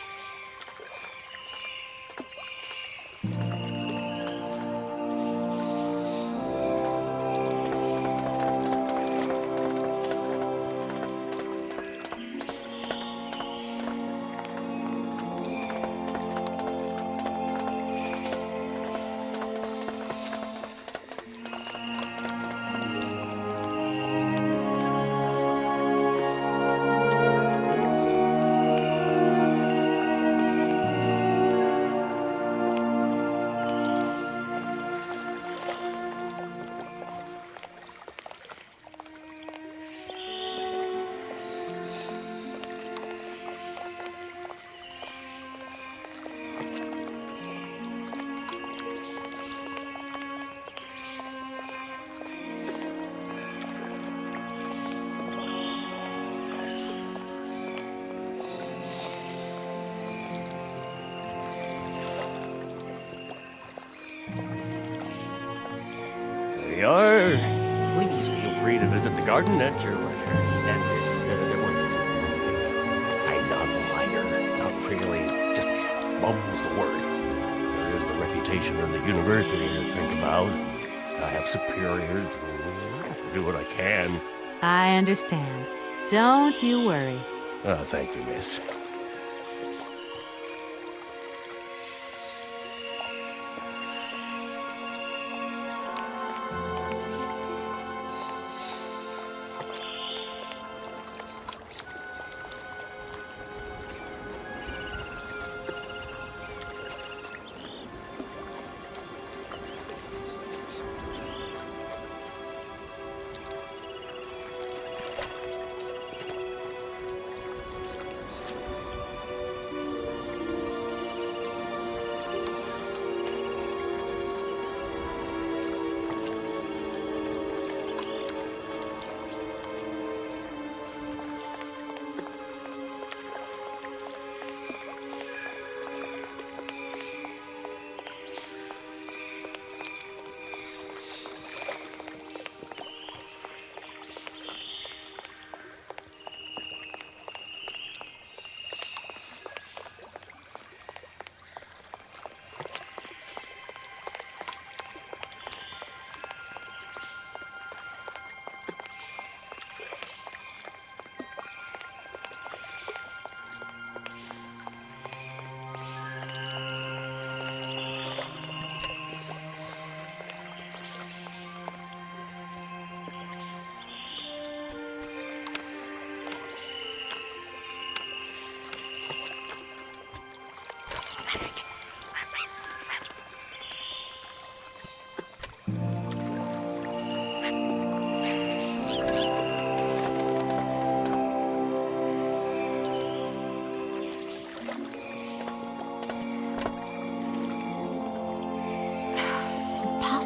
There you are. Please feel free to visit the garden at your leisure. And there was I'm not a liar. Not really. Just mum's the word. There is the reputation of the university to think about. I have superiors. I have to do what I can. I understand. Don't you worry. Thank you, miss.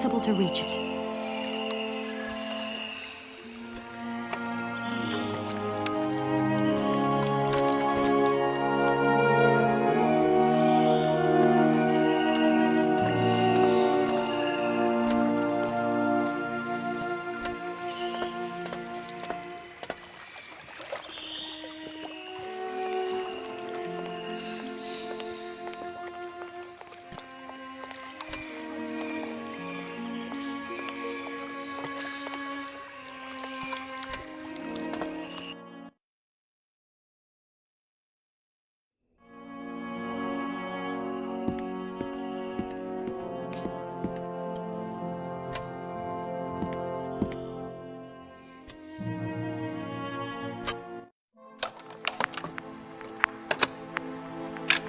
impossible to reach it.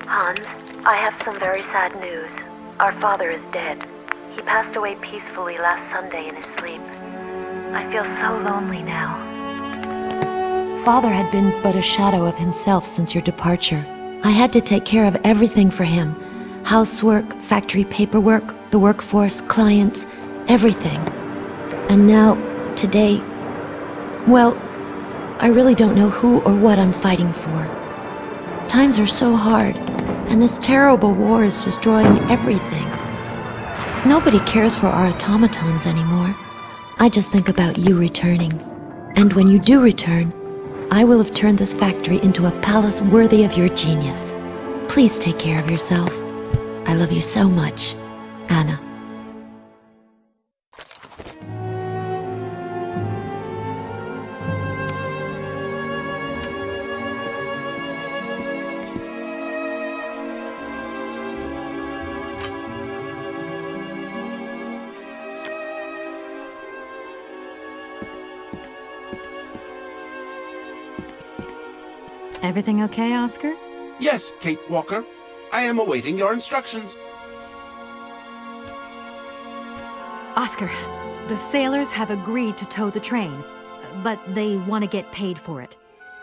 Hans, I have some very sad news. Our father is dead. He passed away peacefully last Sunday in his sleep. I feel so lonely now. Father had been but a shadow of himself since your departure. I had to take care of everything for him. Housework, factory paperwork, the workforce, clients, everything. And now, today, well, I really don't know who or what I'm fighting for. Times are so hard, and this terrible war is destroying everything. Nobody cares for our automatons anymore. I just think about you returning. And when you do return, I will have turned this factory into a palace worthy of your genius. Please take care of yourself. I love you so much, Anna. Everything okay, Oscar? Yes, Kate Walker. I am awaiting your instructions. Oscar, the sailors have agreed to tow the train, but they want to get paid for it.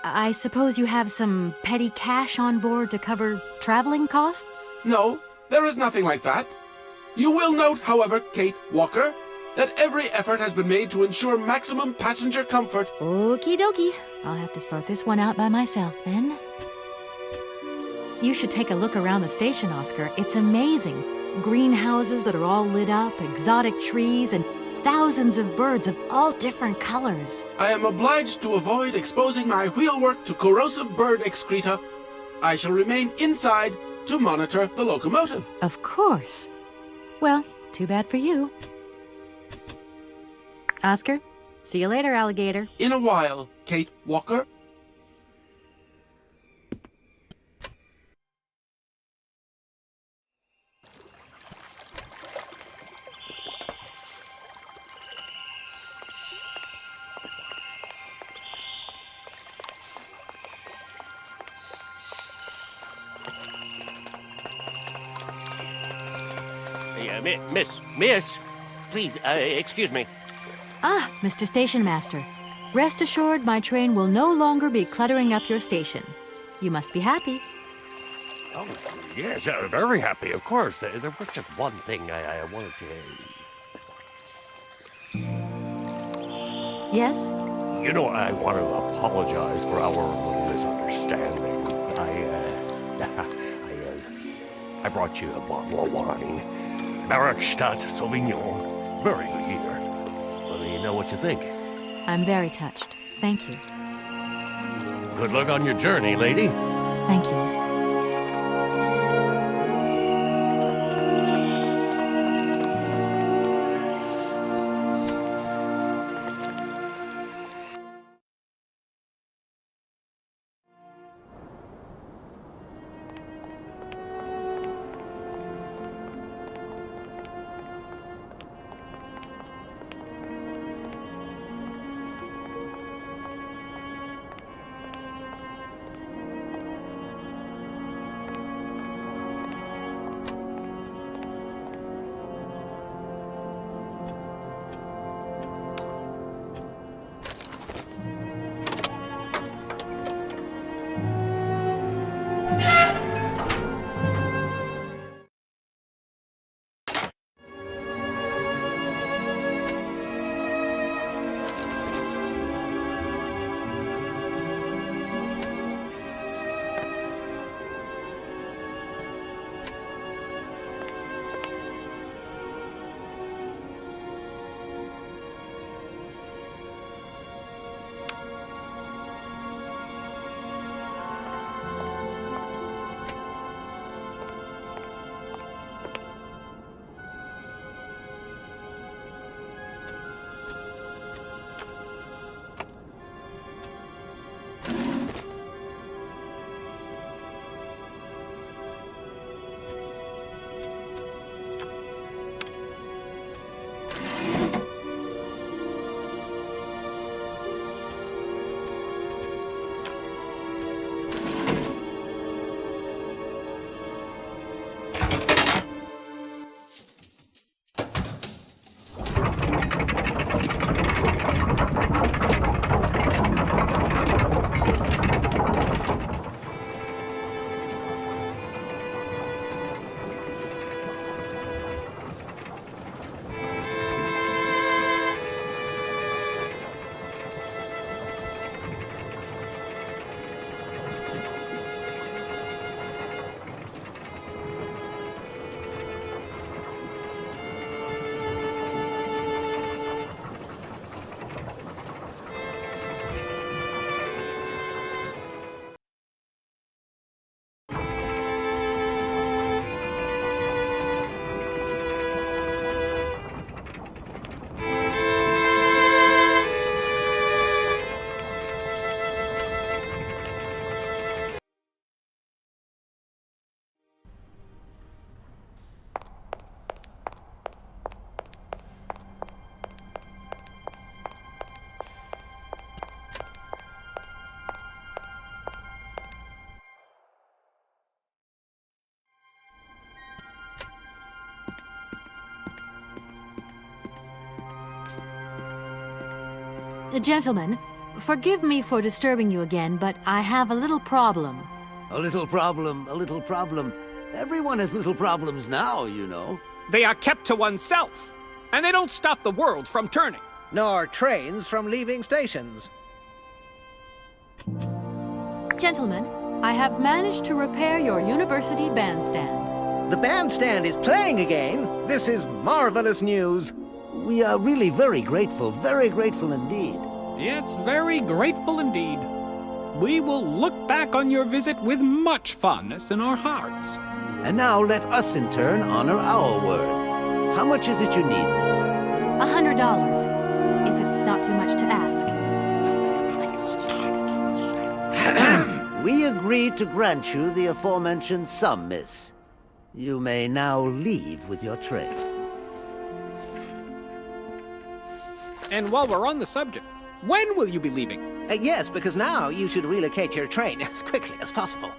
I suppose you have some petty cash on board to cover traveling costs? No, there is nothing like that. You will note, however, Kate Walker, that every effort has been made to ensure maximum passenger comfort. Okie dokie. I'll have to sort this one out by myself, then. You should take a look around the station, Oscar. It's amazing. Greenhouses that are all lit up, exotic trees, and thousands of birds of all different colors. I am obliged to avoid exposing my wheelwork to corrosive bird excreta. I shall remain inside to monitor the locomotive. Of course. Well, too bad for you. Oscar, see you later, alligator. In a while, Kate Walker. Miss, please, excuse me. Ah, Mr. Station Master. Rest assured my train will no longer be cluttering up your station. You must be happy. Oh, yes, very happy, of course. There was just one thing I wanted to... Yes? You know, I want to apologize for our little misunderstanding. I brought you a bottle of wine. Microids Sauvignon. Very good year. Let me know what you think. I'm very touched. Thank you. Good luck on your journey, lady. Thank you. Gentlemen, forgive me for disturbing you again, but I have a little problem. A little problem, a little problem. Everyone has little problems now, you know. They are kept to oneself, and they don't stop the world from turning. Nor trains from leaving stations. Gentlemen, I have managed to repair your university bandstand. The bandstand is playing again? This is marvelous news. We are really very grateful indeed. Yes, very grateful indeed. We will look back on your visit with much fondness in our hearts. And now let us in turn honor our word. How much is it you need, miss? $100, if it's not too much to ask. We agree to grant you the aforementioned sum, miss. You may now leave with your tray. And while we're on the subject, when will you be leaving? Yes, because now you should relocate your train as quickly as possible.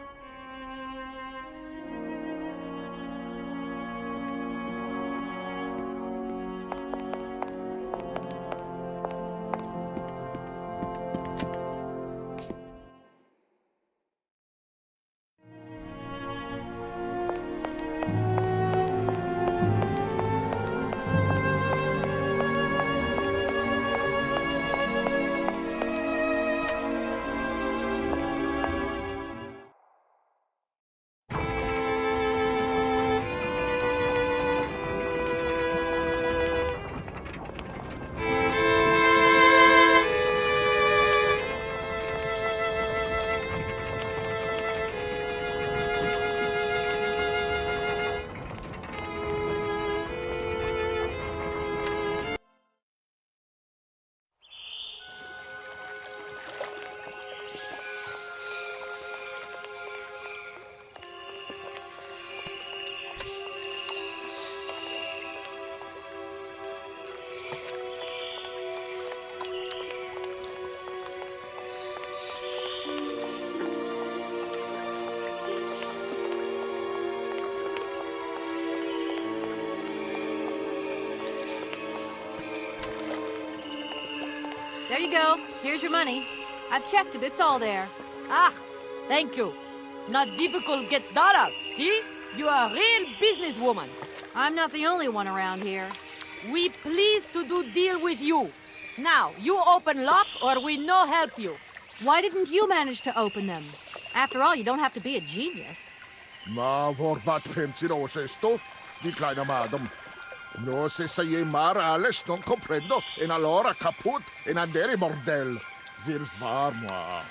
There you go. Here's your money. I've checked it. It's all there. Ah, thank you. Not difficult get dollar. See? You are a real businesswoman. I'm not the only one around here. We pleased to do deal with you. Now, you open lock or we no help you. Why didn't you manage to open them? After all, you don't have to be a genius. Ma vorbat pensiro esto, di kleiner madam. No se sei mar alles non comprendo, en allora kaput en andere bordel. Wir war moi.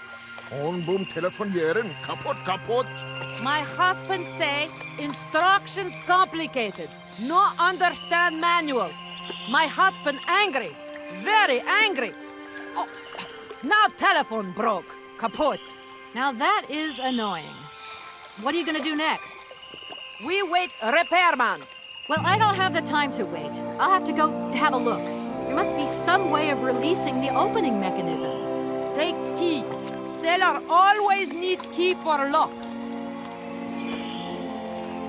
On boom telefonieren, kaput. My husband say instructions complicated. No understand manual. My husband angry. Very angry. Oh, now telephone broke. Kaput. Now that is annoying. What are you going to do next? We wait repairman. Well, I don't have the time to wait. I'll have to go have a look. There must be some way of releasing the opening mechanism. Take key. Sailor always need key for lock.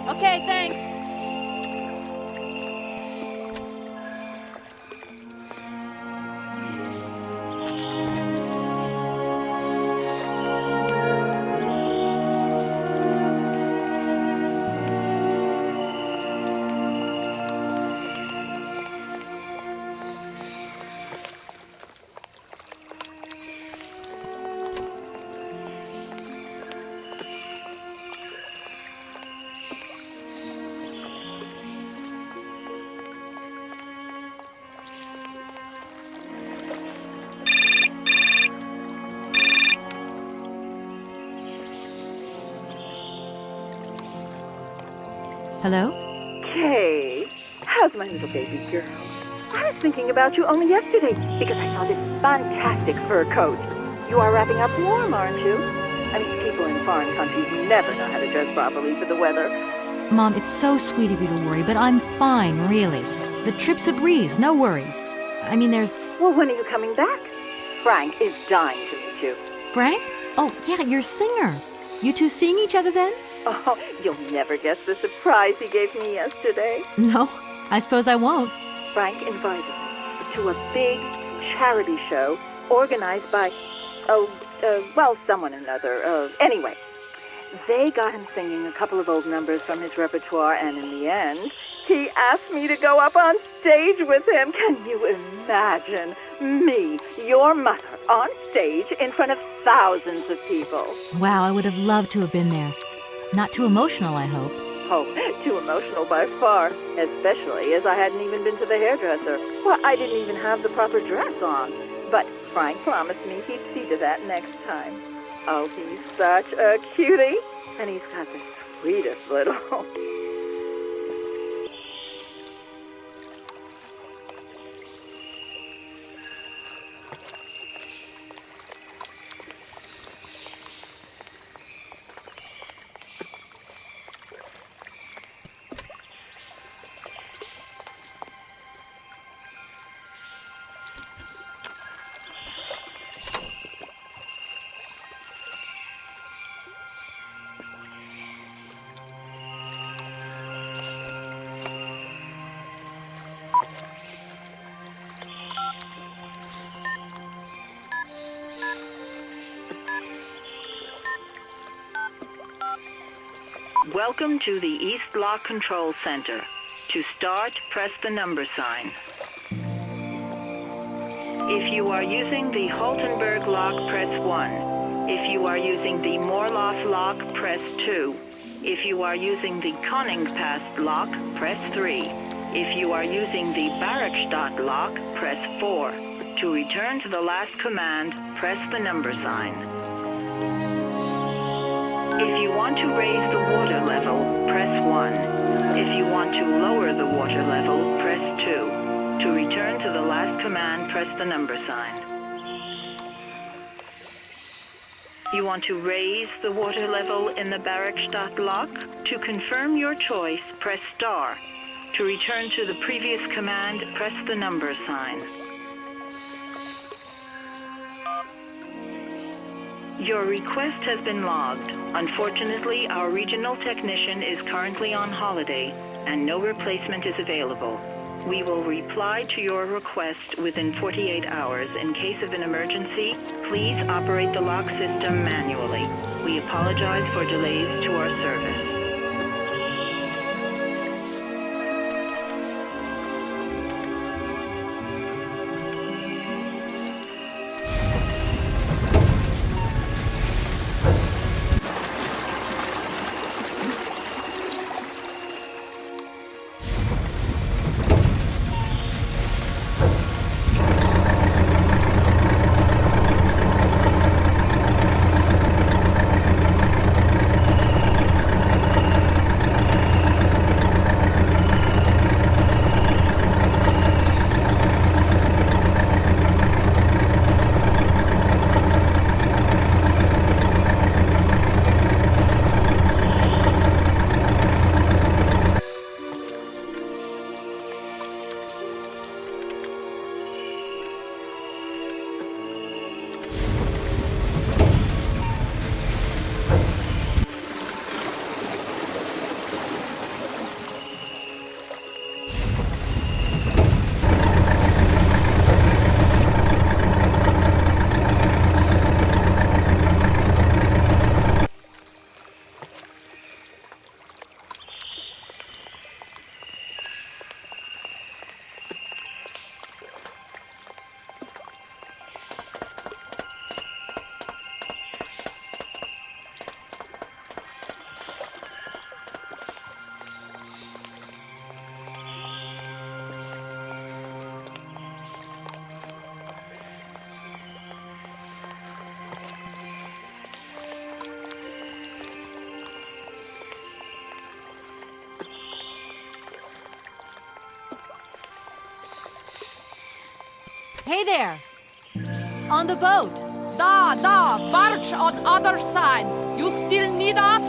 Okay, thanks. Hello? Kay, how's my little baby girl? I was thinking about you only yesterday because I saw this fantastic fur coat. You are wrapping up warm, aren't you? I mean, people in foreign countries never know how to dress properly for the weather. Mom, it's so sweet of you to worry, but I'm fine, really. The trip's a breeze, no worries. I mean, there's... Well, when are you coming back? Frank is dying to meet you. Frank? Oh, yeah, your singer. You two seeing each other then? Oh, you'll never guess the surprise he gave me yesterday. No, I suppose I won't. Frank invited me to a big charity show organized by, someone or another. Anyway, they got him singing a couple of old numbers from his repertoire, and in the end, he asked me to go up on stage with him. Can you imagine me, your mother, on stage in front of thousands of people? Wow, I would have loved to have been there. Not too emotional, I hope. Oh, too emotional by far, especially as I hadn't even been to the hairdresser. Well, I didn't even have the proper dress on. But Frank promised me he'd see to that next time. Oh, he's such a cutie, and he's got the sweetest little... Welcome to the East Lock Control Center. To start, press the number sign. If you are using the Holtenberg lock, press 1. If you are using the Morloff lock, press 2. If you are using the Koningpass lock, press 3. If you are using the Barakstadt lock, press 4. To return to the last command, press the number sign. If you want to raise the water level, press 1. If you want to lower the water level, press 2. To return to the last command, press the number sign. You want to raise the water level in the Barakstadt lock? To confirm your choice, press star. To return to the previous command, press the number sign. Your request has been logged. Unfortunately, our regional technician is currently on holiday, and no replacement is available. We will reply to your request within 48 hours. In case of an emergency, please operate the lock system manually. We apologize for delays to our service. Hey there! On the boat! Barge on other side! You still need us?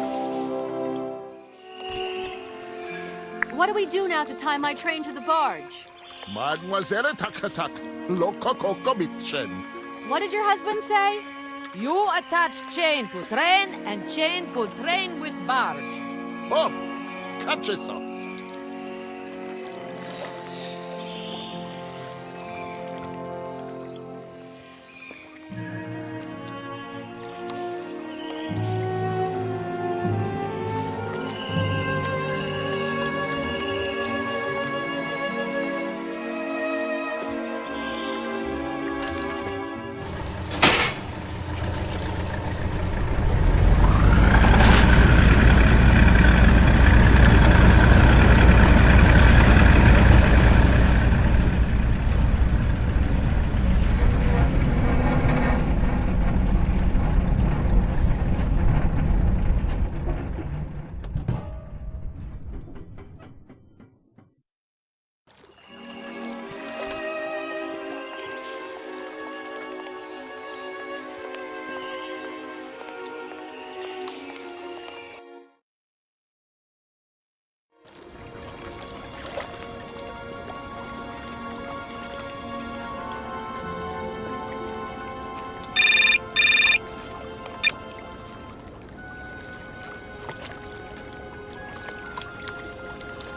What do we do now to tie my train to the barge? Mademoiselle Takatak, Loka Coco Mitchen. What did your husband say? You attach chain to train and chain to train with barge. Oh, catch it up.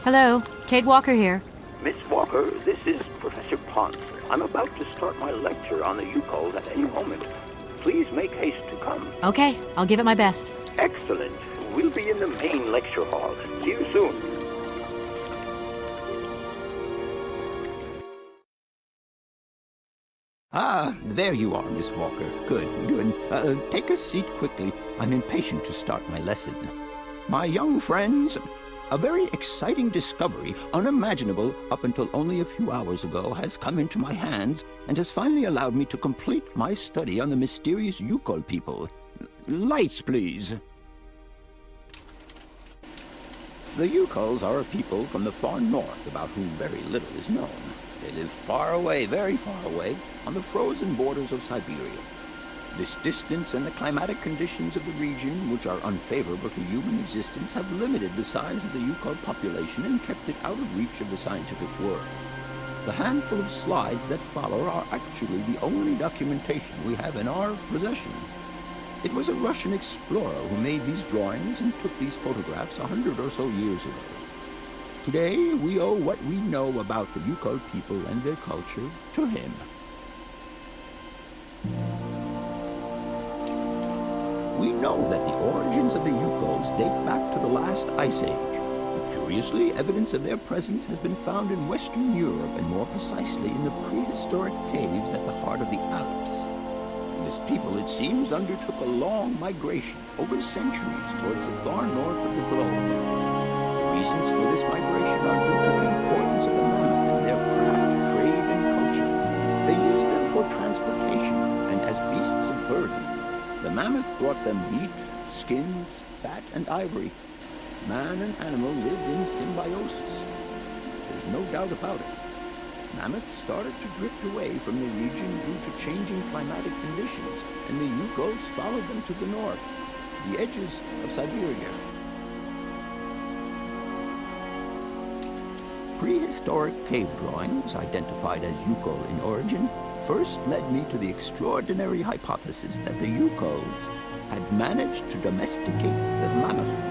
Hello, Kate Walker here. Miss Walker, this is Professor Pons. I'm about to start my lecture on the Yukols at any moment. Please make haste to come. Okay, I'll give it my best. Excellent. We'll be in the main lecture hall. See you soon. Ah, there you are, Miss Walker. Good, good. Take a seat quickly. I'm impatient to start my lesson. My young friends, a very exciting discovery, unimaginable up until only a few hours ago, has come into my hands and has finally allowed me to complete my study on the mysterious Yukol people. Lights, please. The Yukols are a people from the far north about whom very little is known. They live far away, very far away, on the frozen borders of Syberia. This distance and the climatic conditions of the region, which are unfavorable to human existence, have limited the size of the Yukol population and kept it out of reach of the scientific world. The handful of slides that follow are actually the only documentation we have in our possession. It was a Russian explorer who made these drawings and took these photographs 100 or so years ago. Today, we owe what we know about the Yukol people and their culture to him. We know that the origins of the Yukols date back to the last Ice Age. Curiously, evidence of their presence has been found in Western Europe, and more precisely in the prehistoric caves at the heart of the Alps. This people, it seems, undertook a long migration over centuries towards the far north of the globe. The reasons for this migration are due to the importance of the mammoth in their craft, trade, and culture. They used them for transportation and as beasts of burden. The mammoth brought them meat, skins, fat, and ivory. Man and animal lived in symbiosis. There's no doubt about it. Mammoths started to drift away from the region due to changing climatic conditions, and the Yukols followed them to the north, to the edges of Syberia. Prehistoric cave drawings, identified as Yukol in origin, first led me to the extraordinary hypothesis that the Yukols had managed to domesticate the mammoth.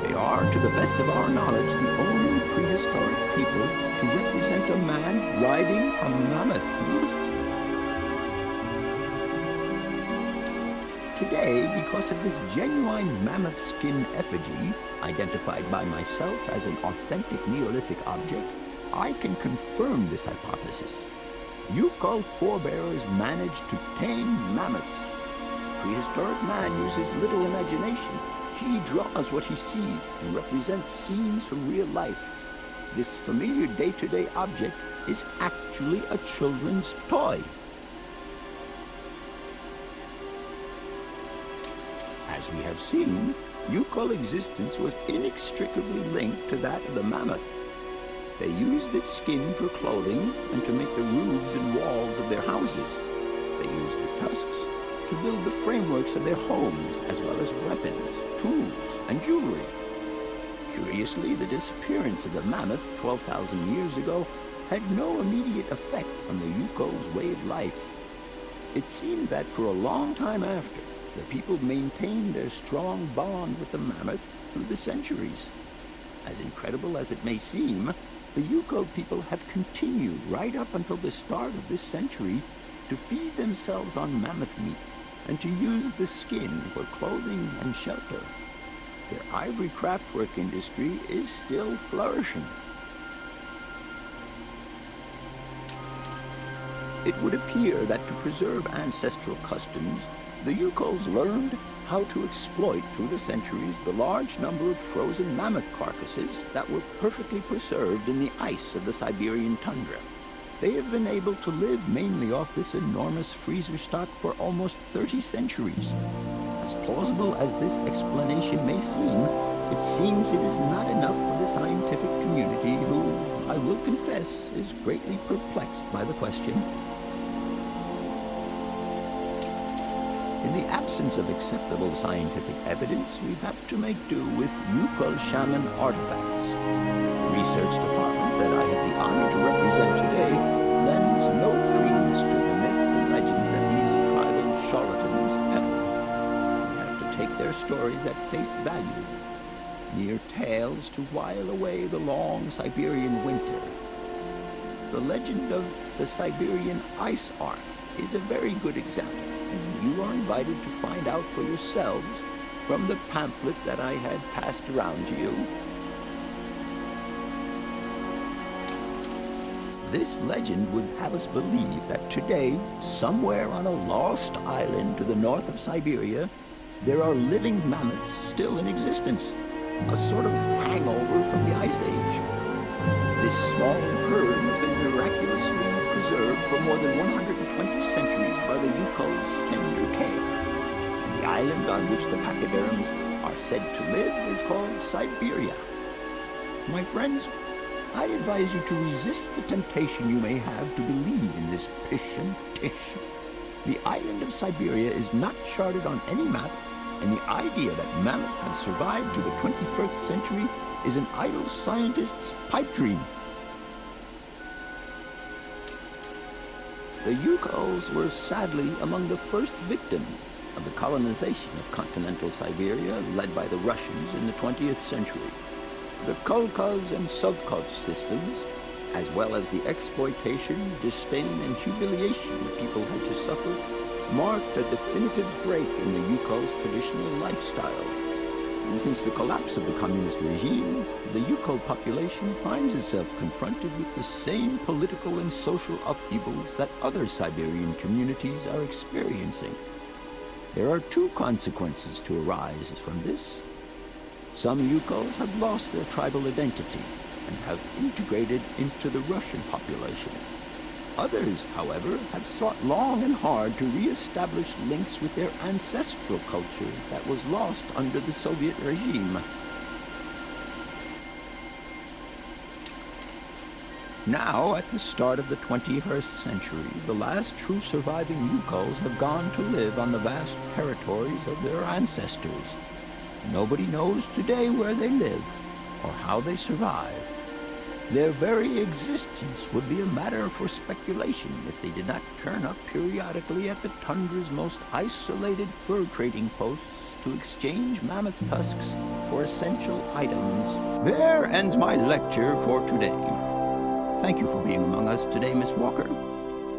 They are, to the best of our knowledge, the only prehistoric people to represent a man riding a mammoth. Today, because of this genuine mammoth skin effigy, identified by myself as an authentic Neolithic object, I can confirm this hypothesis. Yukol forebears managed to tame mammoths. Prehistoric man uses little imagination. He draws what he sees and represents scenes from real life. This familiar day-to-day object is actually a children's toy. As we have seen, Yukol existence was inextricably linked to that of the mammoth. They used its skin for clothing and to make the roofs and walls of their houses. They used the tusks to build the frameworks of their homes, as well as weapons, tools, and jewelry. Curiously, the disappearance of the mammoth 12,000 years ago had no immediate effect on the Yukol's way of life. It seemed that for a long time after, the people maintained their strong bond with the mammoth through the centuries. As incredible as it may seem, the Yukol people have continued right up until the start of this century to feed themselves on mammoth meat and to use the skin for clothing and shelter. Their ivory craftwork industry is still flourishing. It would appear that to preserve ancestral customs, the Yukols learned how to exploit through the centuries the large number of frozen mammoth carcasses that were perfectly preserved in the ice of the Siberian tundra. They have been able to live mainly off this enormous freezer stock for almost 30 centuries. As plausible as this explanation may seem, it seems it is not enough for the scientific community who, I will confess, is greatly perplexed by the question. In the absence of acceptable scientific evidence, we have to make do with Yukol shaman artifacts. The research department that I have the honor to represent today lends no credence to the myths and legends that these tribal charlatans peddle. We have to take their stories at face value. mere tales to while away the long Siberian winter. The legend of the Siberian Ice Ark is a very good example, and you are invited to find out for yourselves from the pamphlet that I had passed around to you. This legend would have us believe that today, somewhere on a lost island to the north of Syberia, there are living mammoths still in existence, a sort of hangover from the Ice Age. This small herd has been miraculously preserved for more than 120 centuries by the Yukol's tender care. And the island on which the pachyderms are said to live is called Syberia. My friends, I advise you to resist the temptation you may have to believe in this pish and tish. The island of Syberia is not charted on any map, and the idea that mammoths have survived to the 21st century is an idle scientist's pipe dream. The Yukols were sadly among the first victims of the colonization of continental Siberia led by the Russians in the 20th century. The Kolkhoz and Sovkhoz systems, as well as the exploitation, disdain, and humiliation the people had to suffer, marked a definitive break in the Yukol's traditional lifestyle. And since the collapse of the communist regime, the Yukol population finds itself confronted with the same political and social upheavals that other Siberian communities are experiencing. There are two consequences to arise from this. Some Yukols have lost their tribal identity and have integrated into the Russian population. Others, however, have sought long and hard to re-establish links with their ancestral culture that was lost under the Soviet regime. Now, at the start of the 21st century, the last true surviving Yukols have gone to live on the vast territories of their ancestors. Nobody knows today where they live or how they survive. Their very existence would be a matter for speculation if they did not turn up periodically at the tundra's most isolated fur trading posts to exchange mammoth tusks for essential items. There ends my lecture for today. Thank you for being among us today, Miss Walker.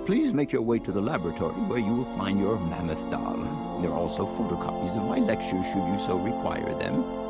Please make your way to the laboratory where you will find your mammoth doll. There are also photocopies of my lectures should you so require them.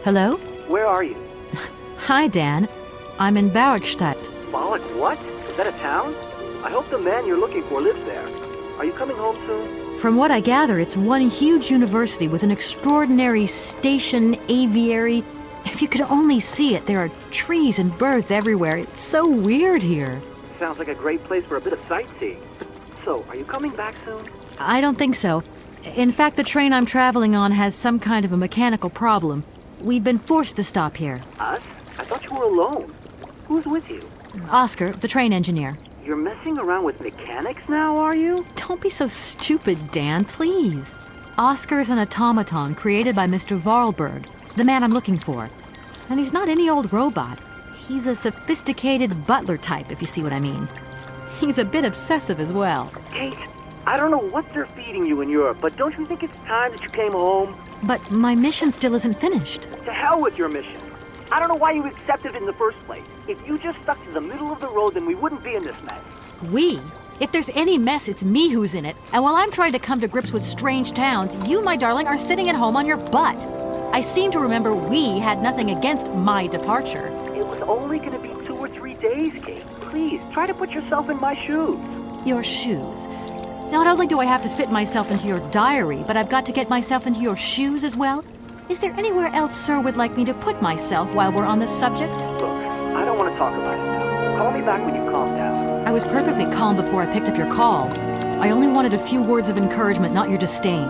Hello? Where are you? Hi, Dan. I'm in Barrickstadt. Bollock, what? Is that a town? I hope the man you're looking for lives there. Are you coming home soon? From what I gather, it's one huge university with an extraordinary station aviary. If you could only see it, there are trees and birds everywhere. It's so weird here. Sounds like a great place for a bit of sightseeing. So, are you coming back soon? I don't think so. In fact, the train I'm traveling on has some kind of a mechanical problem. We've been forced to stop here. Us? I thought you were alone. Who's with you? Oscar, the train engineer. You're messing around with mechanics now, are you? Don't be so stupid, Dan, please. Oscar is an automaton created by Mr. Vorarlberg, the man I'm looking for. And he's not any old robot. He's a sophisticated butler type, if you see what I mean. He's a bit obsessive as well. Kate, I don't know what they're feeding you in Europe, but don't you think it's time that you came home? But my mission still isn't finished. To hell with your mission. I don't know why you accepted it in the first place. If you just stuck to the middle of the road, then we wouldn't be in this mess. We? If there's any mess, it's me who's in it. And while I'm trying to come to grips with strange towns, you, my darling, are sitting at home on your butt. I seem to remember we had nothing against my departure. It was only going to be 2 or 3 days, Kate. Please, try to put yourself in my shoes. Your shoes. Not only do I have to fit myself into your diary, but I've got to get myself into your shoes as well? Is there anywhere else Sir would like me to put myself while we're on this subject? Look, I don't want to talk about it now. Call me back when you calm down. I was perfectly calm before I picked up your call. I only wanted a few words of encouragement, not your disdain.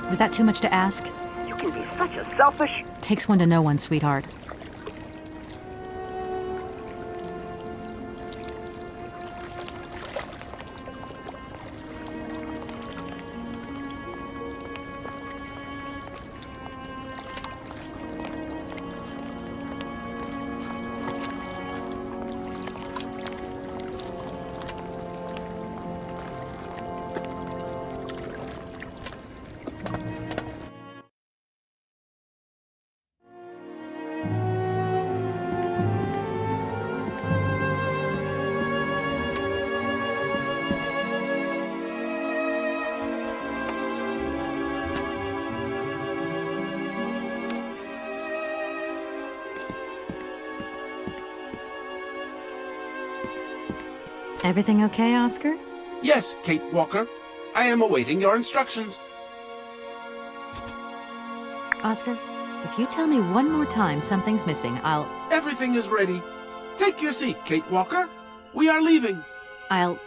Was that too much to ask? You can be such a selfish... Takes one to know one, sweetheart. Everything okay, Oscar? Yes, Kate Walker. I am awaiting your instructions. Oscar, if you tell me one more time something's missing, I'll... Everything is ready. Take your seat, Kate Walker. We are leaving. I'll...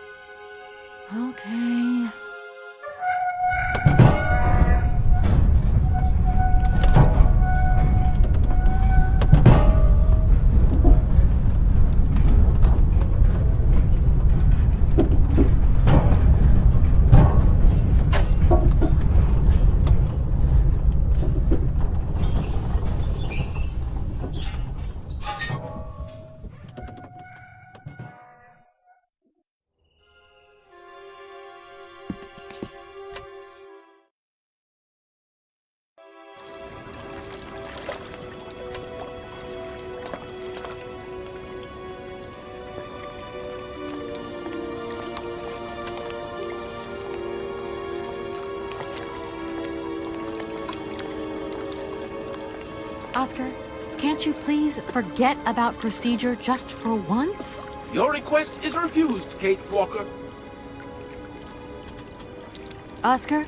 Okay... Oscar, can't you please forget about procedure just for once? Your request is refused, Kate Walker. Oscar,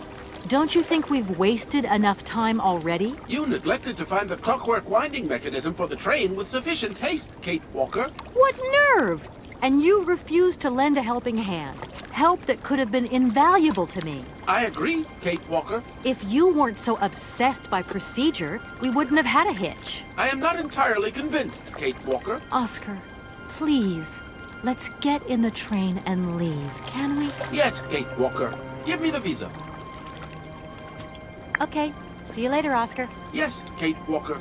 don't you think we've wasted enough time already? You neglected to find the clockwork winding mechanism for the train with sufficient haste, Kate Walker. What nerve! And you refused to lend a helping hand. Help that could have been invaluable to me. I agree, Kate Walker. If you weren't so obsessed by procedure, we wouldn't have had a hitch. I am not entirely convinced, Kate Walker. Oscar, please, let's get in the train and leave, can we? Yes, Kate Walker. Give me the visa. Okay. See you later, Oscar. Yes, Kate Walker.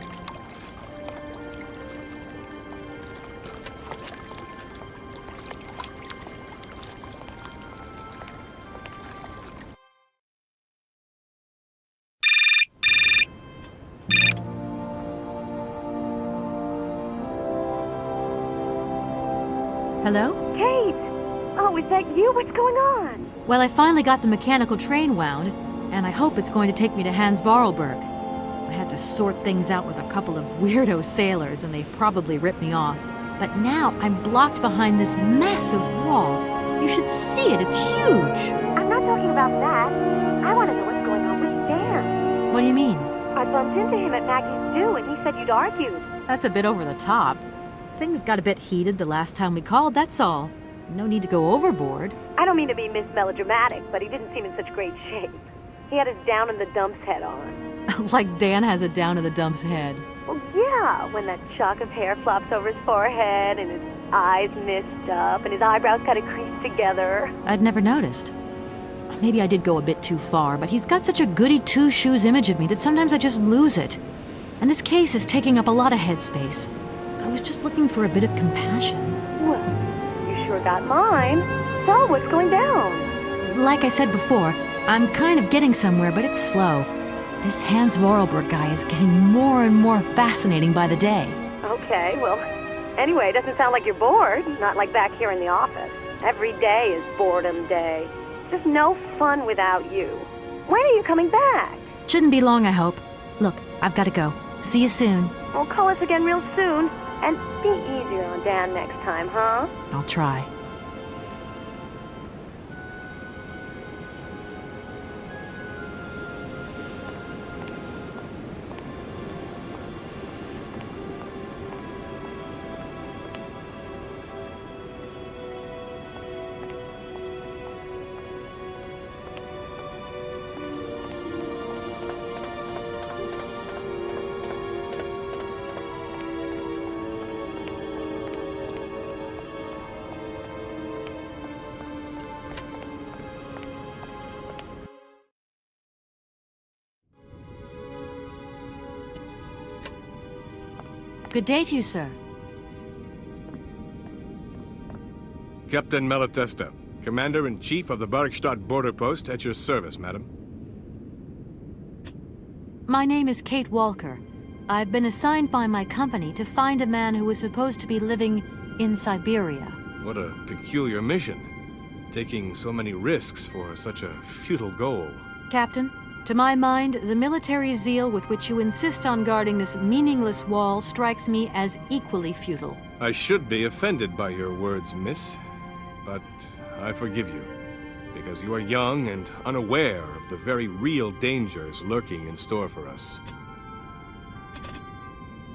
Hello? Kate! Oh, is that you? What's going on? Well, I finally got the mechanical train wound, and I hope it's going to take me to Hans Vorarlberg. I had to sort things out with a couple of weirdo sailors, and they probably ripped me off. But now I'm blocked behind this massive wall. You should see it, it's huge! I'm not talking about that. I want to know what's going on with Dan. What do you mean? I bumped into him at Maggie's do, and he said you'd argued. That's a bit over the top. Things got a bit heated the last time we called, that's all. No need to go overboard. I don't mean to be Miss Melodramatic, but he didn't seem in such great shape. He had his down-in-the-dumps head on. Like Dan has a down-in-the-dumps head. Well, yeah, when that shock of hair flops over his forehead and his eyes mist up and his eyebrows kind of crease together. I'd never noticed. Maybe I did go a bit too far, but he's got such a goody two-shoes image of me that sometimes I just lose it. And this case is taking up a lot of headspace. I was just looking for a bit of compassion. Well, you sure got mine. So, what's going down? Like I said before, I'm kind of getting somewhere, but it's slow. This Hans Vorarlberg guy is getting more and more fascinating by the day. Okay, well, anyway, it doesn't sound like you're bored. Not like back here in the office. Every day is boredom day. Just no fun without you. When are you coming back? Shouldn't be long, I hope. Look, I've got to go. See you soon. Well, call us again real soon. And be easier on Dan next time, huh? I'll try. Good day to you, sir. Captain Malatesta, Commander-in-Chief of the Bergstadt border post, at your service, madam. My name is Kate Walker. I've been assigned by my company to find a man who is supposed to be living in Syberia. What a peculiar mission. Taking so many risks for such a futile goal. Captain, to my mind, the military zeal with which you insist on guarding this meaningless wall strikes me as equally futile. I should be offended by your words, miss. But I forgive you, because you are young and unaware of the very real dangers lurking in store for us.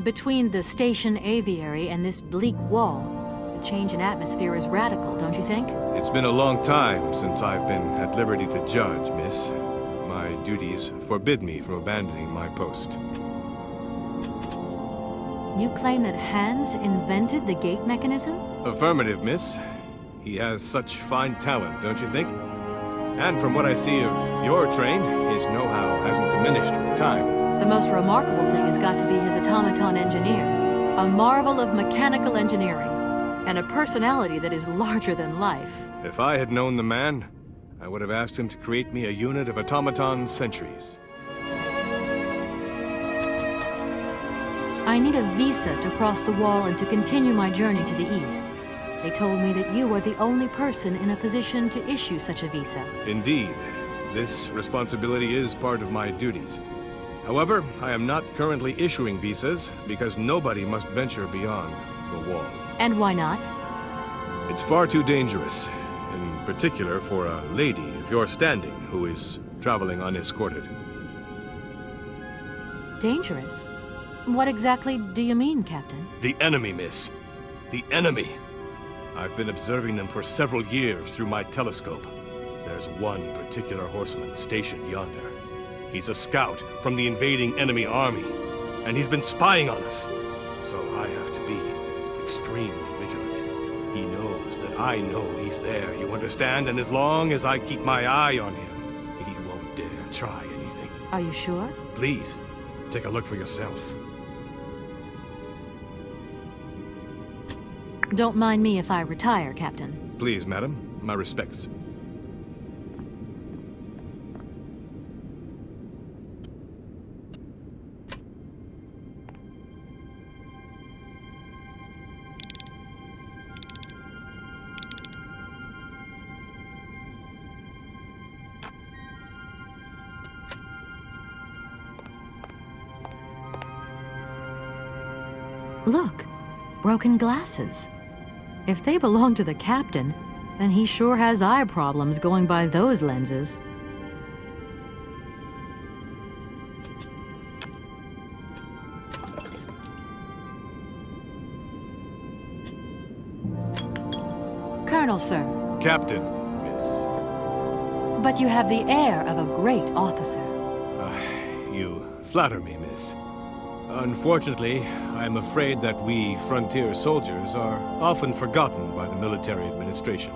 Between the station aviary and this bleak wall, the change in atmosphere is radical, don't you think? It's been a long time since I've been at liberty to judge, miss. My duties forbid me from abandoning my post. You claim that Hans invented the gate mechanism? Affirmative, miss. He has such fine talent, don't you think? And from what I see of your train, his know-how hasn't diminished with time. The most remarkable thing has got to be his automaton engineer. A marvel of mechanical engineering, and a personality that is larger than life. If I had known the man, I would have asked him to create me a unit of automaton sentries. I need a visa to cross the wall and to continue my journey to the east. They told me that you are the only person in a position to issue such a visa. Indeed. This responsibility is part of my duties. However, I am not currently issuing visas because nobody must venture beyond the wall. And why not? It's far too dangerous. In particular for a lady of your standing who is traveling unescorted. Dangerous? What exactly do you mean, Captain? The enemy, miss. The enemy. I've been observing them for several years through my telescope. There's one particular horseman stationed yonder. He's a scout from the invading enemy army, and he's been spying on us. So I have to be extremely vigilant. He knows that I know he's there, you understand? And as long as I keep my eye on him, he won't dare try anything. Are you sure? Please, take a look for yourself. Don't mind me if I retire, Captain. Please, madam. My respects. Look, broken glasses. If they belong to the captain, then he sure has eye problems going by those lenses. Colonel, sir. Captain, miss. But you have the air of a great officer. You flatter me, miss. Unfortunately, I am afraid that we frontier soldiers are often forgotten by the military administration.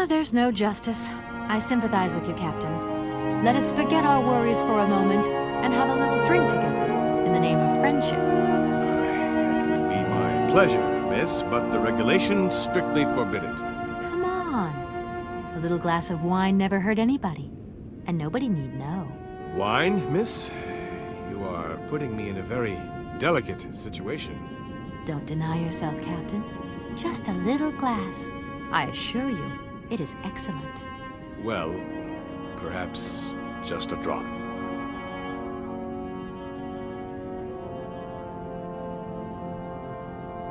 There's no justice. I sympathize with you, Captain. Let us forget our worries for a moment and have a little drink together in the name of friendship. It would be my pleasure, miss, but the regulations strictly forbid it. Come on. A little glass of wine never hurt anybody, and nobody need know. Wine, miss? You are putting me in a very delicate situation. Don't deny yourself, Captain. Just a little glass. I assure you, it is excellent. Well, perhaps just a drop.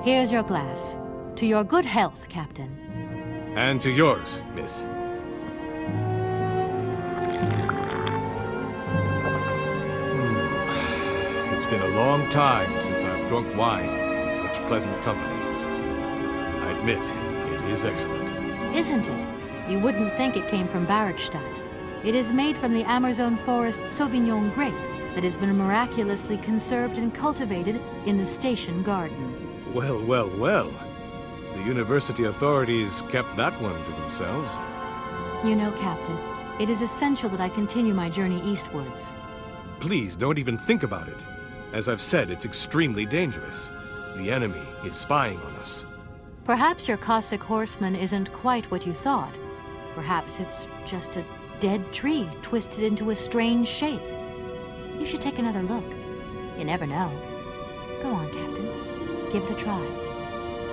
Here's your glass. To your good health, Captain. And to yours, miss. It's been a long time since I've drunk wine in such pleasant company. I admit, it is excellent. Isn't it? You wouldn't think it came from Barrackstadt. It is made from the Amazon forest Sauvignon grape that has been miraculously conserved and cultivated in the station garden. Well, well, well. The university authorities kept that one to themselves. You know, Captain, it is essential that I continue my journey eastwards. Please, don't even think about it. As I've said, it's extremely dangerous. The enemy is spying on us. Perhaps your Cossack horseman isn't quite what you thought. Perhaps it's just a dead tree twisted into a strange shape. You should take another look. You never know. Go on, Captain. Give it a try.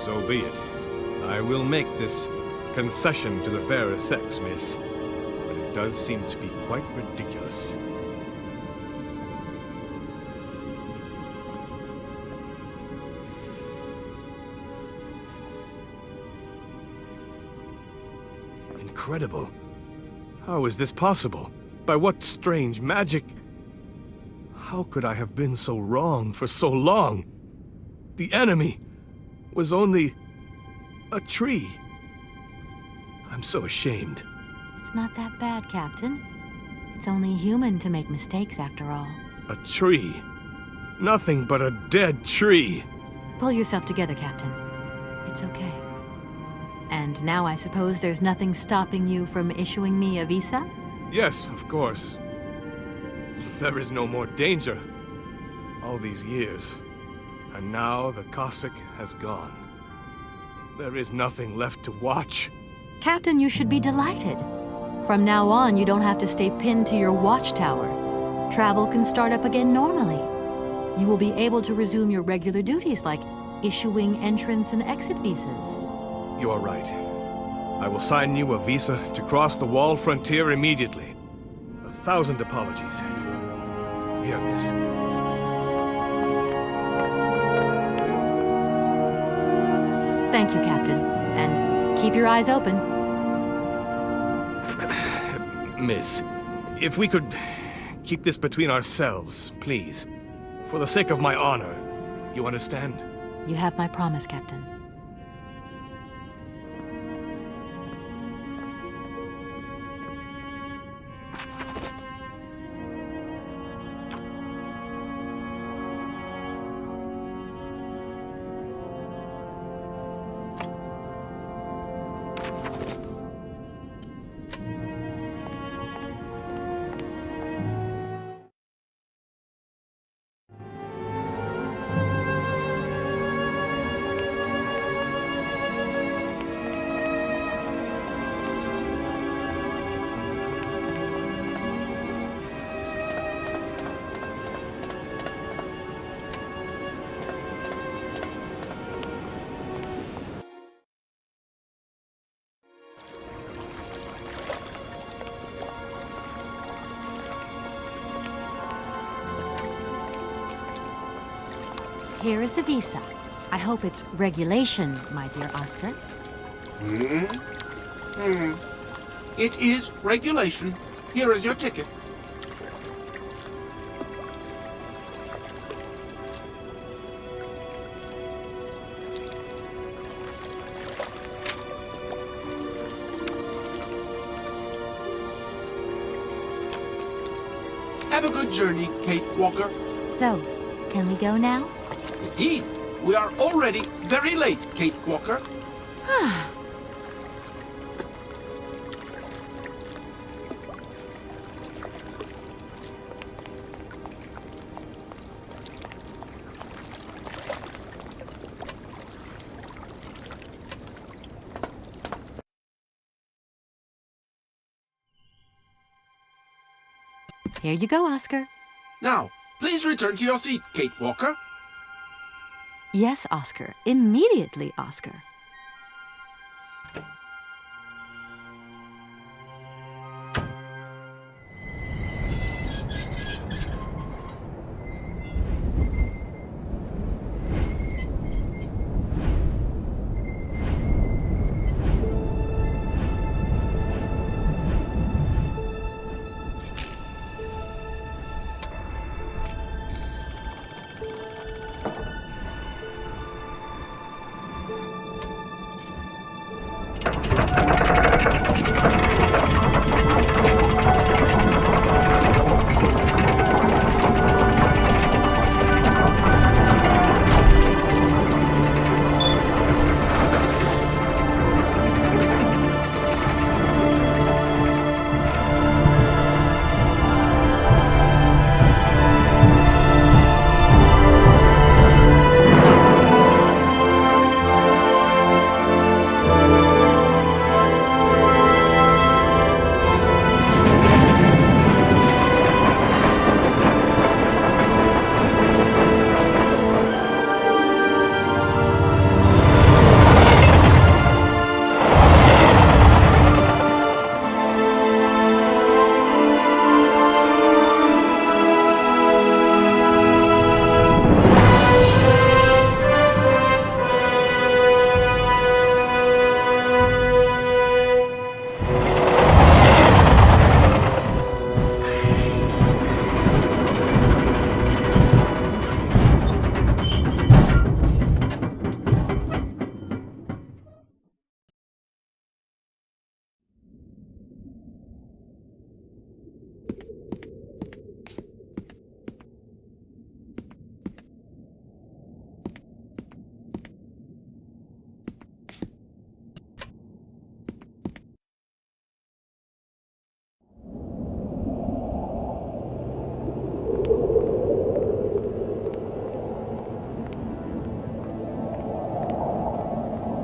So be it. I will make this concession to the fairer sex, miss. But it does seem to be quite ridiculous. Incredible. How is this possible? By what strange magic? How could I have been so wrong for so long? The enemy was only a tree. I'm so ashamed. It's not that bad, Captain. It's only human to make mistakes, after all. A tree. Nothing but a dead tree. Pull yourself together, Captain. It's okay. And now I suppose there's nothing stopping you from issuing me a visa? Yes, of course. There is no more danger. All these years. And now the Cossack has gone. There is nothing left to watch. Captain, you should be delighted. From now on, you don't have to stay pinned to your watchtower. Travel can start up again normally. You will be able to resume your regular duties like issuing entrance and exit visas. You are right. I will sign you a visa to cross the walled frontier immediately. 1,000 apologies. Here, miss. Thank you, Captain. And keep your eyes open. Miss, if we could keep this between ourselves, please. For the sake of my honor. You understand? You have my promise, Captain. Here is the visa. I hope it's regulation, my dear Oscar. It is regulation. Here is your ticket. Have a good journey, Kate Walker. So, can we go now? Indeed. We are already very late, Kate Walker. Here you go, Oscar. Now, please return to your seat, Kate Walker. Yes, Oscar. Immediately, Oscar.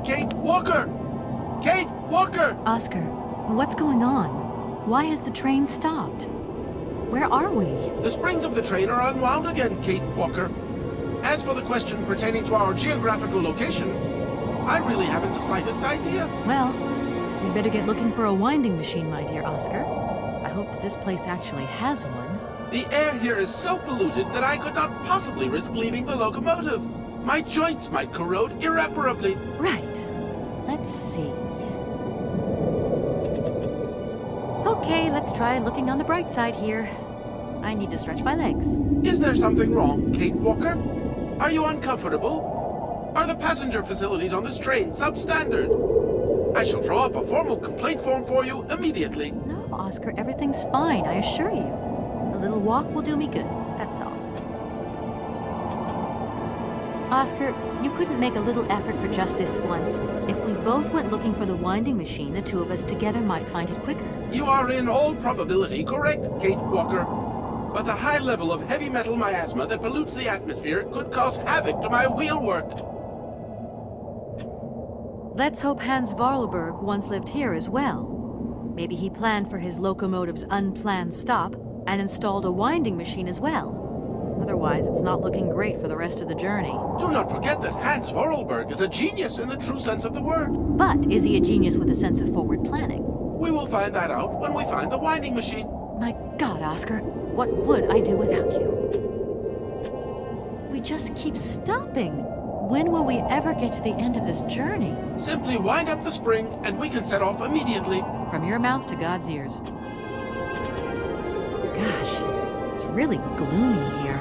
Kate Walker! Kate Walker! Oscar, what's going on? Why has the train stopped? Where are we? The springs of the train are unwound again, Kate Walker. As for the question pertaining to our geographical location, I really haven't the slightest idea. Well, we'd better get looking for a winding machine, my dear Oscar. I hope that this place actually has one. The air here is so polluted that I could not possibly risk leaving the locomotive. My joints might corrode irreparably. Right. Let's see. Okay, let's try looking on the bright side here. I need to stretch my legs. Is there something wrong, Kate Walker? Are you uncomfortable? Are the passenger facilities on this train substandard? I shall draw up a formal complaint form for you immediately. No, Oscar, everything's fine, I assure you. A little walk will do me good, that's all. Oscar, you couldn't make a little effort for just this once. If we both went looking for the winding machine, the two of us together might find it quicker. You are in all probability correct, Kate Walker. But the high level of heavy metal miasma that pollutes the atmosphere could cause havoc to my wheelwork. Let's hope Hans Vorarlberg once lived here as well. Maybe he planned for his locomotive's unplanned stop and installed a winding machine as well. Otherwise, it's not looking great for the rest of the journey. Do not forget that Hans Vorarlberg is a genius in the true sense of the word. But is he a genius with a sense of forward planning? We will find that out when we find the winding machine. My God, Oscar, what would I do without you? We just keep stopping. when will we ever get to the end of this journey? Simply wind up the spring, and we can set off immediately. From your mouth to God's ears. Gosh, it's really gloomy here.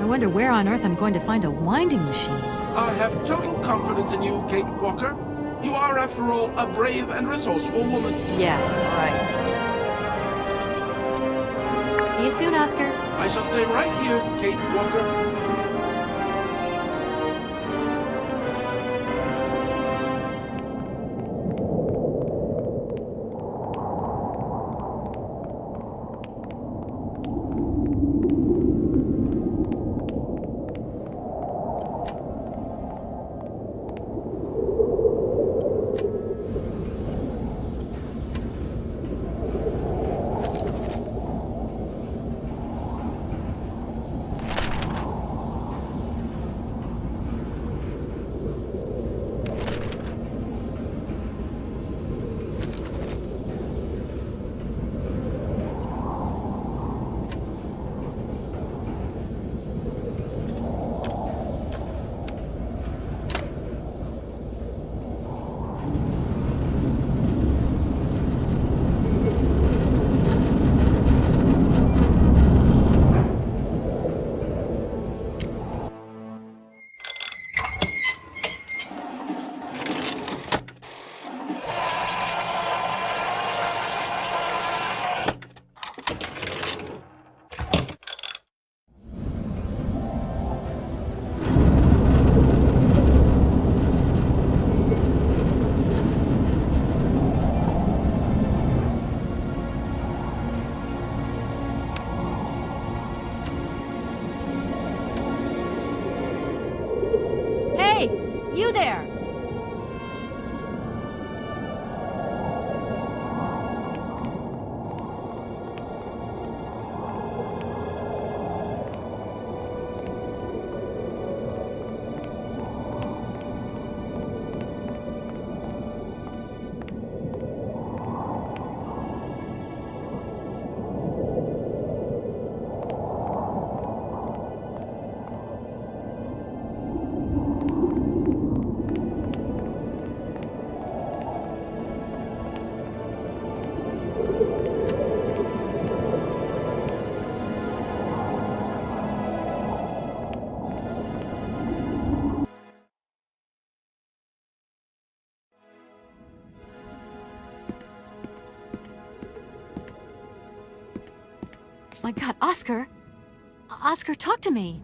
I wonder where on earth I'm going to find a winding machine. I have total confidence in you, Kate Walker. You are, after all, a brave and resourceful woman. Yeah, right. See you soon, Oscar. I shall stay right here, Kate Walker. You there! My God, Oscar! Oscar, talk to me!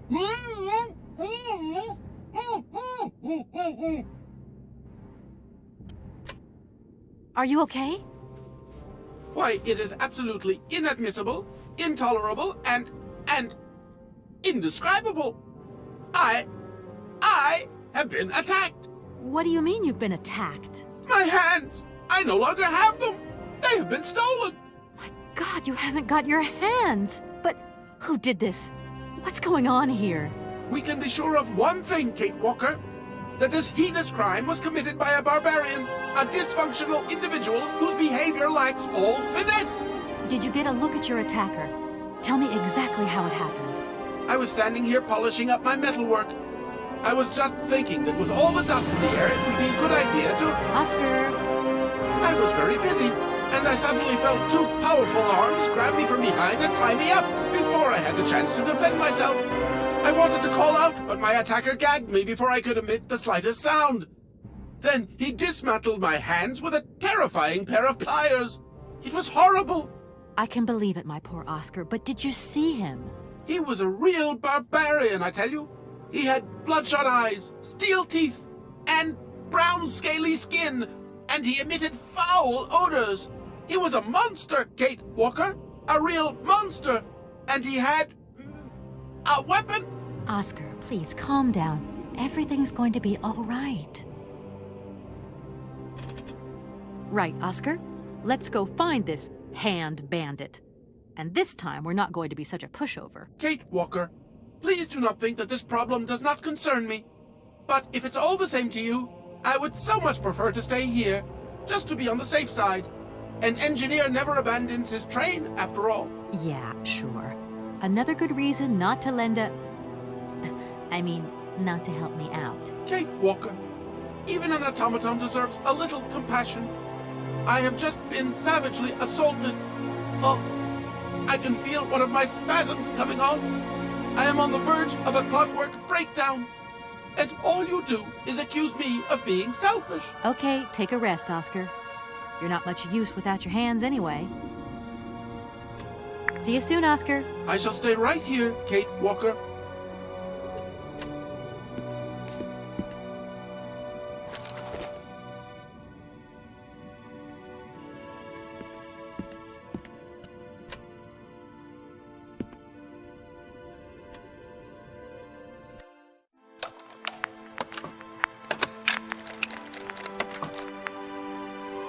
Are you okay? Why, it is absolutely inadmissible, intolerable, and indescribable. I have been attacked. What do you mean you've been attacked? My hands! I no longer have them! They have been stolen! God, you haven't got your hands! But who did this? What's going on here? We can be sure of one thing, Kate Walker. That this heinous crime was committed by a barbarian, a dysfunctional individual whose behavior lacks all finesse. Did you get a look at your attacker? Tell me exactly how it happened. I was standing here polishing up my metalwork. I was just thinking that with all the dust in the air, it would be a good idea to... Oscar! I was very busy, and I suddenly felt two powerful arms grab me from behind and tie me up before I had the chance to defend myself. I wanted to call out, but my attacker gagged me before I could emit the slightest sound. Then he dismantled my hands with a terrifying pair of pliers. It was horrible. I can believe it, my poor Oscar, but did you see him? He was a real barbarian, I tell you. He had bloodshot eyes, steel teeth, and brown scaly skin, and he emitted foul odors. He was a monster, Kate Walker. A real monster. And he had... a weapon. Oscar, please calm down. Everything's going to be all right. Right, Oscar. Let's go find this hand bandit. And this time, we're not going to be such a pushover. Kate Walker, please do not think that this problem does not concern me. But if it's all the same to you, I would so much prefer to stay here, just to be on the safe side. An engineer never abandons his train, after all. Yeah, sure. Another good reason not to lend a... I mean, not to help me out. Kate Walker, even an automaton deserves a little compassion. I have just been savagely assaulted. Oh, I can feel one of my spasms coming on. I am on the verge of a clockwork breakdown. And all you do is accuse me of being selfish. Okay, take a rest, Oscar. You're not much use without your hands anyway. See you soon, Oscar. I shall stay right here, Kate Walker.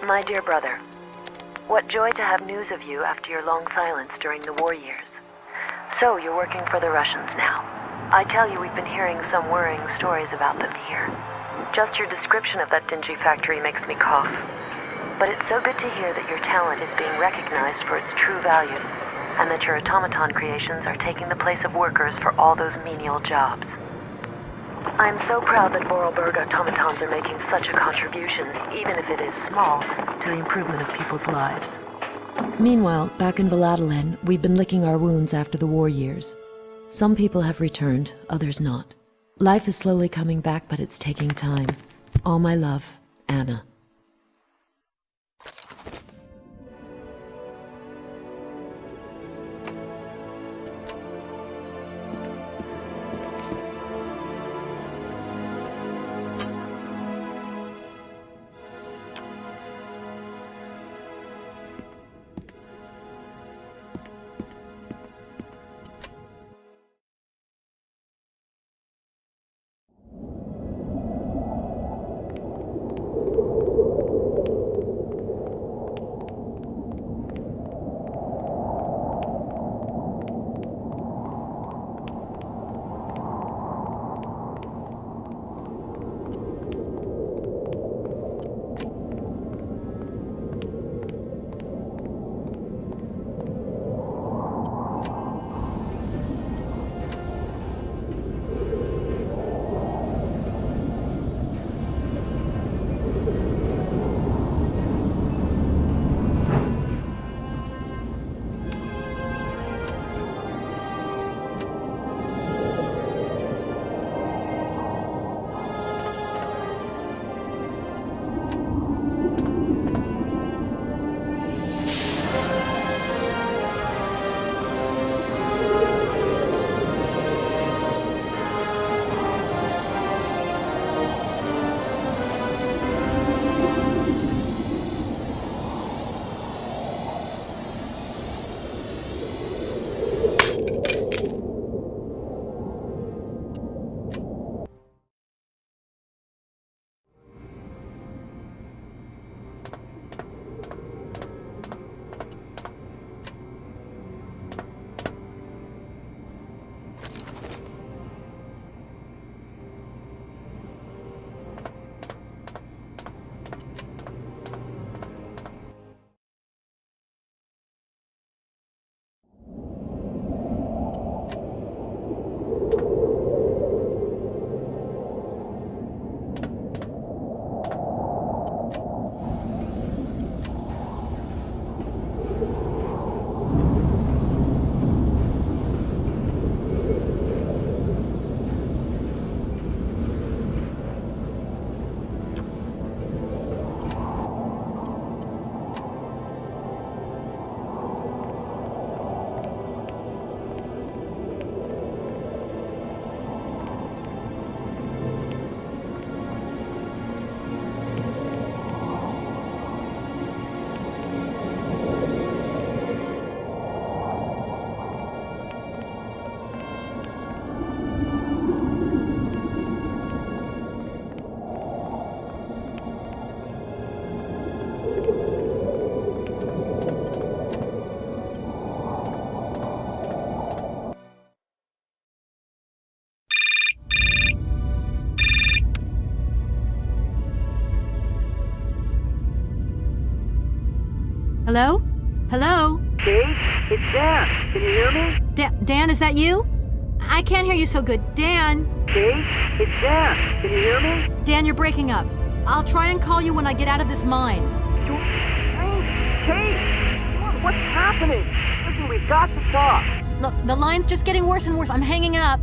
My dear brother, what joy to have news of you after your long silence during the war years. So, you're working for the Russians now. I tell you, we've been hearing some worrying stories about them here. Just your description of that dingy factory makes me cough. But it's so good to hear that your talent is being recognized for its true value, and that your automaton creations are taking the place of workers for all those menial jobs. I'm so proud that Vorarlberg automatons are making such a contribution, even if it is small, to the improvement of people's lives. Meanwhile, back in Valladolid, we've been licking our wounds after the war years. Some people have returned, others not. Life is slowly coming back, but it's taking time. All my love, Anna. Hello? Hello? Kate, it's Dan. Can you hear me? Dan, is that you? I can't hear you so good. Dan! Kate? It's Dan. Can you hear me? Dan, you're breaking up. I'll try and call you when I get out of this mine. Kate! What's happening? Listen, we've got to talk. Look, the line's just getting worse and worse. I'm hanging up.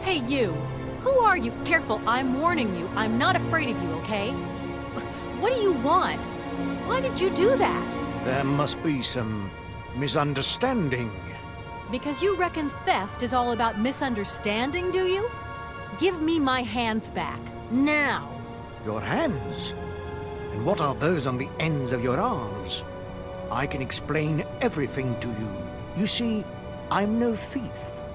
Hey, you! Who are you? Careful, I'm warning you. I'm not afraid of you, okay? What do you want? Why did you do that? There must be some misunderstanding. Because you reckon theft is all about misunderstanding, do you? Give me my hands back. Now! Your hands? And what are those on the ends of your arms? I can explain everything to you. You see, I'm no thief.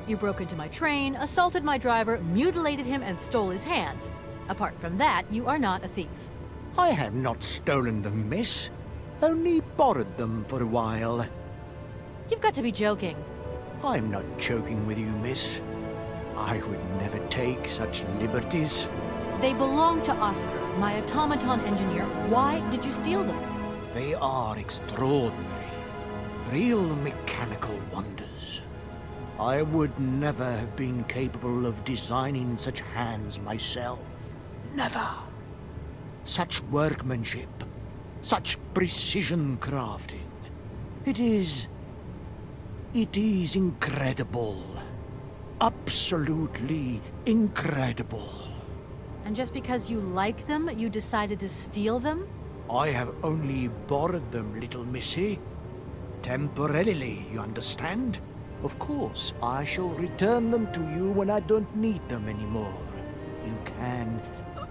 You broke into my train, assaulted my driver, mutilated him, and stole his hands. Apart from that, you are not a thief. I have not stolen them, miss. Only borrowed them for a while. You've got to be joking. I'm not joking with you, miss. I would never take such liberties. They belong to Oscar, my automaton engineer. Why did you steal them? They are extraordinary. Real mechanical wonders. I would never have been capable of designing such hands myself. Never. Such workmanship. Such precision crafting. It is incredible. Absolutely incredible. And just because you like them, you decided to steal them? I have only borrowed them, little missy. Temporarily, you understand? Of course, I shall return them to you when I don't need them anymore. You can...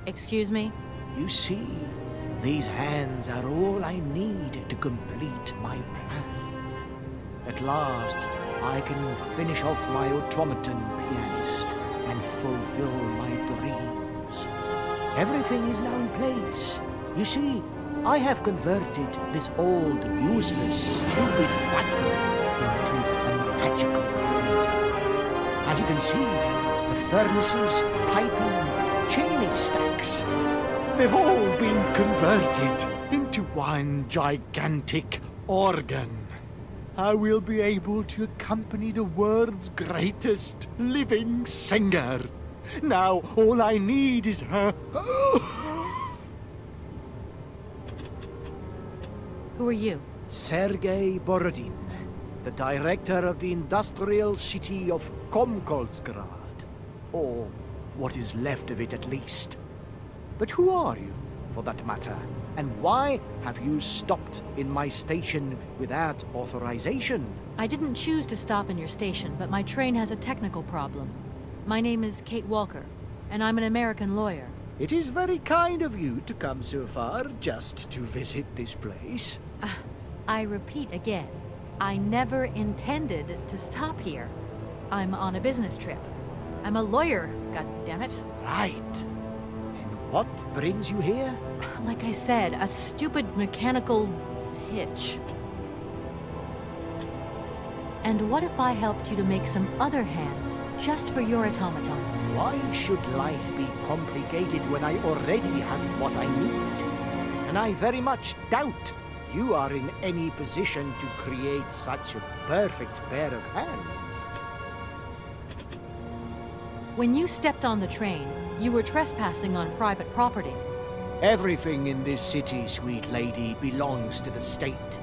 Excuse me? You see, these hands are all I need to complete my plan. At last, I can finish off my automaton pianist and fulfill my dreams. Everything is now in place. You see, I have converted this old, useless, stupid factory into a magical theater. As you can see, the furnaces, piping, chimney stacks, they've all been converted into one gigantic organ. I will be able to accompany the world's greatest living singer. Now, all I need is her... Who are you? Sergei Borodin. the director of the industrial city of Komkolsgrad. Or what is left of it, at least. But who are you, for that matter? And why have you stopped in my station without authorization? I didn't choose to stop in your station, but my train has a technical problem. My name is Kate Walker, and I'm an American lawyer. It is very kind of you to come so far just to visit this place. I repeat again, I never intended to stop here. I'm on a business trip. I'm a lawyer, goddammit. Right. What brings you here? Like I said, a stupid mechanical hitch. And what if I helped you to make some other hands, just for your automaton? Why should life be complicated when I already have what I need? And I very much doubt you are in any position to create such a perfect pair of hands. When you stepped on the train, you were trespassing on private property. Everything in this city, sweet lady, belongs to the state.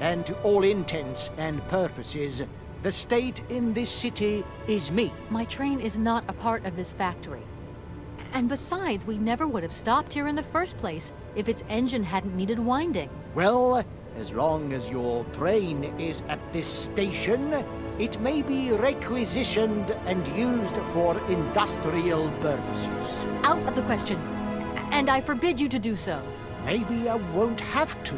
And to all intents and purposes, the state in this city is me. My train is not a part of this factory. And besides, we never would have stopped here in the first place if its engine hadn't needed winding. Well, as long as your train is at this station, it may be requisitioned and used for industrial purposes. Out of the question. And I forbid you to do so. Maybe I won't have to.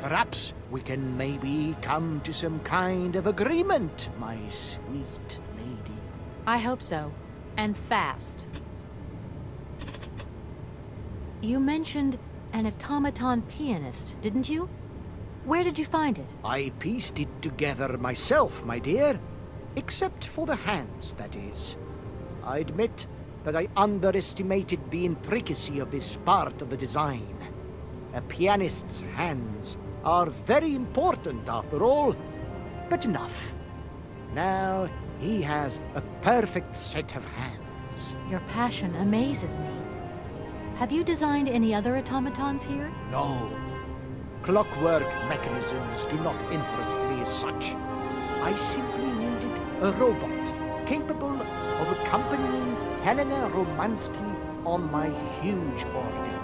Perhaps we can maybe come to some kind of agreement, my sweet lady. I hope so. And fast. You mentioned an automaton pianist, didn't you? Where did you find it? I pieced it together myself, my dear. Except for the hands, that is. I admit that I underestimated the intricacy of this part of the design. A pianist's hands are very important, after all. But enough. Now he has a perfect set of hands. Your passion amazes me. Have you designed any other automatons here? No. Clockwork mechanisms do not interest me as such. I simply needed a robot capable of accompanying Helena Romansky on my huge organ.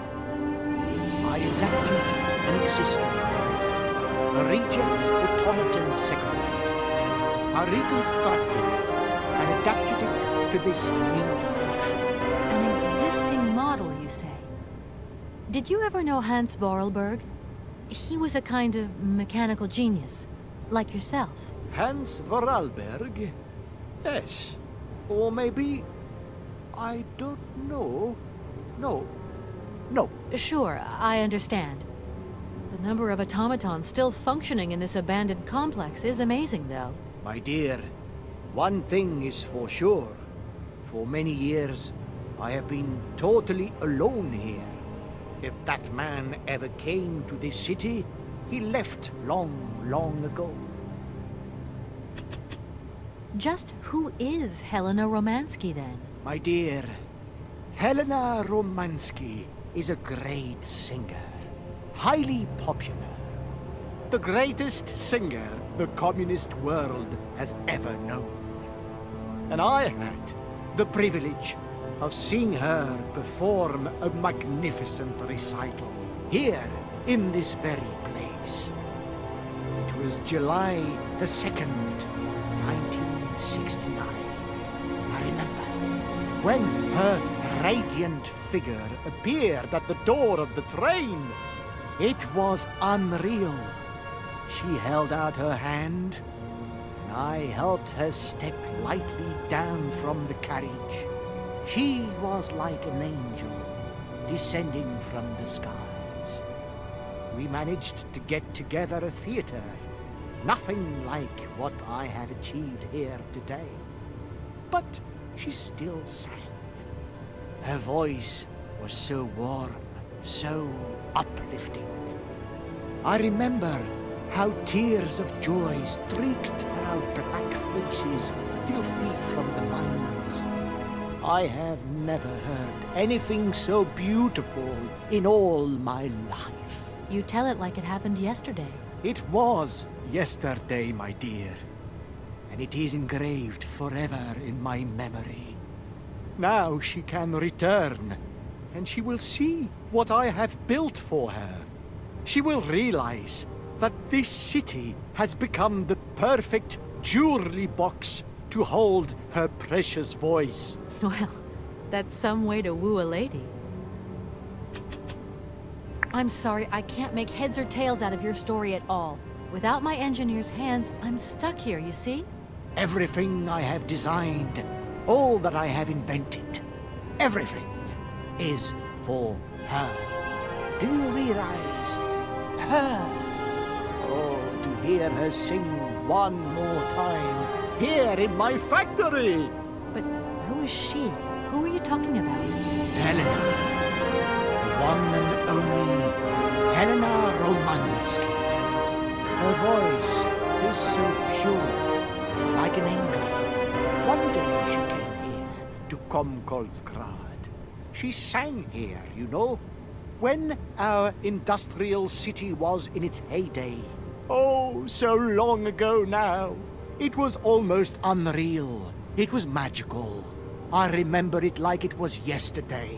I adapted an existing one, a Regent automaton secretary. I reconstructed it and adapted it to this new function. An existing model, you say? Did you ever know Hans Vorarlberg? He was a kind of mechanical genius, like yourself. Hans Vorarlberg? Yes. Or maybe... I don't know. No. Sure, I understand. The number of automatons still functioning in this abandoned complex is amazing, though. My dear, one thing is for sure. For many years, I have been totally alone here. If that man ever came to this city, he left long, long ago. Just who is Helena Romansky, then? My dear, Helena Romansky is a great singer. Highly popular. The greatest singer the communist world has ever known. And I had the privilege of seeing her perform a magnificent recital here in this very place. It was July the 2nd, 1969. I remember when her radiant figure appeared at the door of the train. It was unreal. She held out her hand, and I helped her step lightly down from the carriage. She was like an angel descending from the skies. We managed to get together a theater, nothing like what I have achieved here today. But she still sang. Her voice was so warm, so uplifting. I remember how tears of joy streaked our black faces, filthy from the mines. I have never heard anything so beautiful in all my life. You tell it like it happened yesterday. It was yesterday, my dear, and it is engraved forever in my memory. Now she can return, and she will see what I have built for her. She will realize that this city has become the perfect jewelry box to hold her precious voice. Well, that's some way to woo a lady. I'm sorry, I can't make heads or tails out of your story at all. Without my engineer's hands, I'm stuck here, you see? Everything I have designed, all that I have invented, everything is for her. Do you realize? Her. Oh, to hear her sing one more time, here in my factory! But who is she? Who are you talking about? Helena. The one and only Helena Romansky. Her voice is so pure, like an angel. One day she came here to Komkolsgrad. She sang here, you know, when our industrial city was in its heyday. Oh, so long ago now. It was almost unreal. It was magical. I remember it like it was yesterday.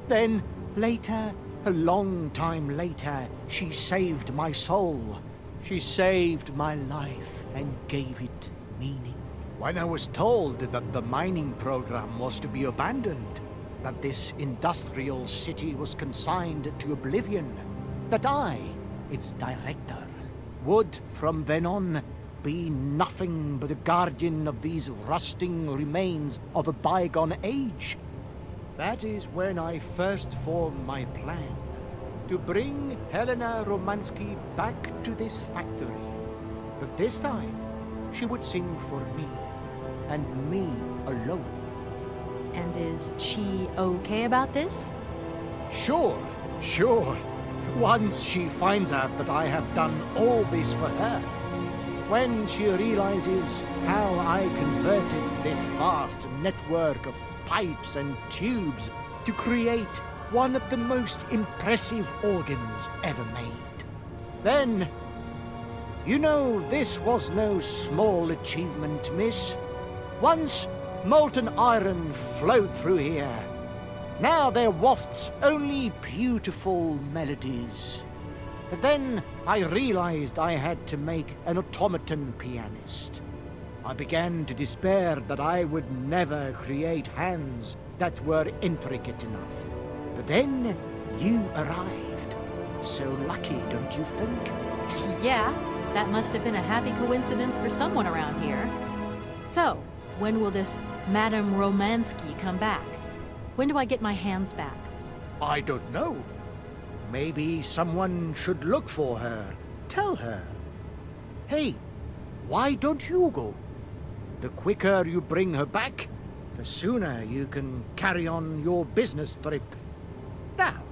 Then, later, a long time later, she saved my soul. She saved my life and gave it meaning. When I was told that the mining program was to be abandoned, that this industrial city was consigned to oblivion, that I, its director, would from then on be nothing but a guardian of these rusting remains of a bygone age. That is when I first formed my plan to bring Helena Romansky back to this factory. But this time, she would sing for me, and me alone. And is she okay about this? Sure. Once she finds out that I have done all this for her, when she realizes how I converted this vast network of pipes and tubes to create one of the most impressive organs ever made, then, you know, this was no small achievement, miss. Once molten iron flowed through here. Now there wafts only beautiful melodies. But then I realized I had to make an automaton pianist. I began to despair that I would never create hands that were intricate enough. But then you arrived. So lucky, don't you think? Yeah, that must have been a happy coincidence for someone around here. So, when will this Madame Romansky come back? When do I get my hands back? I don't know. Maybe someone should look for her. Tell her. Hey, why don't you go? The quicker you bring her back, the sooner you can carry on your business trip. Now,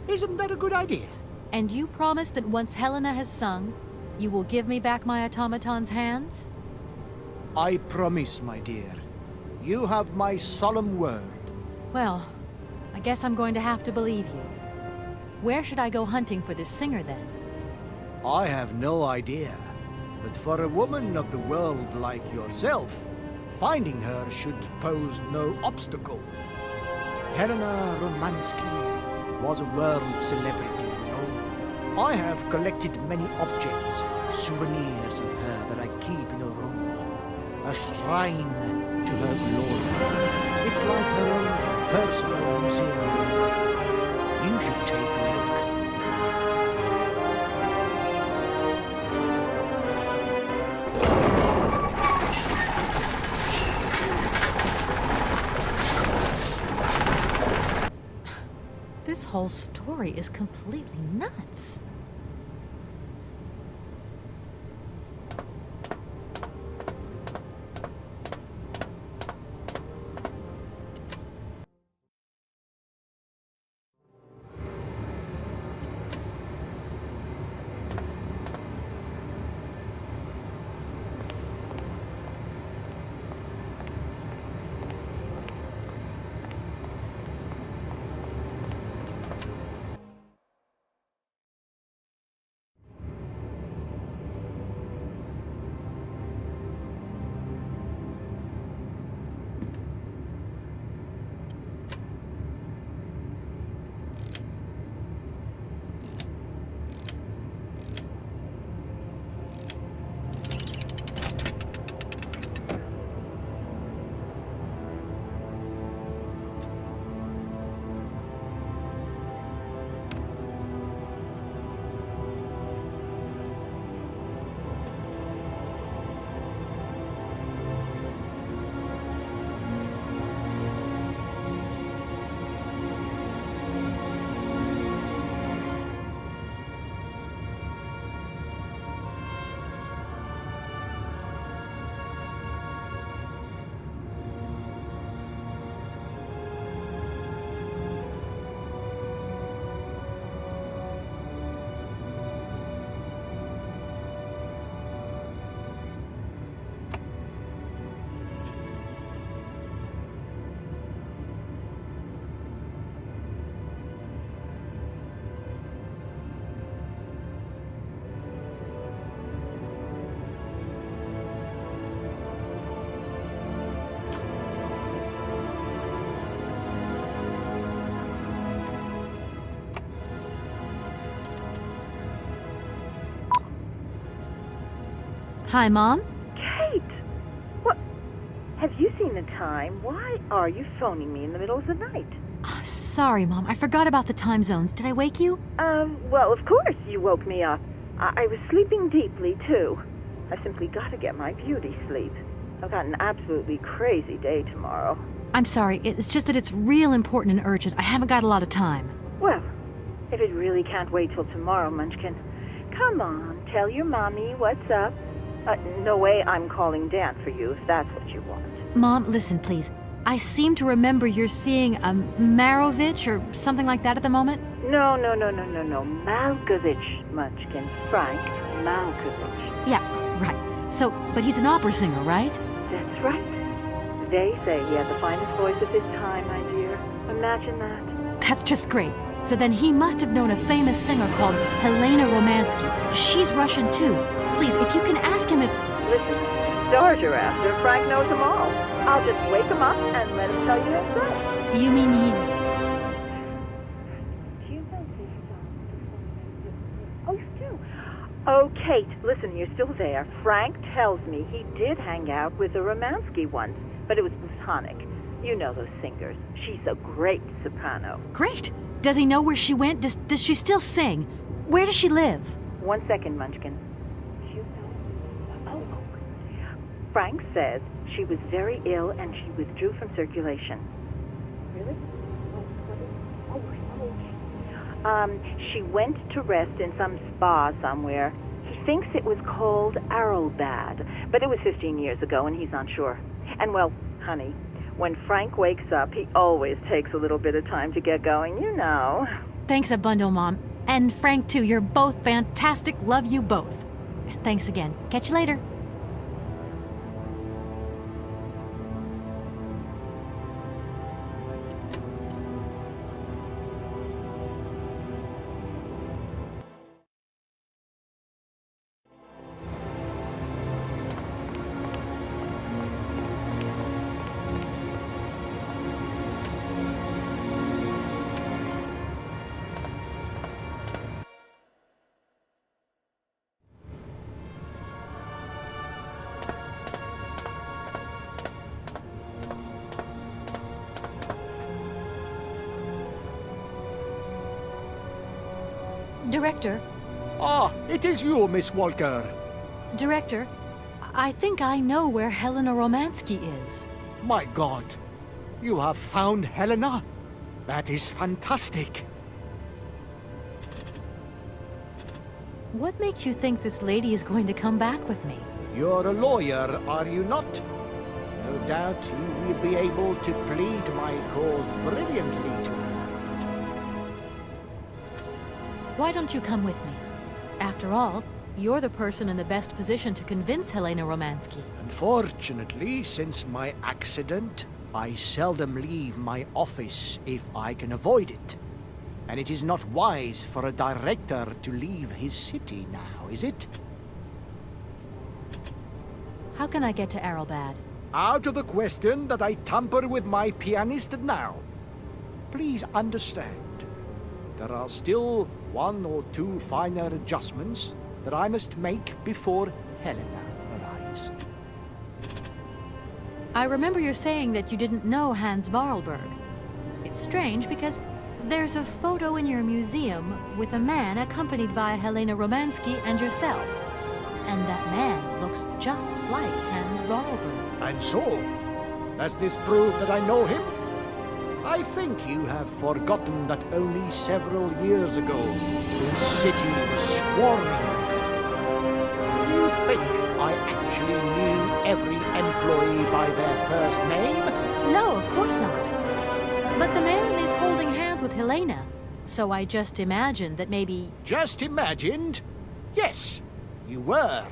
isn't that a good idea? And you promise that once Helena has sung, you will give me back my automaton's hands? I promise, my dear. You have my solemn word. Well, I guess I'm going to have to believe you. Where should I go hunting for this singer, then? I have no idea. But for a woman of the world like yourself, finding her should pose no obstacle. Helena Romansky was a world celebrity, you know. I have collected many objects, souvenirs of her that I keep in a room. A shrine to her glory. It's like her own personal museum. You should take a look. This whole story is completely nuts. Hi, Mom. Kate! What? Have you seen the time? Why are you phoning me in the middle of the night? Sorry, Mom. I forgot about the time zones. Did I wake you? Well, of course you woke me up. I was sleeping deeply, too. I've simply got to get my beauty sleep. I've got an absolutely crazy day tomorrow. I'm sorry. It's just that it's real important and urgent. I haven't got a lot of time. Well, if it really can't wait till tomorrow, Munchkin, come on, tell your mommy what's up. No way I'm calling Dan for you, if that's what you want. Mom, listen, please. I seem to remember you're seeing a Marovich or something like that at the moment. No. Malkovich, Munchkin. Frank Malkovich. Yeah, right. So, but he's an opera singer, right? That's right. They say he had the finest voice of his time, my dear. Imagine that. That's just great. So then he must have known a famous singer called Helena Romansky. She's Russian too. Please, if you can ask him if... Listen, stars you're after. Frank knows them all. I'll just wake him up and let him tell you himself. You mean he's... Oh, Kate, listen, you're still there. Frank tells me he did hang out with the Romansky once, but it was platonic. You know those singers. She's a great soprano. Great! Does he know where she went? Does she still sing? Where does she live? 1 second, Munchkin. Frank says she was very ill and she withdrew from circulation. Really? She went to rest in some spa somewhere. He thinks it was called Arrowbad, but it was 15 years ago and he's not sure. And well, honey, when Frank wakes up, he always takes a little bit of time to get going, you know. Thanks a bundle, Mom. And Frank, too. You're both fantastic. Love you both. Thanks again. Catch you later. Director? Ah, it is you, Miss Walker. Director, I think I know where Helena Romansky is. My God, you have found Helena? That is fantastic. What makes you think this lady is going to come back with me? You're a lawyer, are you not? No doubt you will be able to plead my cause brilliantly to her. Why don't you come with me? After all, you're the person in the best position to convince Helena Romansky. Unfortunately, since my accident, I seldom leave my office if I can avoid it. And it is not wise for a director to leave his city now, is it? How can I get to Arrowbad? Out of the question that I tamper with my pianist now. Please understand, there are still 1 or 2 finer adjustments that I must make before Helena arrives. I remember you saying that you didn't know Hans Vorarlberg. It's strange because there's a photo in your museum with a man accompanied by Helena Romansky and yourself. And that man looks just like Hans Vorarlberg. And so, does this prove that I know him? I think you have forgotten that only several years ago, this city was swarming. Do you think I actually knew every employee by their first name? No, of course not. But the man is holding hands with Helena, so I just imagined that maybe... Just imagined? Yes, you were.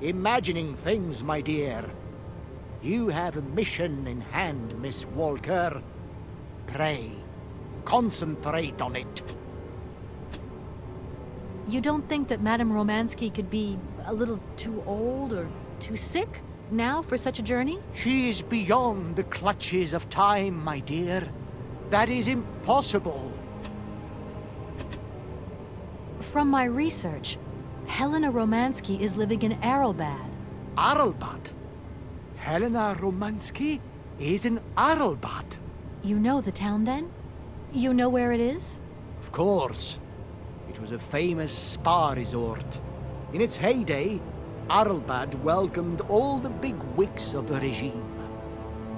Imagining things, my dear. You have a mission in hand, Miss Walker. Pray, concentrate on it. You don't think that Madame Romansky could be a little too old or too sick now for such a journey? She is beyond the clutches of time, my dear. That is impossible. From my research, Helena Romansky is living in Arrowbad. Arlbat. Helena Romansky is in Arlbat. You know the town, then? You know where it is? Of course. It was a famous spa resort. In its heyday, Arlbat welcomed all the big wigs of the regime.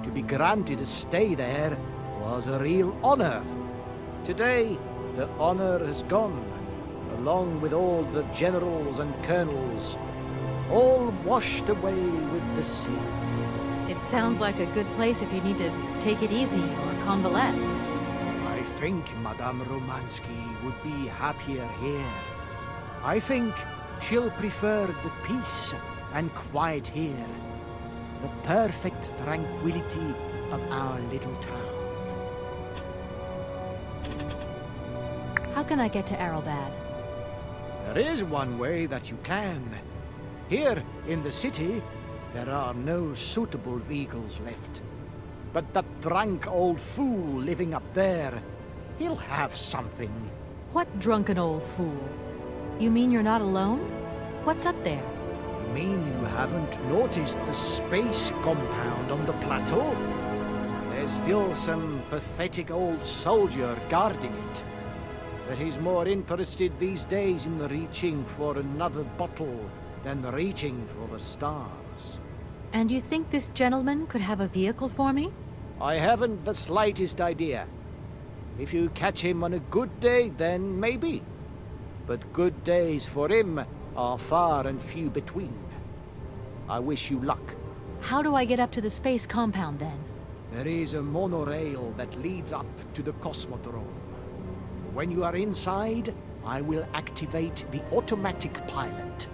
To be granted a stay there was a real honor. Today, the honor has gone, along with all the generals and colonels, all washed away with the sea. It sounds like a good place if you need to take it easy or convalesce. I think Madame Romansky would be happier here. I think she'll prefer the peace and quiet here, the perfect tranquility of our little town. How can I get to Arlbad? There is one way that you can. Here in the city, there are no suitable vehicles left. But that drunk old fool living up there, he'll have something. What drunken old fool? You mean you're not alone? What's up there? You mean you haven't noticed the space compound on the plateau? There's still some pathetic old soldier guarding it. But he's more interested these days in reaching for another bottle than reaching for the stars. And you think this gentleman could have a vehicle for me? I haven't the slightest idea. If you catch him on a good day, then maybe. But good days for him are far and few between. I wish you luck. How do I get up to the space compound, then? There is a monorail that leads up to the Cosmodrome. When you are inside, I will activate the automatic pilot.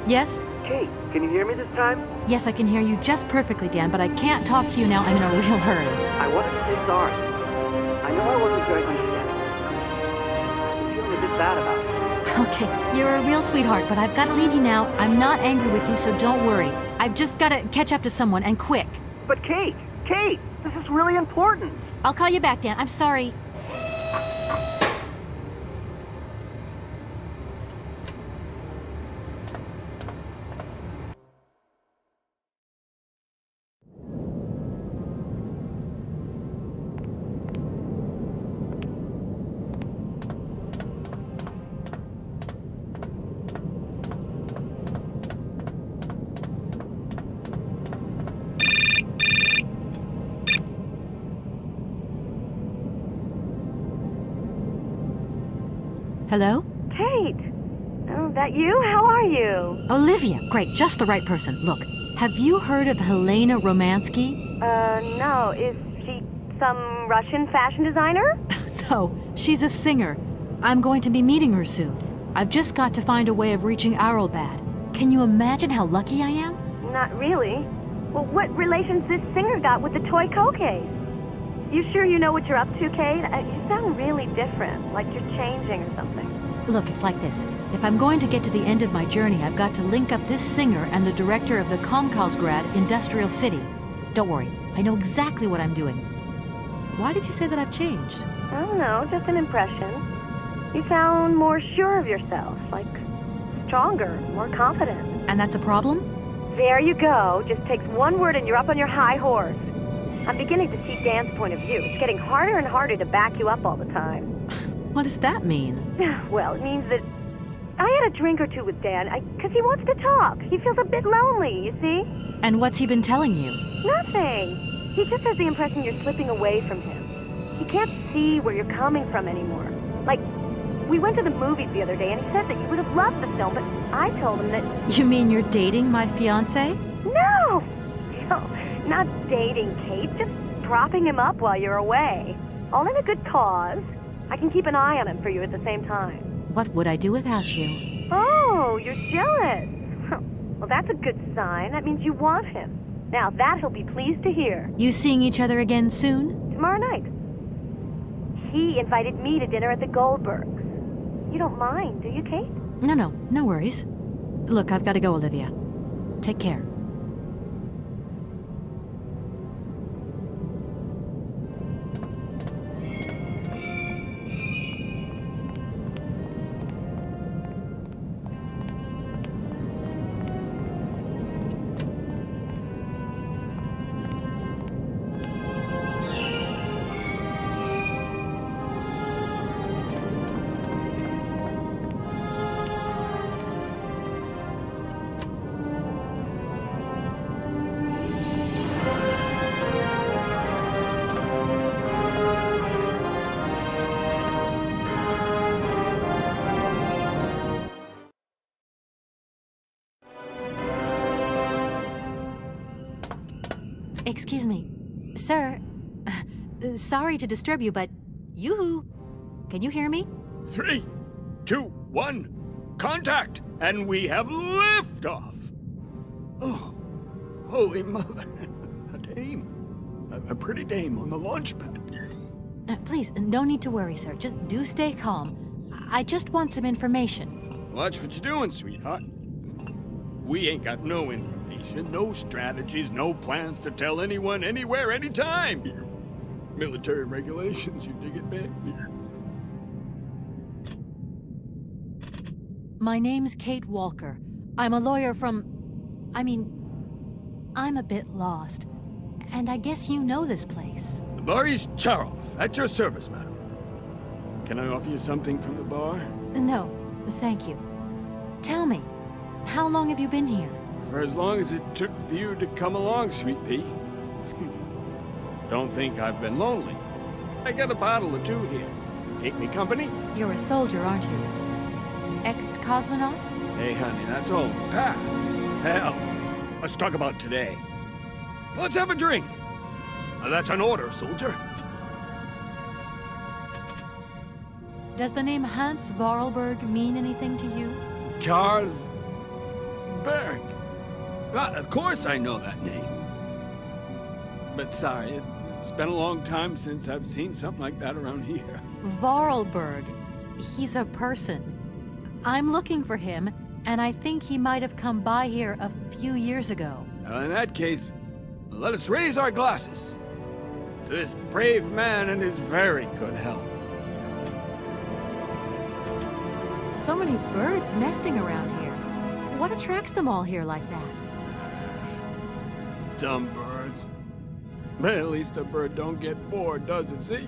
Yes? Kate, can you hear me this time? Yes, I can hear you just perfectly, Dan, but I can't talk to you now. I'm in a real hurry. I wanted to say sorry. I know I wasn't very understanding. I'm feeling a bit bad about it. Okay, you're a real sweetheart, but I've got to leave you now. I'm not angry with you, so don't worry. I've just got to catch up to someone, and quick. But Kate, this is really important. I'll call you back, Dan. I'm sorry. Hello? Kate! Oh, that you? How are you? Olivia! Great, just the right person. Look, have you heard of Helena Romansky? No. Is she some Russian fashion designer? No, she's a singer. I'm going to be meeting her soon. I've just got to find a way of reaching Arlbad. Can you imagine how lucky I am? Not really. Well, what relation's this singer got with the toy case? You sure you know what you're up to, Kate? You sound really different, like you're changing or something. Look, it's like this. If I'm going to get to the end of my journey, I've got to link up this singer and the director of the Komkalsgrad Industrial City. Don't worry, I know exactly what I'm doing. Why did you say that I've changed? I don't know, just an impression. You sound more sure of yourself, like stronger, more confident. And that's a problem? There you go. Just takes one word and you're up on your high horse. I'm beginning to see Dan's point of view. It's getting harder and harder to back you up all the time. What does that mean? Well, it means that I had a drink or two with Dan, because he wants to talk. He feels a bit lonely, you see? And what's he been telling you? Nothing. He just has the impression you're slipping away from him. He can't see where you're coming from anymore. Like, we went to the movies the other day, and he said that you would have loved the film, but I told him that... You mean you're dating my fiancé? No! No, not dating, Kate. Just propping him up while you're away. All in a good cause. I can keep an eye on him for you at the same time. What would I do without you? Oh, you're jealous. Well, that's a good sign. That means you want him. Now, that he'll be pleased to hear. You seeing each other again soon? Tomorrow night. he invited me to dinner at the Goldbergs. You don't mind, do you, Kate? No worries. Look, I've got to go, Olivia. Take care. Excuse me. Sir, sorry to disturb you, but yoo-hoo. Can you hear me? 3, 2, 1, contact! And we have liftoff! Oh, holy mother. A dame. A pretty dame on the launch pad. Please, no need to worry, sir. Just do stay calm. I just want some information. Watch what you're doing, sweetheart. We ain't got no information, no strategies, no plans to tell anyone, anywhere, anytime. Military regulations, you dig it, man? My name's Kate Walker. I'm a lawyer from... I'm a bit lost. And I guess you know this place. The bar is Charov, at your service, madam. Can I offer you something from the bar? No, thank you. Tell me, how long have you been here? For as long as it took for you to come along, sweet pea. Don't think I've been lonely. I got a bottle or two here. Take me company? You're a soldier, aren't you? Ex-cosmonaut? Hey, honey, that's all in the past. Hell, let's talk about today. Let's have a drink. Now, that's an order, soldier. Does the name Hans Vorarlberg mean anything to you? Charles Berg. Of course I know that name. But sorry, it's been a long time since I've seen something like that around here. Vorarlberg. He's a person. I'm looking for him, and I think he might have come by here a few years ago. Well, in that case, let us raise our glasses to this brave man and his very good health. So many birds nesting around here. What attracts them all here like that? Dumb birds. But at least a bird don't get bored, does it? See?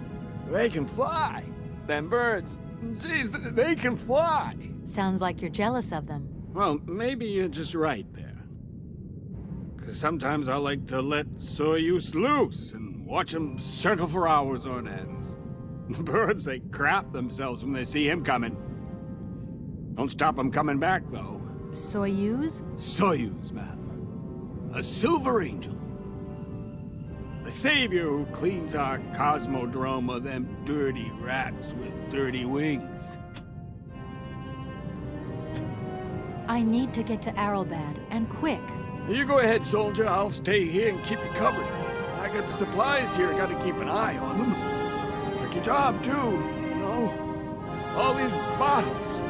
They can fly. Them birds, geez, they can fly. Sounds like you're jealous of them. Well, maybe you're just right there. Because sometimes I like to let Soyuz loose and watch them circle for hours on end. Birds, they crap themselves when they see him coming. Don't stop them coming back, though. Soyuz? Soyuz, ma'am. A silver angel. A savior who cleans our cosmodrome of them dirty rats with dirty wings. I need to get to Aralbad, and quick. You go ahead, soldier. I'll stay here and keep you covered. I got the supplies here. I gotta keep an eye on them. Tricky job, too, you know? All these bottles.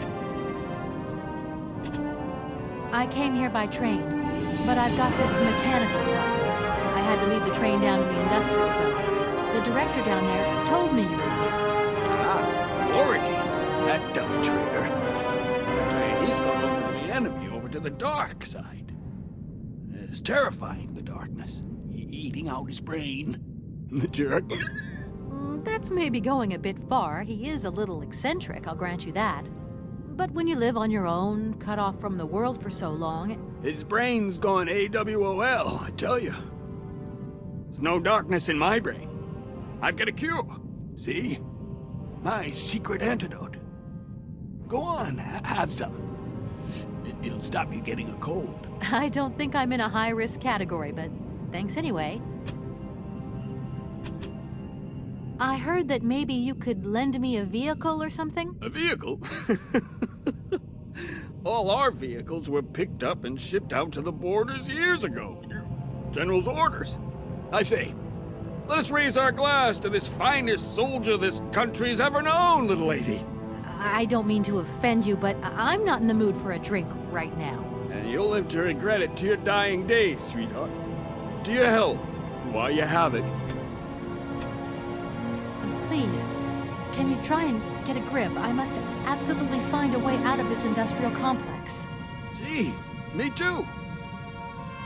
I came here by train, but I've got this mechanical problem. I had to leave the train down in the industrial zone. The director down there told me you were here. Already? That dumb traitor. He's gone over the enemy over to the dark side. It's terrifying, the darkness. Eating out his brain. The jerk. That's maybe going a bit far. He is a little eccentric, I'll grant you that. But when you live on your own, cut off from the world for so long... His brain's gone AWOL, I tell you. There's no darkness in my brain. I've got a cure. See? My secret antidote. Go on, have some. It'll stop you getting a cold. I don't think I'm in a high-risk category, but thanks anyway. I heard that maybe you could lend me a vehicle or something? A vehicle? All our vehicles were picked up and shipped out to the borders years ago. General's orders. I say, Let us raise our glass to this finest soldier this country's ever known, little lady. I don't mean to offend you, but I'm not in the mood for a drink right now. And you'll live to regret it to your dying days, sweetheart. To your health, while you have it. Please, can you try and get a grip? I must absolutely find a way out of this industrial complex. Jeez, me too.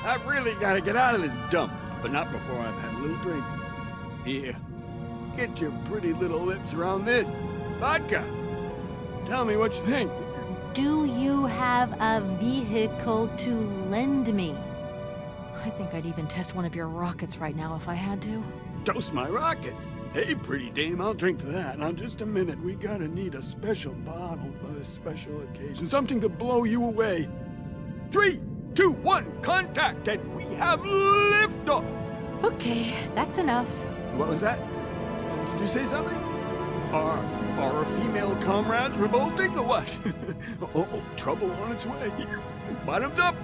I've really got to get out of this dump, but not before I've had a little drink. Here, get your pretty little lips around this. Vodka. Tell me what you think. Do you have a vehicle to lend me? I think I'd even test one of your rockets right now if I had to. Toast my rockets. Hey, pretty dame, I'll drink to that. Now, just a minute. We gotta need a special bottle for this special occasion. Something to blow you away. 3, 2, 1, contact, and we have liftoff. Okay, that's enough. What was that? Did you say something? Are our female comrades revolting or what? Oh, trouble on its way. Bottoms up.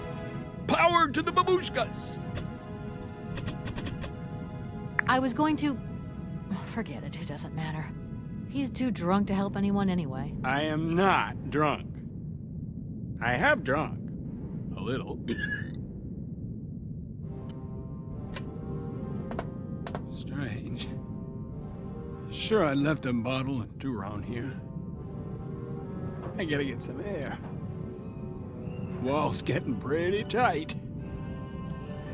Power to the babushkas. I was going to... Forget it, it doesn't matter. He's too drunk to help anyone anyway. I am not drunk. I have drunk. A little. Strange. Sure, I left a bottle or two around here. I gotta get some air. Wall's getting pretty tight.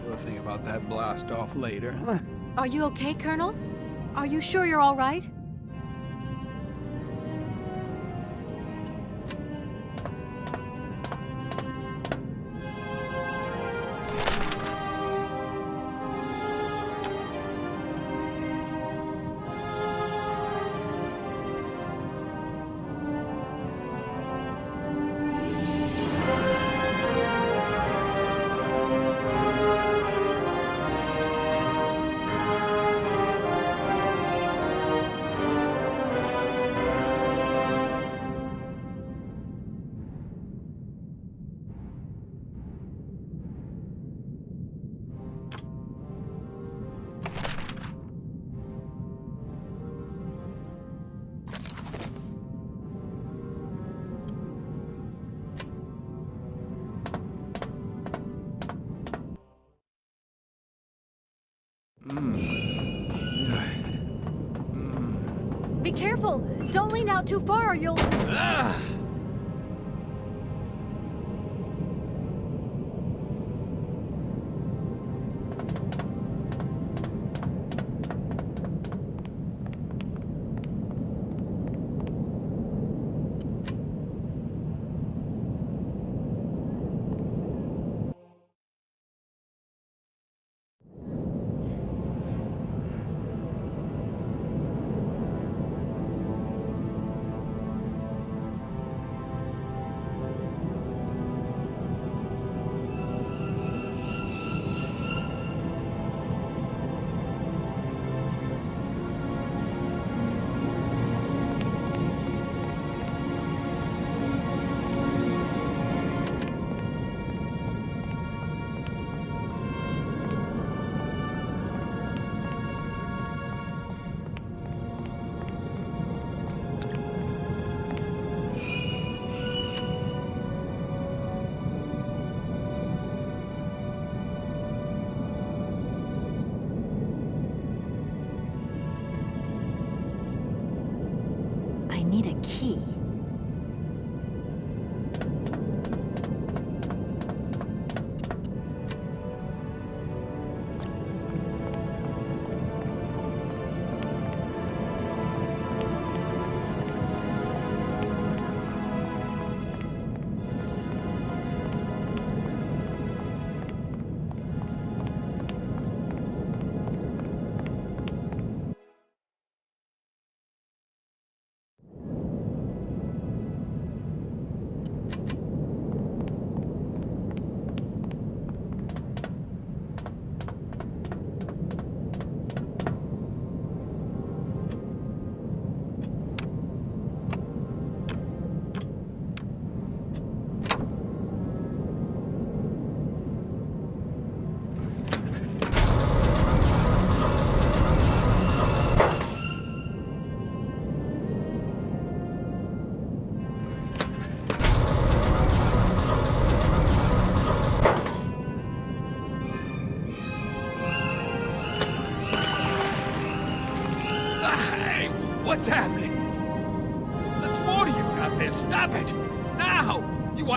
We'll think about that blast off later, huh? Are you okay, Colonel? Are you sure you're all right? Be careful! Don't lean out too far or you'll...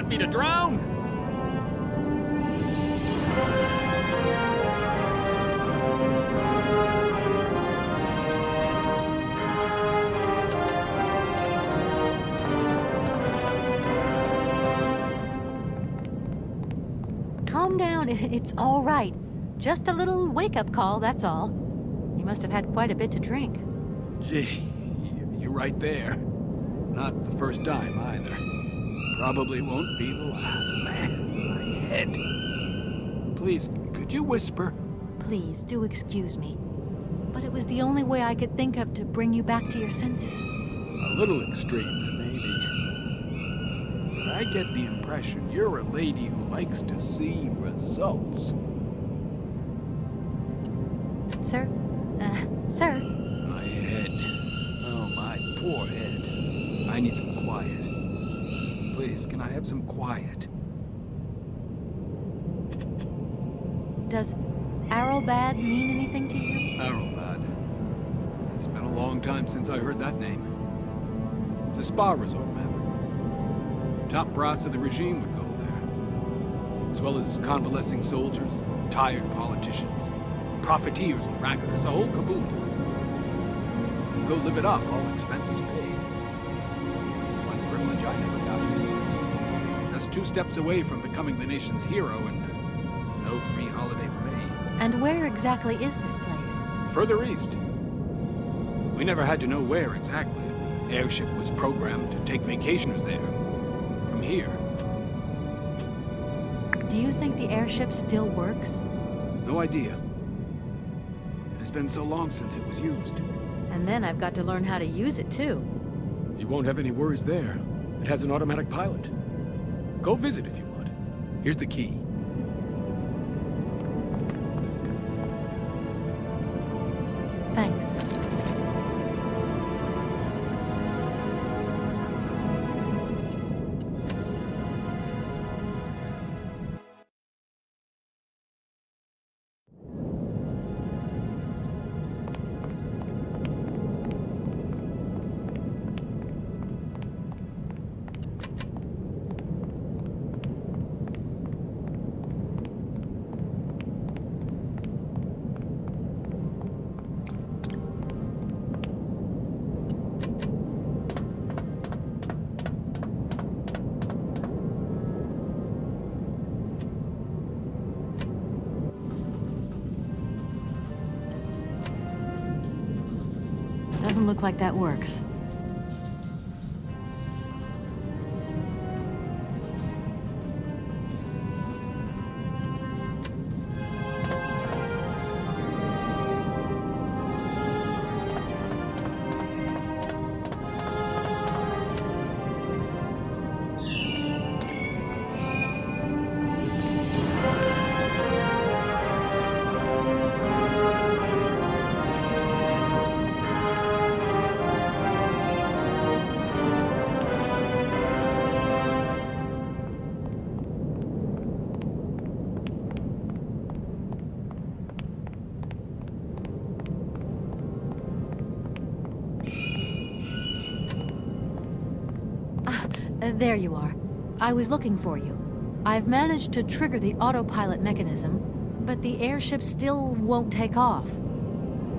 want me to drown? Calm down, it's all right. Just a little wake-up call, that's all. You must have had quite a bit to drink. Gee, you're right there. Not the first time, either. Probably won't be the last. Man, my head. Please, could you whisper? Please, do excuse me. But it was the only way I could think of to bring you back to your senses. A little extreme, maybe. But I get the impression you're a lady who likes to see results. Sir? Sir? My head. Oh, my poor head. I need some quiet. Please, can I have some quiet? Does Arrowbad mean anything to you? Arrowbad. It's been a long time since I heard that name. It's a spa resort, man. Top brass of the regime would go there. As well as convalescing soldiers, tired politicians, profiteers and racketers, the whole caboodle. You go live it up, all expenses paid. One privilege I never got. Just 2 steps away from becoming the nation's hero, and no free holiday for me. And where exactly is this place? Further east. We never had to know where exactly. The airship was programmed to take vacationers there. From here. Do you think the airship still works? No idea. It has been so long since it was used. And then I've got to learn how to use it, too. You won't have any worries there. It has an automatic pilot. Go visit if you want. Here's the key. Thanks. Doesn't look like that works. There you are. I was looking for you. I've managed to trigger the autopilot mechanism, but the airship still won't take off.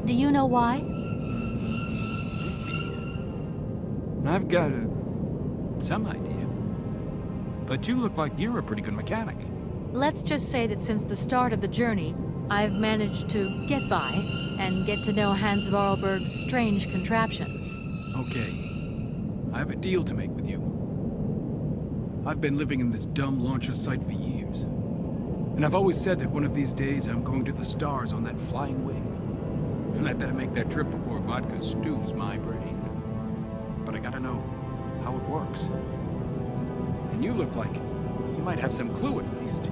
Do you know why? I've got some idea. But you look like you're a pretty good mechanic. Let's just say that since the start of the journey, I've managed to get by and get to know Hans Vorarlberg's strange contraptions. Okay. I have a deal to make with you. I've been living in this dumb launcher site for years. And I've always said that one of these days I'm going to the stars on that flying wing. And I better make that trip before vodka stews my brain. But I gotta know how it works. And you look like you might have some clue at least.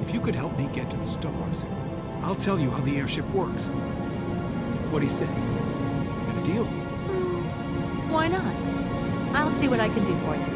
If you could help me get to the stars, I'll tell you how the airship works. What'd he say? Got a deal? Why not? I'll see what I can do for you.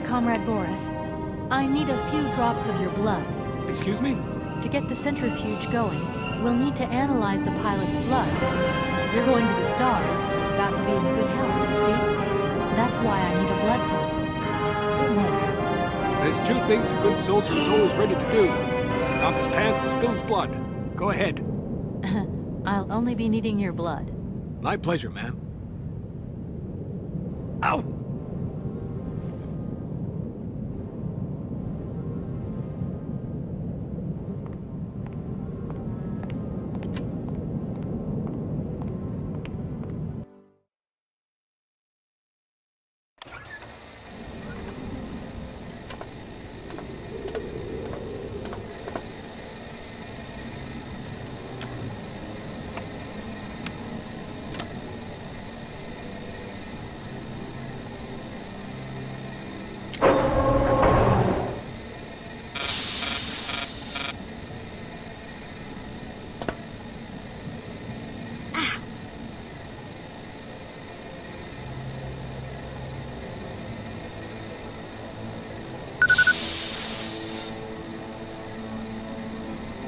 Comrade Boris, I need a few drops of your blood. Excuse me? To get the centrifuge going, we'll need to analyze the pilot's blood. You're going to the stars, you've got to be in good health, you see? That's why I need a blood sample. It won't hurt. There's two things a good soldier is always ready to do. Drop his pants and spill his blood. Go ahead. I'll only be needing your blood. My pleasure, ma'am. Ow!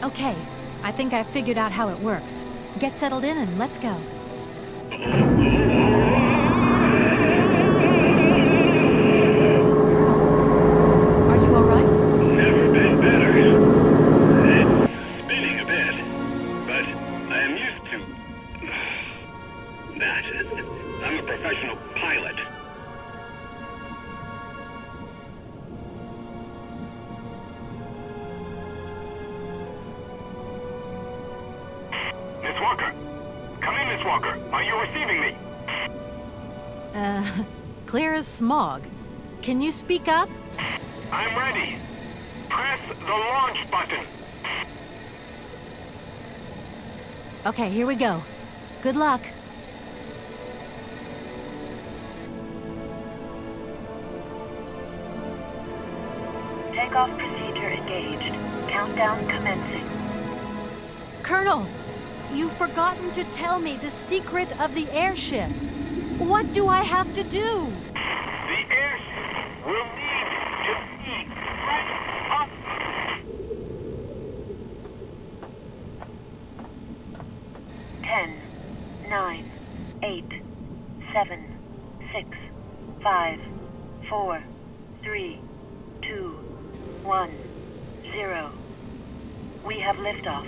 Okay, I think I've figured out how it works. Get settled in and let's go. Colonel, are you all right? Never been better. It's spinning a bit, but I am used to that. I'm a professional pilot. Miss Walker! Come in, Miss Walker. Are you receiving me? Clear as smog. Can you speak up? I'm ready. Press the launch button. Okay, here we go. Good luck. Takeoff procedure engaged. Countdown commencing. Colonel, you've forgotten to tell me the secret of the airship. What do I have to do? The airship will need to be right up. Ten, 9, 8, 7, 6, 5, 4, 3, 2, 1, 0. We have liftoff.